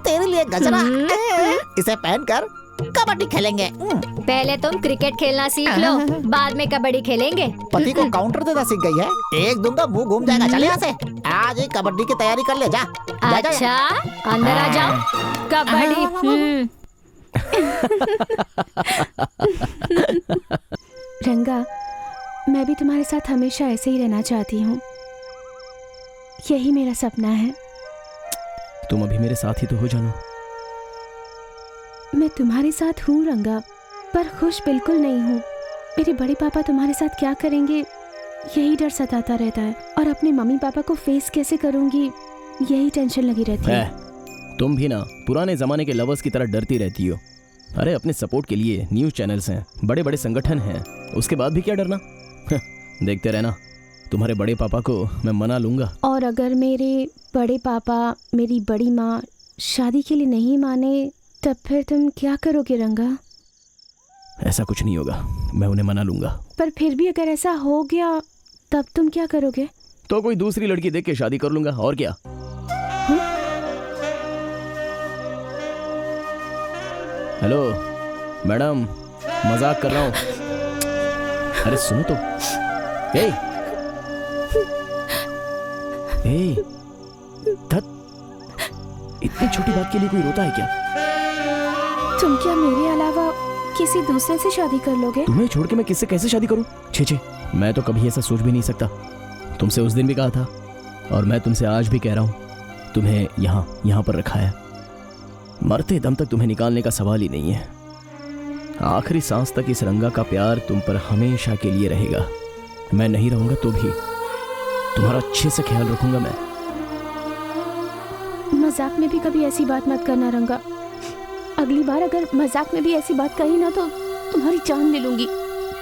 O: तेरे लिए गजरा, इसे पहनकर कबड्डी खेलेंगे।
F: पहले तुम क्रिकेट खेलना सीख लो, बाद में कबड्डी खेलेंगे।
O: पति को काउंटर देना सीख गई है, एक दूंगा मुंह घूम जाएगा। चले यहाँ से, आज ही कबड्डी की तैयारी कर ले। जा।
F: अच्छा, अंदर आ जाओ। कबड्डी।
B: रंगा, मैं भी तुम्हारे साथ हमेशा ऐसे ही रहना चाहती हूँ, यही मेरा सपना है।
C: तुम अभी मेरे साथ ही तो हो जानो।
B: मैं तुम्हारे साथ हूँ रंगा, पर खुश बिल्कुल नहीं हूँ। मेरे बड़े पापा तुम्हारे साथ क्या करेंगे, यही डर सताता रहता है, और अपने मम्मी पापा को फेस कैसे करूँगी, यही टेंशन लगी रहती है।
C: तुम भी ना पुराने जमाने के लवर्स की तरह डरती रहती हो। अरे अपने सपोर्ट के लिए न्यूज चैनल्स हैं, बड़े बड़े संगठन हैं, उसके बाद भी क्या डरना? देखते रहना, तुम्हारे बड़े पापा को मैं मना लूंगा।
B: और अगर मेरे बड़े पापा मेरी बड़ी माँ शादी के लिए नहीं माने, तब फिर तुम क्या करोगे रंगा?
C: ऐसा कुछ नहीं होगा, मैं उन्हें मना लूंगा।
B: पर फिर भी अगर ऐसा हो गया तब तुम क्या करोगे?
C: तो कोई दूसरी लड़की देख के शादी कर लूंगा, और क्या। हेलो मैडम, मजाक कर रहा हूँ। अरे सुनो तो। ए, इतनी छोटी बात के लिए कोई रोता है क्या?
B: तुम क्या मेरे अलावा किसी दूसरे से शादी कर लोगे?
C: तुम्हें छोड़ के मैं किससे कैसे शादी करूं? छे, मैं तो कभी ऐसा सोच भी नहीं सकता। तुमसे उस दिन भी कहा था और मैं तुमसे आज भी कह रहा हूं, तुम्हें यहाँ पर रखा है। मरते दम तक तुम्हें निकालने का सवाल ही नहीं है। आखिरी सांस तक इस रंगा का प्यार तुम पर हमेशा के लिए रहेगा। मैं नहीं रहूंगा तो भी तुम्हारा अच्छे से ख्याल रखूंगा मैं।
B: मजाक में भी कभी ऐसी बात मत करना रंगा। अगली बार अगर मजाक में भी ऐसी बात कही ना तो तुम्हारी जान ले लूंगी।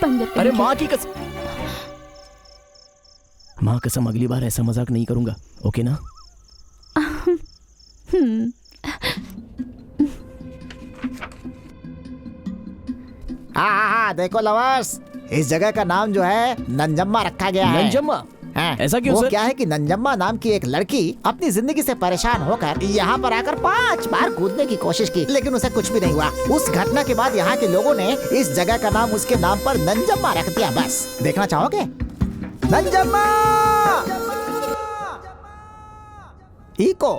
B: बंदर।
C: अरे माँ की कसम, माँ कसम अगली बार ऐसा मजाक नहीं करूंगा, ओके ना?
O: हाँ, देखो लवर्स, इस जगह का नाम जो है नंजम्मा रखा गया है।
C: नंजम्मा? ऐसा क्यों
O: वो
C: सर?
O: क्या है कि नंजम्मा नाम की एक लड़की अपनी जिंदगी से परेशान होकर यहाँ पर आकर 5 बार कूदने की कोशिश की, लेकिन उसे कुछ भी नहीं हुआ। उस घटना के बाद यहाँ के लोगों ने इस जगह का नाम उसके नाम पर नंजम्मा रख दिया। बस देखना चाहोगे? नंजम्मा इको।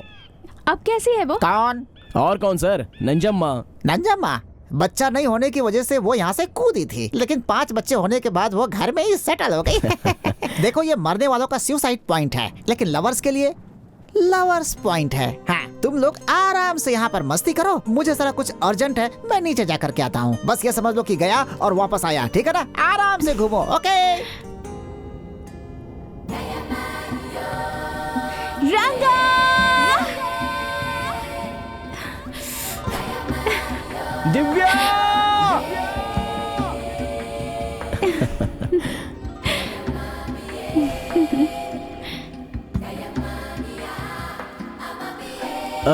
B: अब कैसी है वो?
O: कौन?
C: और कौन सर? नंजम्मा।
O: नंजम्मा बच्चा नहीं होने की वजह से वो यहाँ से कूदी थी, लेकिन 5 बच्चे होने के बाद वो घर में ही सेटल हो गई। देखो, ये मरने वालों का सुसाइड पॉइंट है, लेकिन लवर्स के लिए लवर्स पॉइंट है। हाँ, तुम लोग आराम से यहाँ पर मस्ती करो। मुझे जरा कुछ अर्जेंट है, मैं नीचे जा करके आता हूँ। बस ये समझ लो कि गया और वापस आया, ठीक है ना? आराम से घूमो, ओके?
B: रंगा!
C: Divya!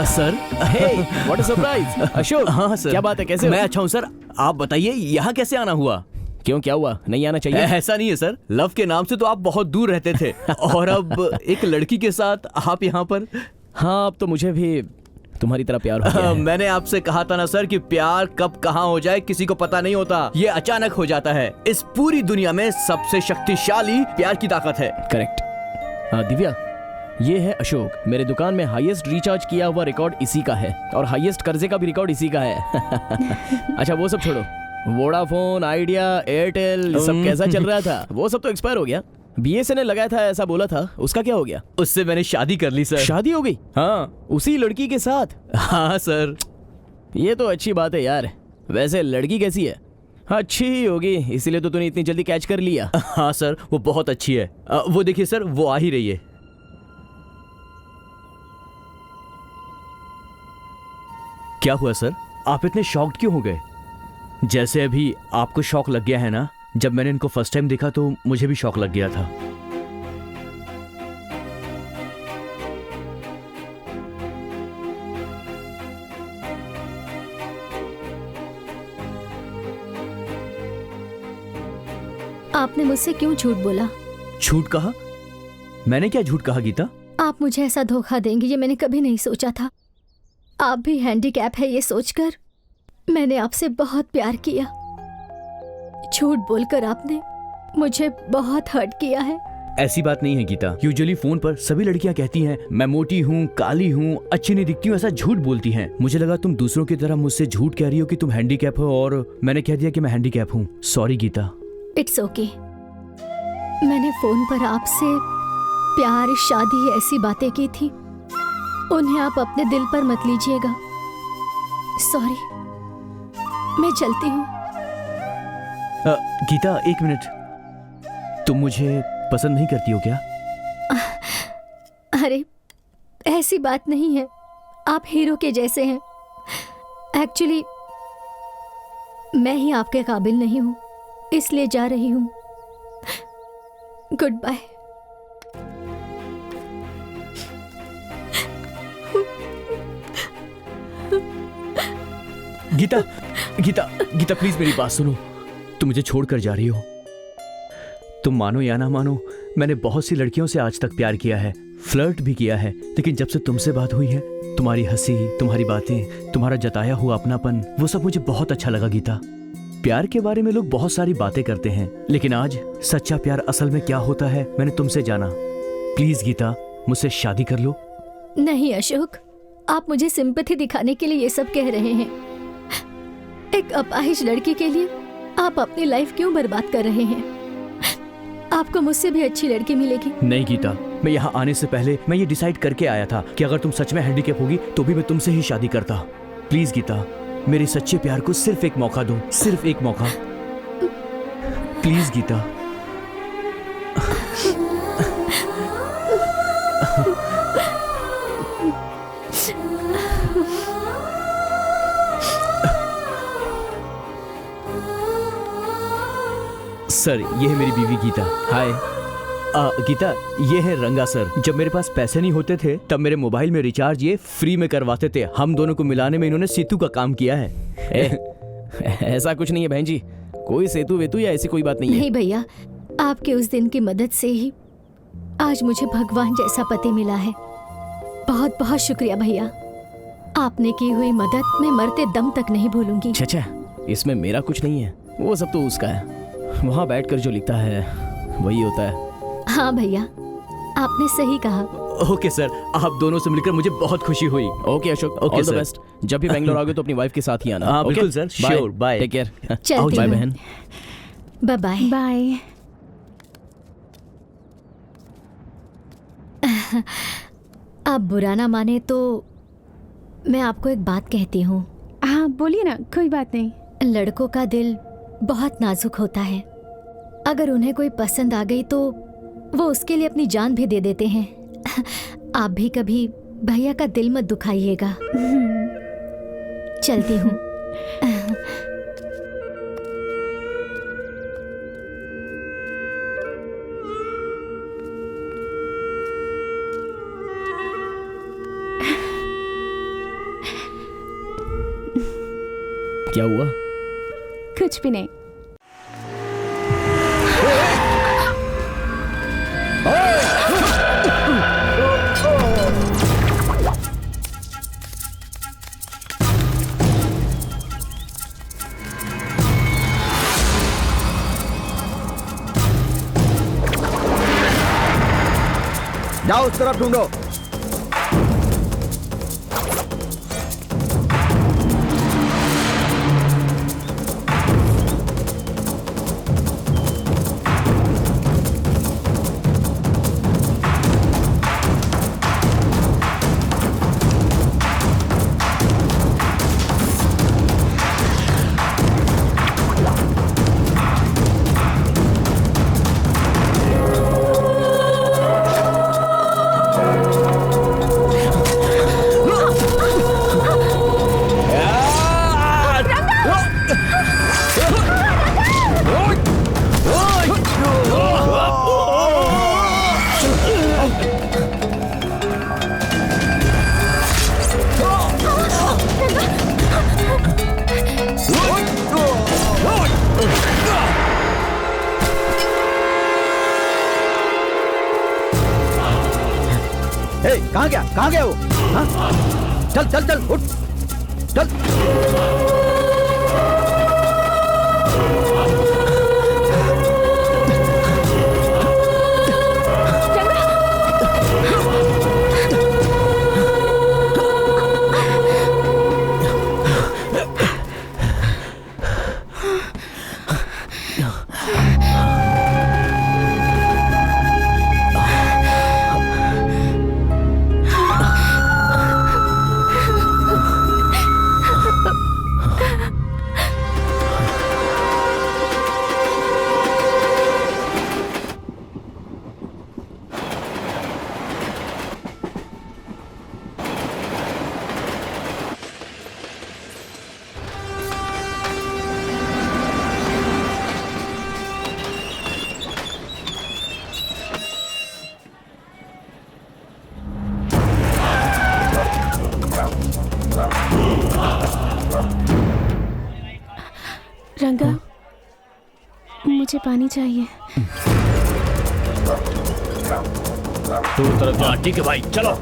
E: Sir,
C: what a surprise. Ashok.
E: हाँ सर।
C: क्या बात है, कैसे हो?
E: मैं अच्छा हूँ सर, आप बताइए यहाँ कैसे आना हुआ?
C: क्यों, क्या हुआ? नहीं आना चाहिए?
E: ऐसा नहीं है सर, लव के नाम से तो आप बहुत दूर रहते थे और अब एक लड़की के साथ आप यहाँ पर।
C: हाँ, अब तो मुझे भी तुम्हारी तरह प्यार हो गया है।
E: मैंने आपसे कहा था ना सर कि प्यार कब कहाँ हो जाए किसी को पता नहीं होता, ये अचानक हो जाता है। इस पूरी दुनिया में सबसे शक्तिशाली प्यार की ताकत है।
C: करेक्ट। दिव्या, ये है अशोक। मेरे दुकान में हाईएस्ट रिचार्ज किया हुआ रिकॉर्ड इसी का है और हाईएस्ट कर्जे का भी रिकॉर्ड इसी का है। अच्छा वो सब छोड़ो, वोडाफोन, आइडिया, एयरटेल सब कैसा चल रहा था? वो सब तो एक्सपायर हो गया। BSNL लगाया था ऐसा बोला था, उसका क्या हो गया?
E: उससे मैंने शादी कर ली सर।
C: शादी हो गई?
E: हाँ।
C: उसी लड़की के साथ?
E: हाँ सर।
C: ये तो अच्छी बात है यार। वैसे लड़की कैसी है? अच्छी ही होगी, इसीलिए तो तूने इतनी जल्दी कैच कर लिया।
E: हाँ सर, वो बहुत अच्छी है। वो देखिए सर, वो आ ही रही है। क्या हुआ सर, आप इतने शॉक्ड क्यों हो गए? जैसे अभी आपको शॉक लग गया है ना, जब मैंने इनको फर्स्ट टाइम देखा तो मुझे भी शॉक लग गया था।
F: आपने मुझसे क्यों झूठ बोला?
E: झूठ कहा? मैंने क्या झूठ कहा गीता?
F: आप मुझे ऐसा धोखा देंगे ये मैंने कभी नहीं सोचा था। आप भी हैंडीकैप है ये सोचकर मैंने आपसे बहुत प्यार किया। झूठ बोलकर आपने मुझे बहुत हर्ट किया है।
E: ऐसी बात नहीं है गीता। यूजुअली फोन पर सभी लड़कियां कहती हैं मैं मोटी हूँ, काली हूँ, अच्छी नहीं दिखती हूँ, ऐसा झूठ बोलती हैं। मुझे लगा तुम दूसरों की तरह मुझसे झूठ कह रही हो कि तुम हैंडीकैप हो और मैंने कह दिया कि मैं हैंडीकैप हूँ। सॉरी गीता।
F: It's okay. मैंने फोन पर आपसे प्यार, शादी ऐसी बातें की थी, उन्हें आप अपने दिल पर मत लीजिएगा। सॉरी, मैं चलती हूँ।
E: गीता एक मिनट, तुम मुझे पसंद नहीं करती हो क्या?
F: अरे ऐसी बात नहीं है, आप हीरो के जैसे हैं। एक्चुअली मैं ही आपके काबिल नहीं हूँ, इसलिए जा रही हूँ। Goodbye.
E: Gita Gita Gita please मेरी बात सुनो। तुम मुझे छोड़कर जा रही हो। तुम मानो या ना मानो, मैंने बहुत सी लड़कियों से आज तक प्यार किया है, फ्लर्ट भी किया है, लेकिन जब से तुमसे बात हुई है, तुम्हारी हंसी, तुम्हारी बातें, तुम्हारा जताया हुआ अपनापन, वो सब मुझे बहुत अच्छा लगा गीता। प्यार के बारे में लोग बहुत सारी बातें करते हैं, लेकिन आज सच्चा प्यार असल में क्या होता है मैंने तुमसे जाना। प्लीज गीता, मुझसे शादी कर लो।
F: नहीं अशोक, आप मुझे सिंपैथी दिखाने के लिए ये सब कह रहे हैं। एक अपाहिज लड़की के लिए आप अपनी लाइफ क्यों बर्बाद कर रहे हैं? आपको मुझसे भी अच्छी लड़की मिलेगी।
E: नहीं गीता, मैं यहाँ आने से पहले मैं ये डिसाइड करके आया था कि अगर तुम सच में हैंडीकैप होगी तो भी मैं तुमसे ही शादी करता। प्लीज गीता, मेरे सच्चे प्यार को सिर्फ एक मौका दो, सिर्फ एक मौका। प्लीज गीता। सर, ये है मेरी बीवी गीता। हाय। गीता, ये है रंगा सर। जब मेरे पास पैसे नहीं होते थे तब मेरे मोबाइल में रिचार्ज ये फ्री में करवाते थे। हम दोनों को मिलाने में इन्होंने सेतु का काम किया है।
C: ऐसा कुछ नहीं है बहन जी, कोई सेतु वेतु या ऐसी कोई बात नहीं है।
F: नहीं भैया, आपके उस दिन की मदद से ही आज मुझे भगवान जैसा पति मिला है। बहुत बहुत शुक्रिया भैया। आपने की हुई मदद मैं मरते दम तक नहीं भूलूंगी।
C: अच्छा, इसमें मेरा कुछ नहीं है, वो सब तो उसका है। वहाँ बैठकर जो लिखता है वही होता है।
F: हाँ भैया, आपने सही कहा।
E: ओके सर, आप दोनों से मिलकर मुझे बहुत खुशी हुई।
C: Okay Ashok,
E: okay
C: all the
E: sir.
C: Best. जब भी बैंगलोर आओगे तो अपनी वाइफ के साथ ही आना।
E: हाँ
C: ओके?
E: बिल्कुल sir,
C: bye.
E: Sure, bye.
C: Take care.
F: चलती
C: बाय
F: हूँ।
C: बहन।
F: Bye bye.
B: बाय।
F: आप बुरा ना माने तो मैं आपको एक बात कहती हूँ।
B: हाँ बोलिए ना, कोई बात नहीं।
F: लड़कों का दिल बहुत नाजुक होता है। अगर उन्हें कोई पसंद आ गई तो वो उसके लिए अपनी जान भी दे देते हैं। आप भी कभी भैया का दिल मत दुखाइएगा। चलती हूँ।
C: क्या हुआ?
B: कुछ भी नहीं।
H: जाओ उस तरफ ढूंढो। कहाँ गया? कहाँ गया वो? हाँ? चल चल चल उठ, चल।
B: रंगा, मुझे पानी चाहिए।
C: तू तरफ जा। ठीक है भाई, चलो।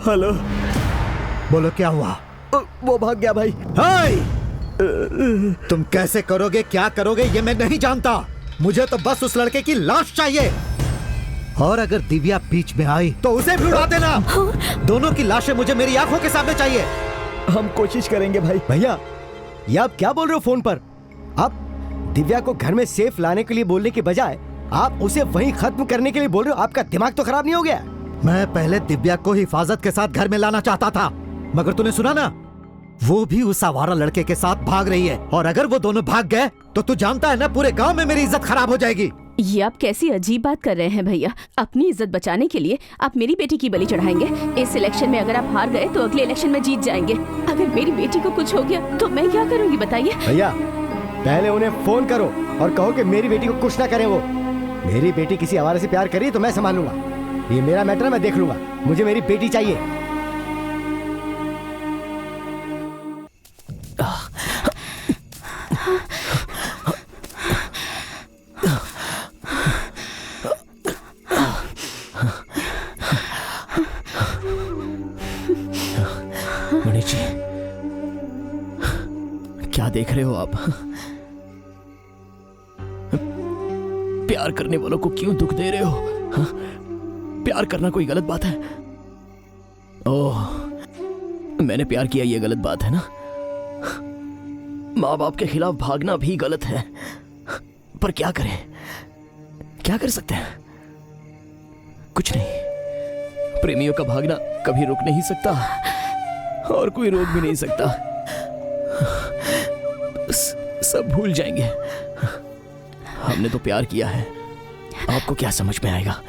A: हेलो, बोलो क्या हुआ?
I: वो भाग गया भाई।
A: हाय! तुम कैसे करोगे, क्या करोगे, ये मैं नहीं जानता। मुझे तो बस उस लड़के की लाश चाहिए, और अगर दिव्या बीच में आई तो उसे भी उड़ा देना। दोनों की लाशें मुझे मेरी आंखों के सामने चाहिए।
I: हम कोशिश करेंगे भाई। भैया, ये आप क्या बोल रहे हो फोन पर? आप दिव्या को घर में सेफ लाने के लिए बोलने के बजाय आप उसे वहीं खत्म करने के लिए बोल रहे हो। आपका दिमाग तो खराब नहीं हो गया?
A: मैं पहले दिव्या को हिफाजत के साथ घर में लाना चाहता था, मगर तूने सुना ना, वो भी उस आवारा लड़के के साथ भाग रही है, और अगर वो दोनों भाग गए तो तू जानता है ना, पूरे गांव में मेरी इज्जत खराब हो जाएगी।
B: ये आप कैसी अजीब बात कर रहे हैं भैया। अपनी इज्जत बचाने के लिए आप मेरी बेटी की बलि चढ़ाएंगे। इस इलेक्शन में अगर आप हार गए तो अगले इलेक्शन में जीत जाएंगे। अगर मेरी बेटी को कुछ हो गया तो मैं क्या करूँगी बताइए?
I: भैया, पहले उन्हें फोन करो और कहो कि मेरी बेटी को कुछ ना करे। वो मेरी बेटी किसी आवारा से प्यार करी तो मैं संभाल लूंगा। ये मेरा मैटर है, मैं देख लूंगा। मुझे मेरी बेटी चाहिए।
C: मनीष जी, क्या देख रहे हो आप? प्यार करने वालों को क्यों दुख दे रहे हो? हा? प्यार करना कोई गलत बात है? ओह, मैंने प्यार किया, ये गलत बात है ना? माँ बाप के खिलाफ भागना भी गलत है, पर क्या करें, क्या कर सकते हैं? कुछ नहीं। प्रेमियों का भागना कभी रुक नहीं सकता और कोई रोक भी नहीं सकता। सब भूल जाएंगे। हमने तो प्यार किया है, आपको क्या समझ में आएगा?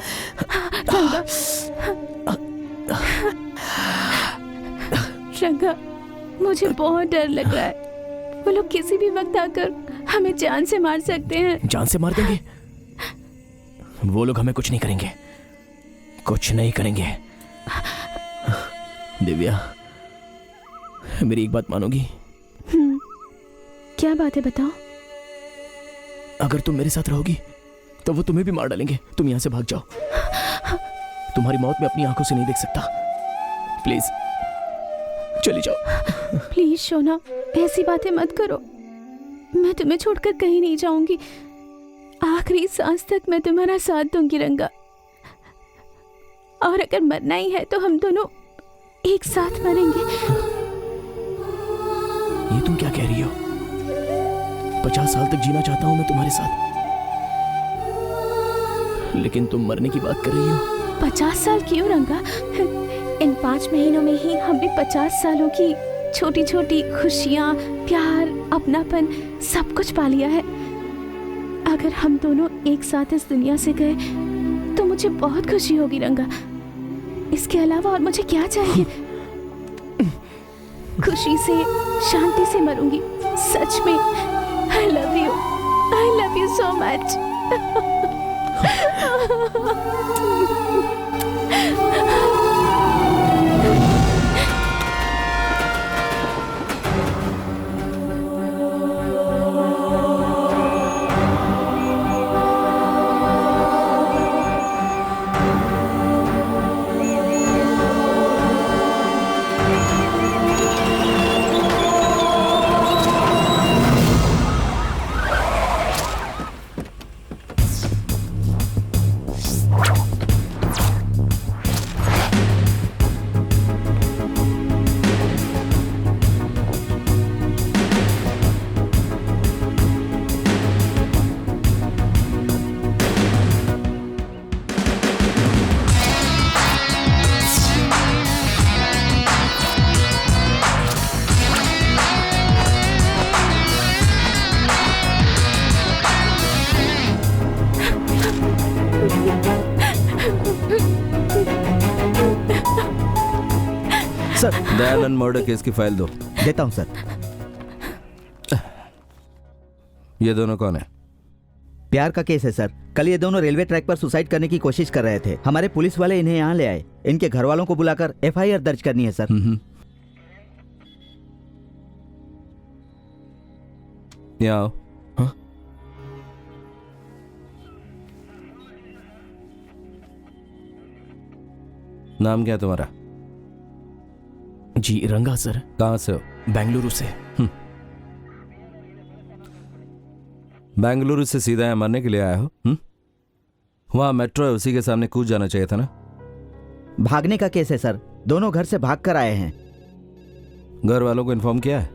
B: रंगा, मुझे बहुत डर लग रहा है। वो लोग किसी भी वक्त आकर हमें जान से मार सकते हैं।
C: जान से मार देंगे? वो लोग हमें कुछ नहीं करेंगे, कुछ नहीं करेंगे। दिव्या, मेरी एक बात मानोगी?
B: क्या बात है, बताओ।
C: अगर तुम मेरे साथ रहोगी तो वो तुम्हें भी मार डालेंगे। तुम यहाँ से भाग जाओ। तुम्हारी मौत मैं अपनी आंखों से नहीं देख सकता। प्लीज चली जाओ।
B: प्लीज शोना, ऐसी बातें मत करो। मैं तुम्हें छोड़कर कहीं नहीं जाऊंगी। आखिरी सांस तक मैं तुम्हारा साथ दूंगी रंगा। और अगर मरना ही है तो हम दोनों एक साथ मरेंगे।
C: ये तुम क्या कह रही हो? 50 साल तक जीना चाहता हूं मैं तुम्हारे साथ, लेकिन तुम मरने की बात कर रही हो।
B: 50 साल क्यों रंगा? इन 5 महीनों में ही हमने 50 सालों की छोटी छोटी खुशियाँ, प्यार, अपनापन सब कुछ पा लिया है। अगर हम दोनों एक साथ इस दुनिया से गए तो मुझे बहुत खुशी होगी रंगा। इसके अलावा और मुझे क्या चाहिए? खुशी से, शांति से मरूंगी, सच में। I love you so much.
P: Sir, Dayanand murder case की फाइल दो।
H: देता हूँ सर।
P: ये दोनों कौन है?
H: प्यार का केस है सर। कल ये दोनों रेलवे ट्रैक पर सुसाइड करने की कोशिश कर रहे थे। हमारे पुलिस वाले इन्हें यहाँ ले आए। इनके घर वालों को बुलाकर FIR दर्ज करनी है सर।
P: यहाँ आओ। हाँ? नाम क्या है तुम्हारा?
C: जी रंगा सर।
P: कहाँ से हो?
C: बेंगलुरु से।
P: बेंगलुरु से सीधा यहाँ मरने के लिए आया हो? वहाँ मेट्रो है, उसी के सामने कूद जाना चाहिए था ना।
H: भागने का केस है सर। दोनों घर से भाग कर आए हैं।
P: घर वालों को इन्फॉर्म किया है?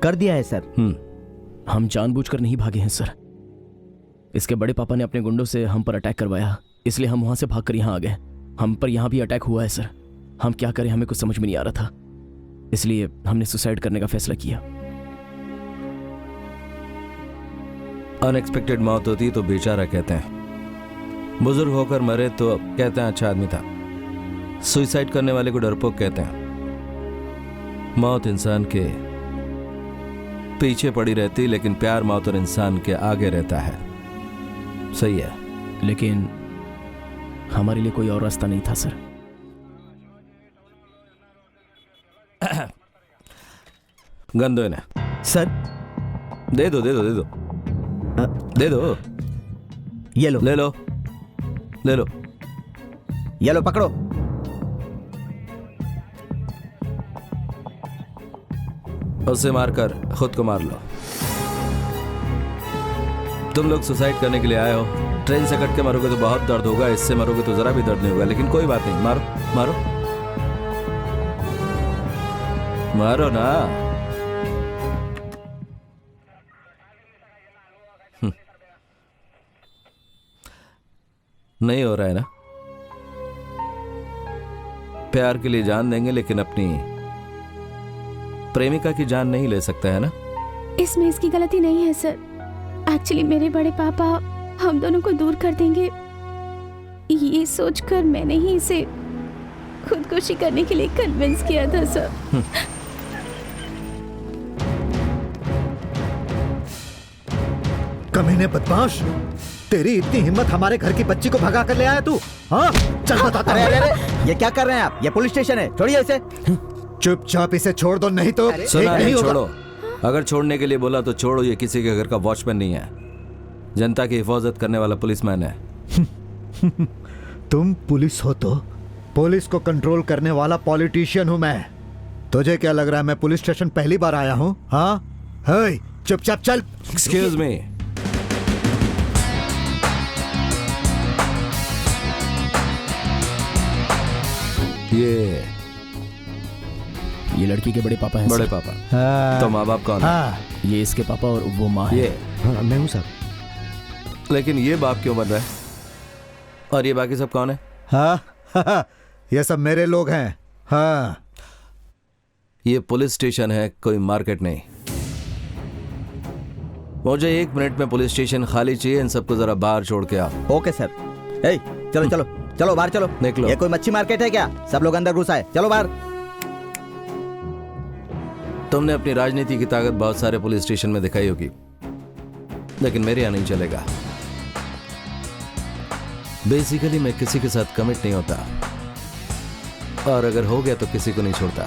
H: कर दिया है सर।
C: हम जानबूझकर नहीं भागे हैं सर। इसके बड़े पापा ने अपने गुंडों से हम पर अटैक करवाया, इसलिए हम वहां से भागकर यहाँ आ गए। हम पर यहाँ भी अटैक हुआ है सर। हम क्या करें, हमें कुछ समझ में नहीं आ रहा था, इसलिए हमने सुसाइड करने का फैसला किया।
P: अनएक्सपेक्टेड मौत होती है तो बेचारा कहते हैं, बुजुर्ग होकर मरे तो कहते हैं अच्छा आदमी था। सुसाइड करने वाले को डरपोक कहते हैं। मौत इंसान के पीछे पड़ी रहती, लेकिन प्यार मौत और इंसान के आगे रहता है। सही है,
C: लेकिन हमारे लिए कोई और रास्ता नहीं था सर।
P: गन दो इन्हें।
H: सर
P: दे दो दे दो दे दो दे दो।
H: ये लो।
P: ले लो ले लो।
H: ये लो पकड़ो।
P: उसे मारकर खुद को मार लो। तुम लोग सुसाइड करने के लिए आए हो। ट्रेन से कट के मारोगे तो बहुत दर्द होगा, इससे मरोगे तो जरा भी दर्द नहीं होगा, लेकिन कोई बात नहीं, मारो मारो मारो ना। नहीं हो रहा है ना? प्यार के लिए जान देंगे, लेकिन अपनी प्रेमिका की जान नहीं ले सकता है ना?
B: इसमें इसकी गलती नहीं है सर। एक्चुअली मेरे बड़े पापा हम दोनों को दूर कर देंगे, ये सोचकर मैंने ही इसे खुदकुशी करने के लिए कन्विंस किया था सर।
A: कमीने बदमाश, तेरी इतनी हिम्मत हमारे घर की बच्ची को भगा कर ले आया तू? हाँ चल बताता हूं।
H: अरे ये क्या कर रहे हैं आप? ये पुलिस स्टेशन है, छोड़िए इसे।
A: चुपचाप इसे छोड़ दो, नहीं तो
P: सुना नहीं, छोड़ो। अगर छोड़ने के लिए बोला तो छोड़ो। ये किसी के घर का वॉचमैन नहीं है, जनता की हिफाजत करने वाला पुलिसमैन है।
A: तुम पुलिस हो तो? पुलिस को कंट्रोल करने वाला पॉलिटिशियन हूं मैं। तुझे क्या लग रहा है मैं पुलिस स्टेशन पहली बार आया हूं? हाँ चुपचाप चल।
P: Excuse me.
C: ये लड़की के बड़े पापा हैं।
P: बड़े पापा। हाँ। तो माँ बाप कौन है?
C: ये इसके पापा और वो माँ है।
P: ये
I: हाँ, मैं हूँ सर।
P: लेकिन ये बाप क्यों बन रहा है? और ये बाकी सब कौन है?
A: हाँ ये सब मेरे लोग हैं। हाँ
P: ये पुलिस स्टेशन है, कोई मार्केट नहीं। मुझे 1 मिनट में पुलिस स्टेशन खाली चाहिए। इन सबको जरा बाहर छोड़ के आओ।
H: Okay sir. चलो चलो चलो बाहर चलो।
P: निकलो।
H: ये कोई मच्छी मार्केट है क्या? सब लोग अंदर घुस आए, चलो बाहर।
P: तुमने अपनी राजनीति की ताकत बहुत सारे पुलिस स्टेशन में दिखाई होगी, लेकिन मेरे यहाँ नहीं चलेगा। बेसिकली मैं किसी के साथ कमिट नहीं होता, और अगर हो गया तो किसी को नहीं छोड़ता।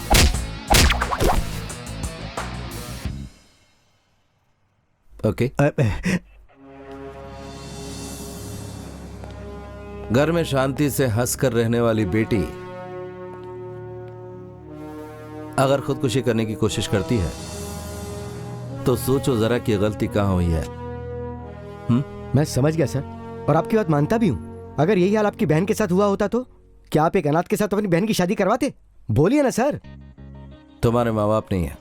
P: ओके? घर में शांति से हंसकर रहने वाली बेटी अगर खुदकुशी करने की कोशिश करती है तो सोचो जरा कि गलती कहां हुई है।
I: मैं समझ गया सर, और आपकी बात मानता भी हूं। अगर यही हाल आपकी बहन के साथ हुआ होता तो क्या आप एक अनाथ के साथ अपनी बहन की शादी करवाते? बोलिए ना सर।
P: तुम्हारे माँ बाप नहीं है।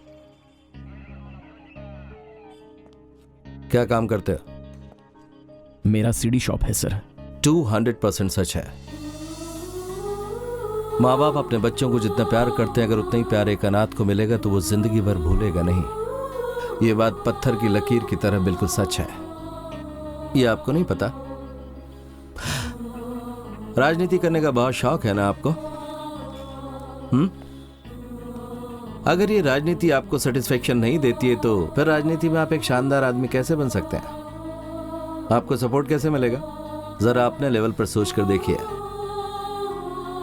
P: क्या काम करते हो?
C: मेरा सीडी शॉप है सर।
P: 200% सच है। माँ बाप अपने बच्चों को जितना प्यार करते हैं, अगर उतना ही प्यार एक अनाथ को मिलेगा तो वो जिंदगी भर भूलेगा नहीं। ये बात पत्थर की लकीर की तरह बिल्कुल सच है। ये आपको नहीं पता? राजनीति करने का बहुत शौक है ना आपको? अगर ये राजनीति आपको सेटिस्फेक्शन नहीं देती है तो फिर राजनीति में आप एक शानदार आदमी कैसे बन सकते हैं? आपको सपोर्ट कैसे मिलेगा? जरा अपने लेवल पर सोच कर देखिए।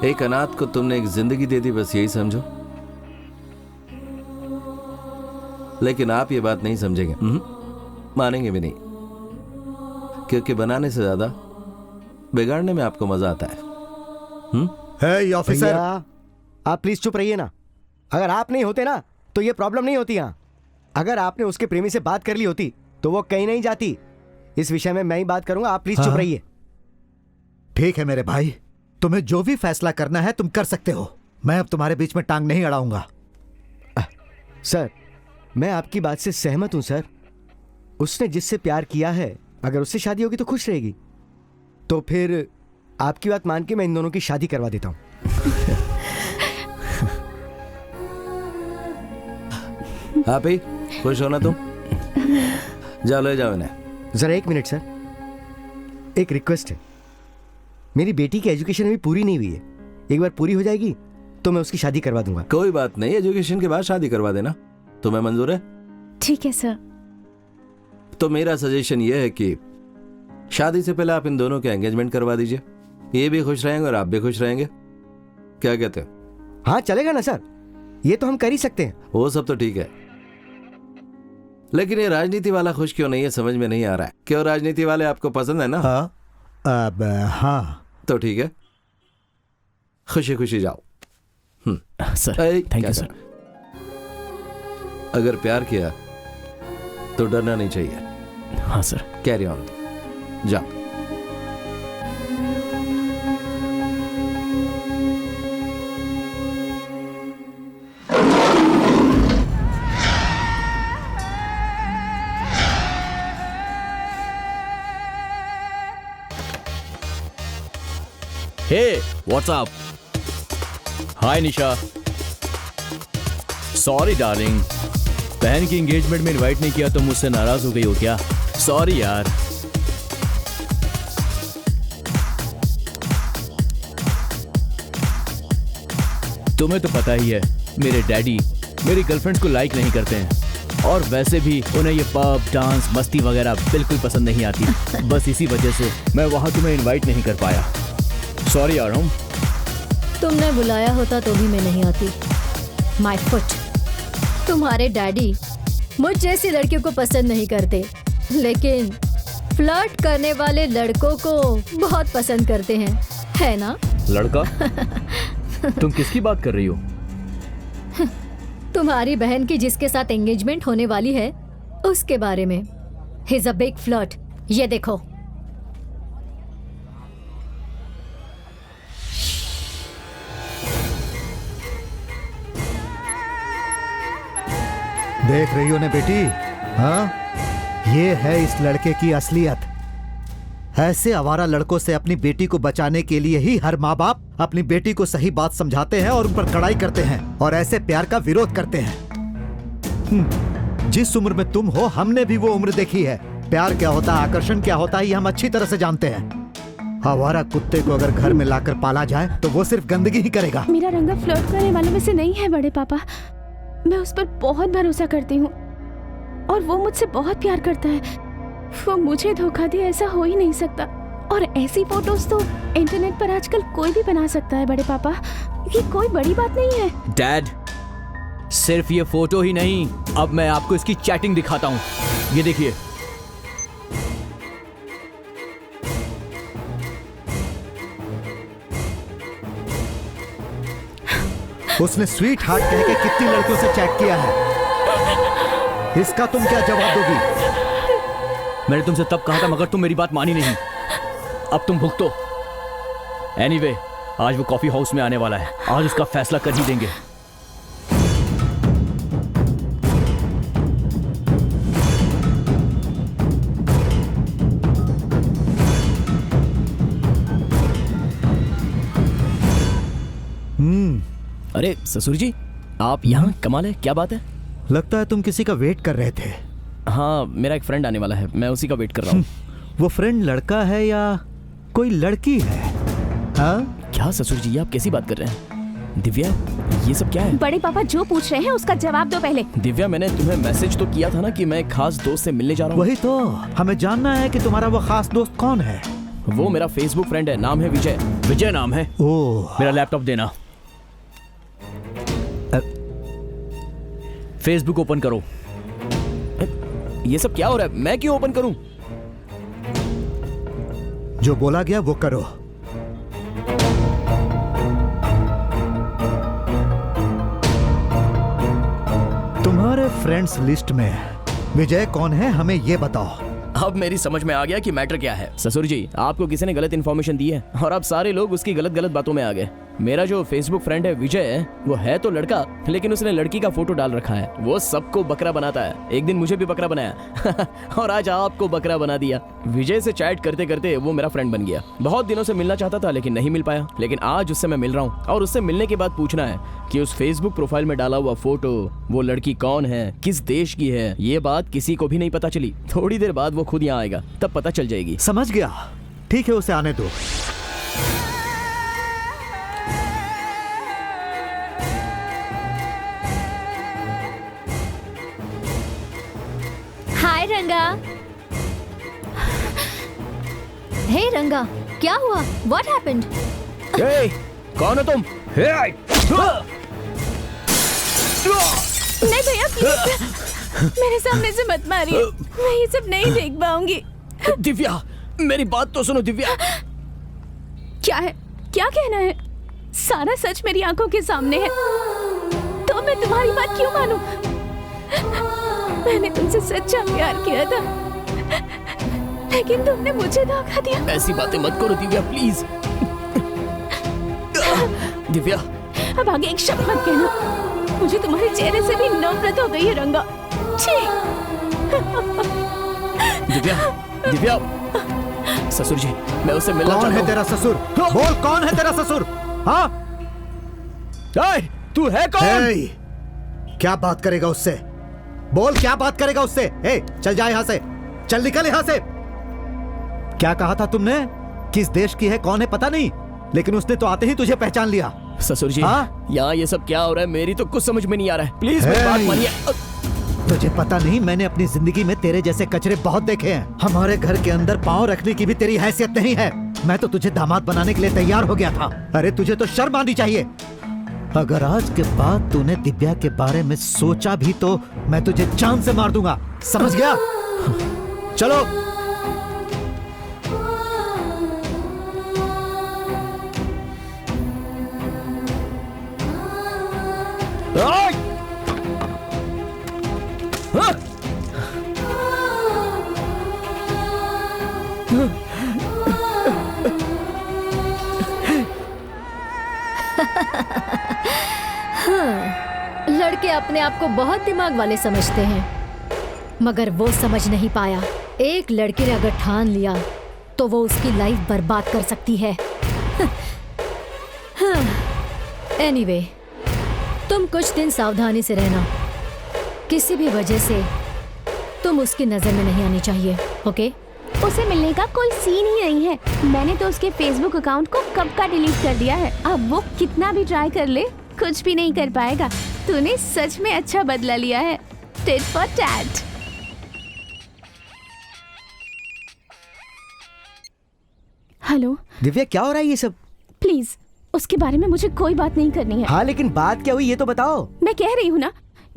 P: एक अनाथ को तुमने एक जिंदगी दे दी, बस यही समझो। लेकिन आप ये बात नहीं समझेंगे, मानेंगे भी नहीं, क्योंकि बनाने से ज्यादा बिगाड़ने में आपको मजा आता है।
A: हे ऑफिसर,
I: आप प्लीज चुप रहिए ना। अगर आप नहीं होते ना तो ये प्रॉब्लम नहीं होती यहाँ। अगर आपने उसके प्रेमी से बात कर ली होती तो वो कहीं नहीं जाती। इस विषय में मैं ही बात करूंगा, आप प्लीज चुप रहिए।
A: ठीक है मेरे भाई, तुम्हें जो भी फैसला करना है तुम कर सकते हो। मैं अब तुम्हारे बीच में टांग नहीं अड़ाऊंगा।
I: सर, मैं आपकी बात से सहमत हूं सर। उसने जिससे प्यार किया है, अगर उससे शादी होगी तो खुश रहेगी। तो फिर आपकी बात मान के मैं इन दोनों की शादी करवा देता हूं।
P: आप ही खुश हो ना तुम? जाओ ले जाओ इन्हें।
I: जरा एक मिनट सर, एक रिक्वेस्ट है। मेरी बेटी की एजुकेशन अभी पूरी नहीं हुई है। एक बार पूरी हो जाएगी तो मैं उसकी शादी करवा दूंगा।
P: कोई बात नहीं, एजुकेशन के बाद शादी करवा देना। तुम्हें मंजूर है?
B: ठीक है सर।
P: तो मेरा सजेशन यह है कि शादी से पहले आप इन दोनों के एंगेजमेंट करवा दीजिए। ये भी खुश रहेंगे और आप भी खुश रहेंगे। क्या कहते हो?
I: हाँ चलेगा ना सर, ये तो हम कर ही सकते हैं।
P: वो सब तो ठीक है, लेकिन ये राजनीति वाला खुश क्यों नहीं है समझ में नहीं आ रहा है। क्यों राजनीति वाले आपको पसंद है ना?
A: हाँ, अब हाँ
P: तो ठीक है, खुशी खुशी जाओ।
C: Sir thank you sir.
P: अगर प्यार किया तो डरना नहीं चाहिए।
C: हाँ सर।
P: कैरी ऑन, जाओ।
C: Hey, what's up? Hi निशा। सॉरी डार्लिंग, बहन की एंगेजमेंट में इनवाइट नहीं किया तो मुझसे नाराज हो गई हो क्या? सॉरी यार। तुम्हें तो पता ही है, मेरे डैडी मेरी गर्लफ्रेंड को लाइक नहीं करते हैं, और वैसे भी उन्हें ये पब डांस मस्ती वगैरह बिल्कुल पसंद नहीं आती। बस इसी वजह से मैं वहां तुम्हें इनवाइट नहीं कर पाया। सॉरी यार।
F: तुमने बुलाया होता तो भी मैं नहीं आती। My foot. तुम्हारे डैडी मुझ जैसी लड़कियों को पसंद नहीं करते, लेकिन फ्लर्ट करने वाले लड़कों को बहुत पसंद करते हैं, है ना?
C: लड़का? तुम किसकी बात कर रही हो?
F: तुम्हारी बहन की जिसके साथ एंगेजमेंट होने वाली है उसके बारे में। He is a big flirt. ये देखो।
A: देख रही हो ना बेटी? हाँ, ये है इस लड़के की असलियत। ऐसे आवारा लड़कों से अपनी बेटी को बचाने के लिए ही हर माँ बाप अपनी बेटी को सही बात समझाते हैं और उन पर कड़ाई करते हैं और ऐसे प्यार का विरोध करते हैं। जिस उम्र में तुम हो, हमने भी वो उम्र देखी है। प्यार क्या होता है, आकर्षण क्या होता है, ये हम अच्छी तरह से जानते हैं। आवारा कुत्ते को अगर घर में लाकर पाला जाए तो वो सिर्फ गंदगी ही करेगा।
B: मेरा रंगा फ्लर्ट करने वालों में से नहीं है बड़े पापा। मैं उस पर बहुत भरोसा करती हूँ और वो मुझसे बहुत प्यार करता है। वो मुझे धोखा दे ऐसा हो ही नहीं सकता। और ऐसी फोटोज तो इंटरनेट पर आजकल कोई भी बना सकता है बड़े पापा। ये कोई बड़ी बात नहीं है।
E: डैड, सिर्फ ये फोटो ही नहीं, अब मैं आपको इसकी चैटिंग दिखाता हूँ। ये देखिए।
A: उसने स्वीट हार्ट कह के कितनी लड़कियों से चैट किया है। इसका तुम क्या जवाब दोगी?
E: मैंने तुमसे तब कहा था मगर तुम मेरी बात मानी नहीं। अब तुम भुगतो। एनीवे, आज वो कॉफी हाउस में आने वाला है। आज उसका फैसला कर ही देंगे। अरे ससुर जी, आप यहाँ? कमाल है, क्या बात है?
A: लगता है तुम किसी का वेट कर रहे थे।
E: हाँ, मेरा एक फ्रेंड आने वाला है, मैं उसी का वेट कर रहा हूँ।
A: वो फ्रेंड लड़का है या कोई लड़की है? हाँ?
E: क्या ससुर जी, आप कैसी बात कर रहे हैं? दिव्या, ये सब क्या है?
B: बड़े पापा जो पूछ रहे हैं उसका जवाब दो पहले।
E: दिव्या, मैंने तुम्हें मैसेज तो किया था ना कि मैं एक खास दोस्त से मिलने जा रहा हूँ।
A: वही तो, हमें जानना है कि तुम्हारा वो खास दोस्त कौन है।
E: वो मेरा फेसबुक फ्रेंड है, नाम है विजय। विजय नाम है।
A: ओह।
E: मेरा लैपटॉप देना। फेसबुक ओपन करो। ये सब क्या हो रहा है? मैं क्यों ओपन करूं?
A: जो बोला गया वो करो। तुम्हारे फ्रेंड्स लिस्ट में विजय कौन है, हमें ये बताओ।
E: अब मेरी समझ में आ गया कि मैटर क्या है। ससुर जी, आपको किसी ने गलत इन्फॉर्मेशन दी है और अब सारे लोग उसकी गलत गलत बातों में आ गए। मेरा जो फेसबुक फ्रेंड है विजय, वो है तो लड़का, लेकिन उसने लड़की का फोटो डाल रखा है। वो सबको बकरा बनाता है। एक दिन मुझे भी बकरा बनाया और आज आपको बकरा बना दिया। विजय से चैट करते करते वो मेरा फ्रेंड बन गया। बहुत दिनों से मिलना चाहता था लेकिन नहीं मिल पाया, लेकिन आज उससे मैं मिल रहा हूँ और उससे मिलने के बाद पूछना है कि उस फेसबुक प्रोफाइल में डाला हुआ फोटो, वो लड़की कौन है, किस देश की है। ये बात किसी को भी नहीं पता चली। थोड़ी देर बाद वो खुद यहाँ आएगा, तब पता चल जाएगी।
A: समझ गया, ठीक है, उसे आने दो।
F: हाय रंगा। हे रंगा, क्या हुआ? What happened?
E: Hey, कौन हो तुम? Hey!
B: नहीं भैया, प्लीज मेरे सामने से मत मारिए। मैं ये सब नहीं देख पाऊंगी।
E: दिव्या, मेरी बात तो सुनो। दिव्या,
B: क्या है? क्या कहना है? सारा सच मेरी आंखों के सामने है, तो मैं तुम्हारी बात क्यों मानूं? मैंने तुमसे सच्चा प्यार किया था, लेकिन तुमने मुझे धोखा दिया।
E: ऐसी बातें मत करो दिव्या, प्लीज। दिव्या,
B: अब आगे एक शब्द मत कहना। मुझे तुम्हारे चेहरे से भी नफरत हो गई है रंगा। छी।
E: दिव्या, दिव्या, ससुर जी, मैं उससे मिलना चाहता हूं।
A: कौन है तेरा ससुर? बोल, कौन है तेरा ससुर? हाँ?
E: तू है कौन?
A: क्या बात करेगा उससे? बोल, क्या बात करेगा उससे? चल जा यहाँ से, चल निकल यहाँ से। क्या कहा था तुमने? किस देश की है, कौन है पता नहीं, लेकिन उसने तो आते ही तुझे पहचान लिया।
E: ससुर जी, यहाँ ये सब क्या हो रहा है? मेरी तो कुछ समझ में नहीं आ रहा है। प्लीज मेरी बात मानिए।
A: तुझे पता नहीं, मैंने अपनी जिंदगी में तेरे जैसे कचरे बहुत देखे हैं। हमारे घर के अंदर पाँव रखने की भी तेरी हैसियत नहीं है। मैं तो तुझे दामाद बनाने के लिए तैयार हो गया था। अरे तुझे तो शर्म आनी चाहिए। अगर आज के बाद तूने दिव्या के बारे में सोचा भी तो मैं तुझे जान से मार दूंगा, समझ गया? चलो।
F: लड़के अपने आप को बहुत दिमाग वाले समझते हैं, मगर वो समझ नहीं पाया, एक लड़के ने अगर ठान लिया तो वो उसकी लाइफ बर्बाद कर सकती है। एनीवे, तुम कुछ दिन सावधानी से रहना। किसी भी वजह से तुम उसकी नजर में नहीं आनी चाहिए, ओके?
B: उसे मिलने का कोई सीन ही नहीं है। मैंने तो उसके फेसबुक अकाउंट को कब का डिलीट कर दिया है। अब वो कितना भी ट्राई कर ले कुछ भी नहीं कर पाएगा। तूने सच में अच्छा बदला लिया है। Tit for tat. Hello
I: Divya, क्या हो रहा है ये सब?
B: प्लीज उसके बारे में मुझे कोई बात नहीं करनी है।
I: हाँ लेकिन बात क्या हुई ये तो बताओ।
B: मैं कह रही हूँ ना,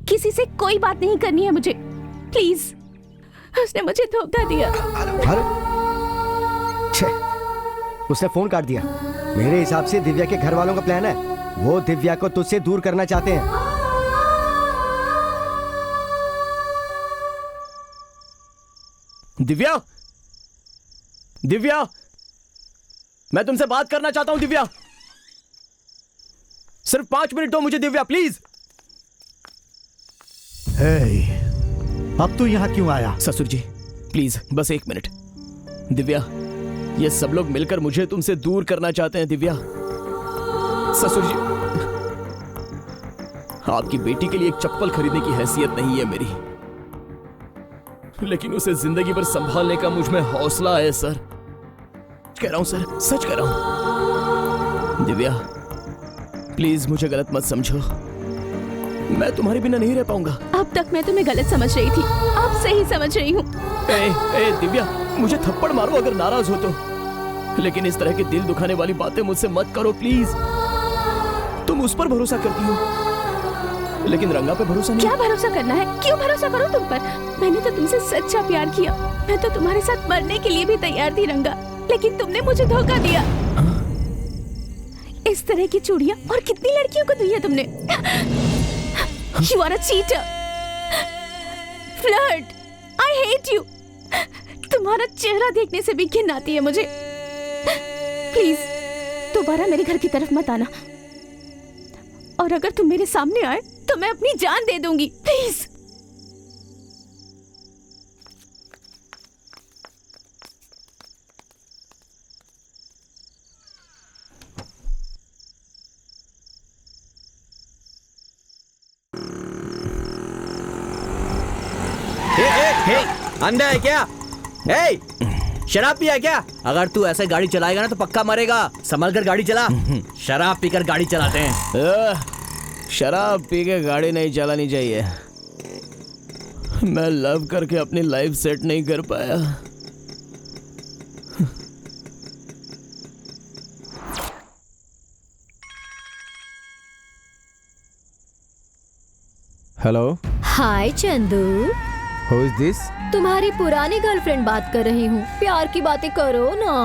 B: किसी से कोई बात नहीं करनी है मुझे। प्लीज, उसने मुझे धोखा दिया।
I: उसने फोन काट दिया। मेरे हिसाब से दिव्या के घर वालों का प्लान है। वो दिव्या को तुझसे दूर करना चाहते हैं।
C: दिव्या, दिव्या, मैं तुमसे बात करना चाहता हूं दिव्या। सिर्फ 5 मिनट दो मुझे दिव्या, प्लीज।
A: अब तू यहाँ क्यों आया?
C: ससुर जी प्लीज बस 1 मिनट। दिव्या, ये सब लोग मिलकर मुझे तुमसे दूर करना चाहते हैं दिव्या। ससुर जी, आपकी बेटी के लिए एक चप्पल खरीदने की हैसियत नहीं है मेरी, लेकिन उसे जिंदगी भर संभालने का मुझ में हौसला है सर। कह रहा हूं सर, सच कह रहा हूं। दिव्या प्लीज मुझे गलत मत समझो, मैं तुम्हारे बिना नहीं रह पाऊंगा।
B: अब तक मैं तुम्हें गलत समझ रही थी, अब सही समझ रही हूँ।
C: ए दिव्या, मुझे थप्पड़ मारो अगर नाराज हो तो, लेकिन इस तरह की दिल दुखाने वाली बातें मुझसे मत करो प्लीज। तुम उस पर भरोसा करती हो, लेकिन रंगा पे भरोसा नहीं।
B: क्या भरोसा करना है? क्यों भरोसा करूं तुम पर? मैंने तो तुमसे सच्चा प्यार किया। मैं तो तुम्हारे साथ मरने के लिए भी तैयार थी रंगा, लेकिन तुमने मुझे धोखा दिया। इस तरह की चूड़ियां और कितनी लड़कियों को दी है तुमने। You are a cheater, flirt, I hate you। तुम्हारा चेहरा देखने से भी घिन आती है मुझे। प्लीज दोबारा मेरे घर की तरफ मत आना, और अगर तुम मेरे सामने आए तो मैं अपनी जान दे दूंगी। प्लीज।
E: अंधा है क्या? शराब पिया क्या? अगर तू ऐसे गाड़ी चलाएगा ना तो पक्का मरेगा। संभल कर गाड़ी चला। शराब पीकर गाड़ी चलाते हैं।
C: शराब पी के गाड़ी नहीं चलानी चाहिए। मैं लव करके अपनी लाइफ सेट नहीं कर पाया।
M: Hello.
F: Hi Chandu.
M: Who is this?
F: तुम्हारी पुरानी गर्लफ्रेंड बात कर रही हूँ। प्यार की बातें करो ना।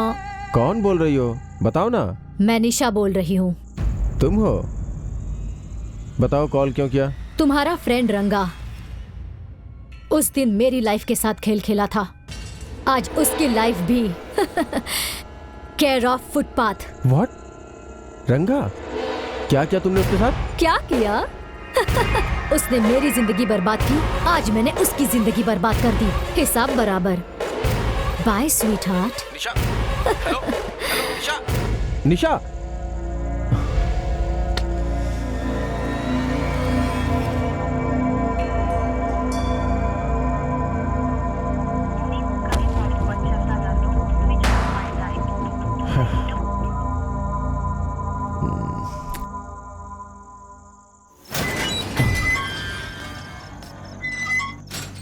M: कौन बोल रही हो? बताओ ना।
F: मैं निशा बोल रही हूँ।
M: तुम हो? बताओ कॉल क्यों किया? तुम्हारा
F: फ्रेंड रंगा उस दिन मेरी लाइफ के साथ खेल खेला था। आज उसकी लाइफ भी केयर ऑफ फुटपाथ।
M: What? रंगा, क्या किया तुमने उसके साथ?
F: क्या किया? उसने मेरी जिंदगी बर्बाद की, आज मैंने उसकी जिंदगी बर्बाद कर दी। हिसाब बराबर। Bye sweetheart.
M: Nisha, hello, Nisha. Nisha,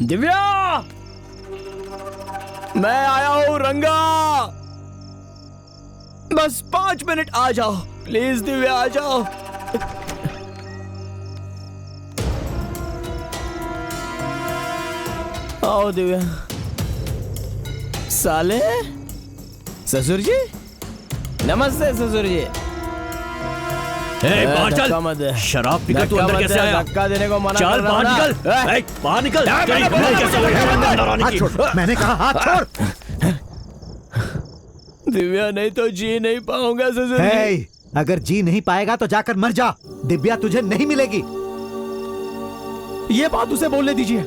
C: Divya, मैं आया हूं रंगा। बस 5 मिनट आ जाओ प्लीज दिव्या, आ जाओ। आओ दिव्या। साले, ससुर जी, नमस्ते ससुर जी।
E: बाहर चल।
C: धक्का मत दे।
E: शराब पीकर तू अंदर कैसे आया?
C: धक्का देने को मना
E: चल
C: कर रहा हूं
E: बाहर
C: ना।
E: निकल। बाहर निकल।
A: हाथ छोड़, मैंने कहा हाथ छोड़।
C: दिव्या नहीं तो जी नहीं पाऊंगा ससुर जी।
A: हे, अगर जी नहीं पाएगा तो जाकर मर जा। दिव्या तुझे नहीं मिलेगी।
C: ये बात उसे बोलने दीजिए।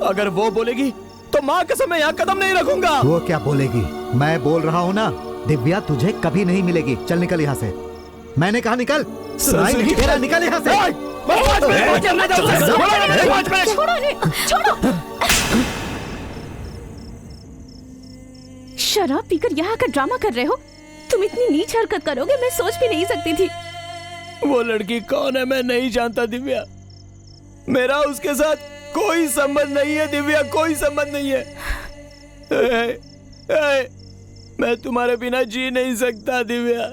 C: अगर वो बोलेगी तो माँ कसम मैं यहाँ कदम नहीं रखूंगा।
A: वो क्या बोलेगी? मैं बोल रहा हूँ ना, दिव्या तुझे कभी नहीं मिलेगी। चल निकल यहाँ से। मैंने कहा निकल। सुनाई नहीं दे रहा? निकल यहाँ से।
B: शराब पीकर यहाँ आकर ड्रामा कर रहे हो। तुम इतनी नीच हरकत करोगे मैं सोच भी नहीं सकती थी।
C: वो लड़की कौन है मैं नहीं जानता दिव्या, मेरा उसके साथ कोई संबंध नहीं है दिव्या, कोई संबंध नहीं है। मैं तुम्हारे बिना जी नहीं सकता दिव्या,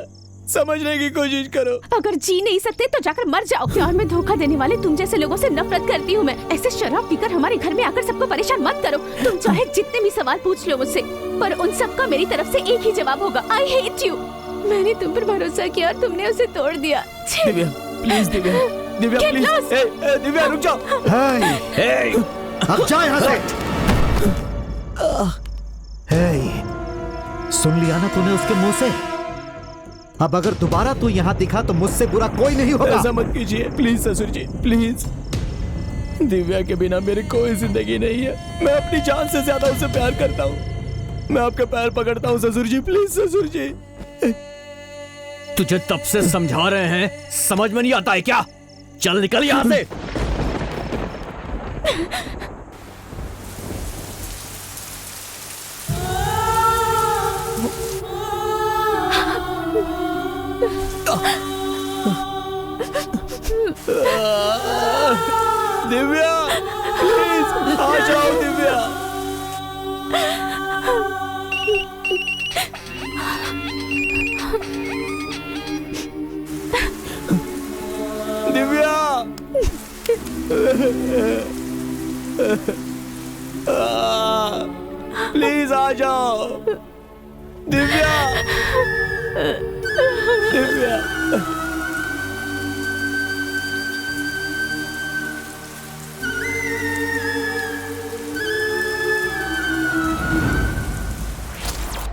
C: समझने की कोशिश करो।
B: अगर जी नहीं सकते तो जाकर मर जाओ। प्यार में धोखा देने वाले तुम जैसे लोगों से नफरत करती हूँ मैं। ऐसे शराब पीकर हमारे घर में आकर सबको परेशान मत करो। तुम चाहे जितने भी सवाल पूछ लो मुझसे, पर उन सबका मेरी तरफ से एक ही जवाब होगा, आई हेट यू। मैंने तुम पर भरोसा किया और तुमने उसे तोड़ दिया।
C: दिव्या प्लीज, दिव्या दिव्या प्लीज, दिव्या रुक जाओ।
A: अब जा यहाँ से। सुन लिया ना तूने उसके मुंह से? अब अगर दोबारा तू यहाँ दिखा तो मुझसे बुरा कोई नहीं होगा।
C: ऐसा मत कीजिए प्लीज ससुर जी, प्लीज। दिव्या के बिना मेरी कोई जिंदगी नहीं है। मैं अपनी जान से ज्यादा उसे प्यार करता हूँ। मैं आपके पैर पकड़ता हूँ ससुर जी, प्लीज ससुर जी।
E: तुझे तब से समझा रहे हैं, समझ में नहीं आता है क्या? चल निकल यहाँ से।
C: दिव्या प्लीज आ जाओ दिव्या। दिव्या प्लीज आ जाओ दिव्या। दिव्या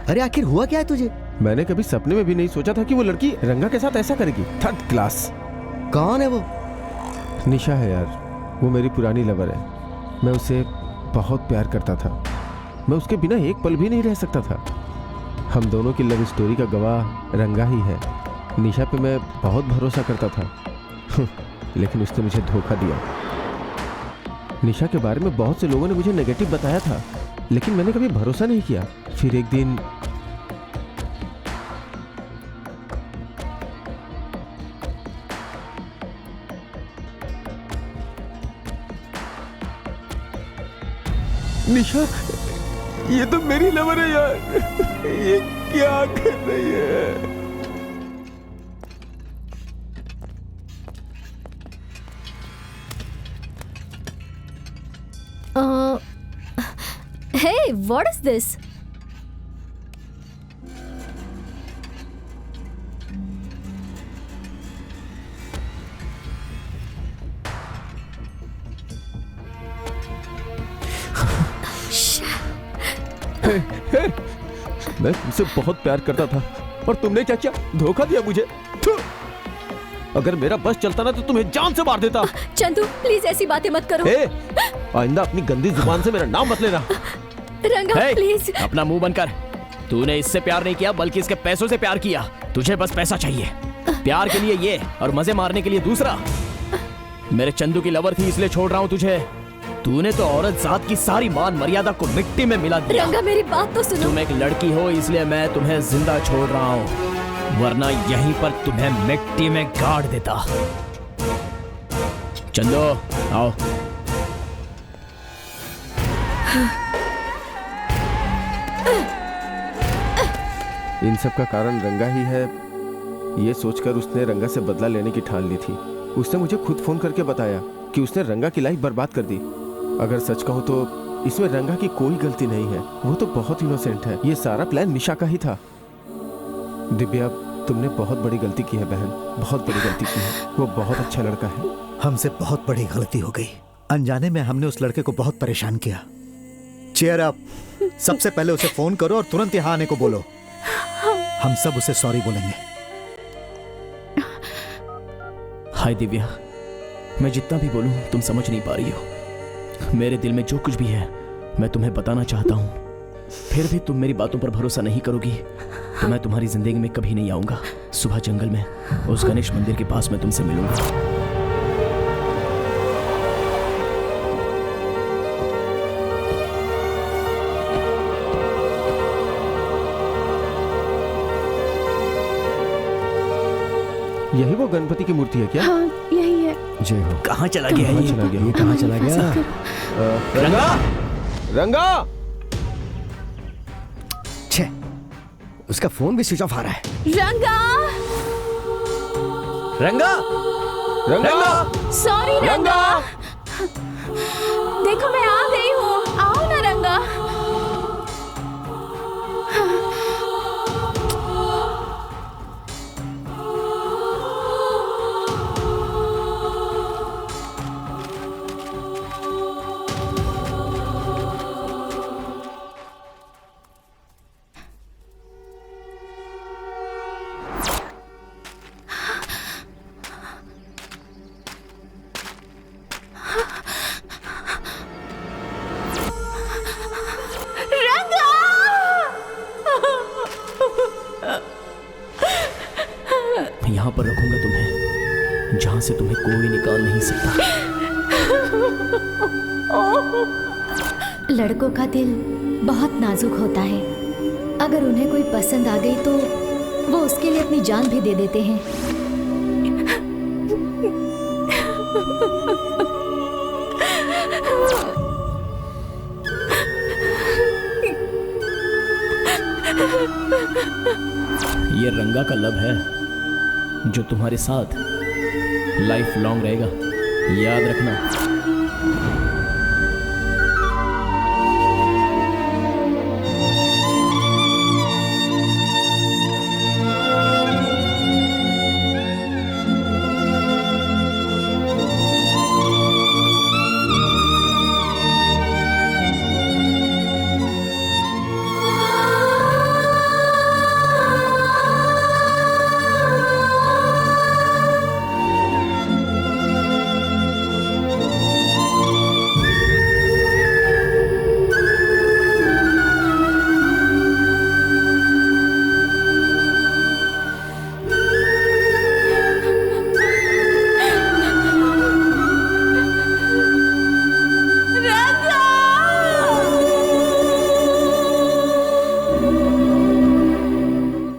I: अरे आखिर हुआ क्या है तुझे?
M: मैंने कभी सपने में भी नहीं सोचा था कि वो लड़की रंगा के साथ ऐसा करेगी। Third class.
I: कौन है वो?
M: निशा है यार, वो मेरी पुरानी लवर है। मैं उसे बहुत प्यार करता था। मैं उसके बिना एक पल भी नहीं रह सकता था। हम दोनों की लव स्टोरी का गवाह रंगा ही है। निशा पे मैं बहुत भरोसा करता था लेकिन उसने मुझे धोखा दिया। निशा के बारे में बहुत से लोगों ने मुझे नेगेटिव बताया था, लेकिन मैंने कभी भरोसा नहीं किया। फिर एक दिन निशा, ये तो मेरी लवर है यार। ये क्या कर रही है?
F: Hey, what is this?
M: मैं तुमसे बहुत प्यार करता था और तुमने क्या किया? धोखा दिया मुझे। अगर मेरा बस चलता ना तो तुम्हें जान से मार देता।
F: चंदू प्लीज ऐसी बातें मत करो।
M: आइंदा अपनी गंदी जुबान से मेरा नाम मत लेना।
F: रंगा प्लीज।
C: अपना मुंह बंद कर। तूने इससे प्यार नहीं किया बल्कि इसके पैसों से प्यार किया। तुझे बस पैसा चाहिए, प्यार के लिए ये और मजे मारने के लिए दूसरा। मेरे चंदू की लवर थी इसलिए छोड़ रहा हूँ तुझे। तूने तो औरत जात की सारी मान मर्यादा को मिट्टी में मिला दिया।
F: रंगा मेरी बात तो सुनो।
C: तुम एक लड़की हो इसलिए मैं तुम्हें जिंदा छोड़ रहा हूँ, वरना यहीं पर तुम्हें मिट्टी में गाड़ देता। चंदू आओ।
M: इन सब का कारण रंगा ही है, ये सोचकर उसने रंगा से बदला लेने की ठान ली थी। उसने मुझे खुद फोन करके बताया कि उसने रंगा की लाइफ बर्बाद कर दी। अगर सच कहूं तो इसमें रंगा की कोई गलती नहीं है। वो तो बहुत इनोसेंट है। ये सारा प्लान निशा का ही था। दिव्या, तुमने बहुत बड़ी गलती की है बहन, बहुत बड़ी गलती की है। वो बहुत अच्छा लड़का है।
A: हमसे बहुत बड़ी गलती हो गई। अनजाने में हमने उस लड़के को बहुत परेशान किया। Cheer up. सबसे पहले उसे फोन करो और तुरंत यहाँ आने को बोलो। हम सब उसे सॉरी बोलेंगे।
C: हाय दिव्या, मैं जितना भी बोलूं तुम समझ नहीं पा रही हो। मेरे दिल में जो कुछ भी है मैं तुम्हें बताना चाहता हूं, फिर भी तुम मेरी बातों पर भरोसा नहीं करोगी तो मैं तुम्हारी जिंदगी में कभी नहीं आऊंगा। सुबह जंगल में उस गणेश मंदिर के पास मैं तुमसे मिलूंगा।
M: यही वो गणपति की मूर्ति है क्या?
B: हाँ यही है।
I: जय हो।
E: कहाँ चला गया
M: कहाँ
E: ये?
M: चला गया?
I: ये कहाँ चला गया?
M: रंगा, रंगा,
I: छे, उसका फोन भी स्विच ऑफ आ रहा है।
B: रंगा,
E: रंगा,
M: रंगा,
B: सॉरी रंगा। देखो मैं आ गई हूँ, आओ ना रंगा।
C: यहाँ पर रखूंगा तुम्हें, जहाँ से तुम्हें कोई निकाल नहीं सकता।
F: लड़कों का दिल बहुत नाजुक होता है। अगर उन्हें कोई पसंद आ गई तो वो उसके लिए अपनी जान भी दे देते हैं।
C: ये रंगा का लव है जो तुम्हारे साथ लाइफ लॉन्ग रहेगा, याद रखना।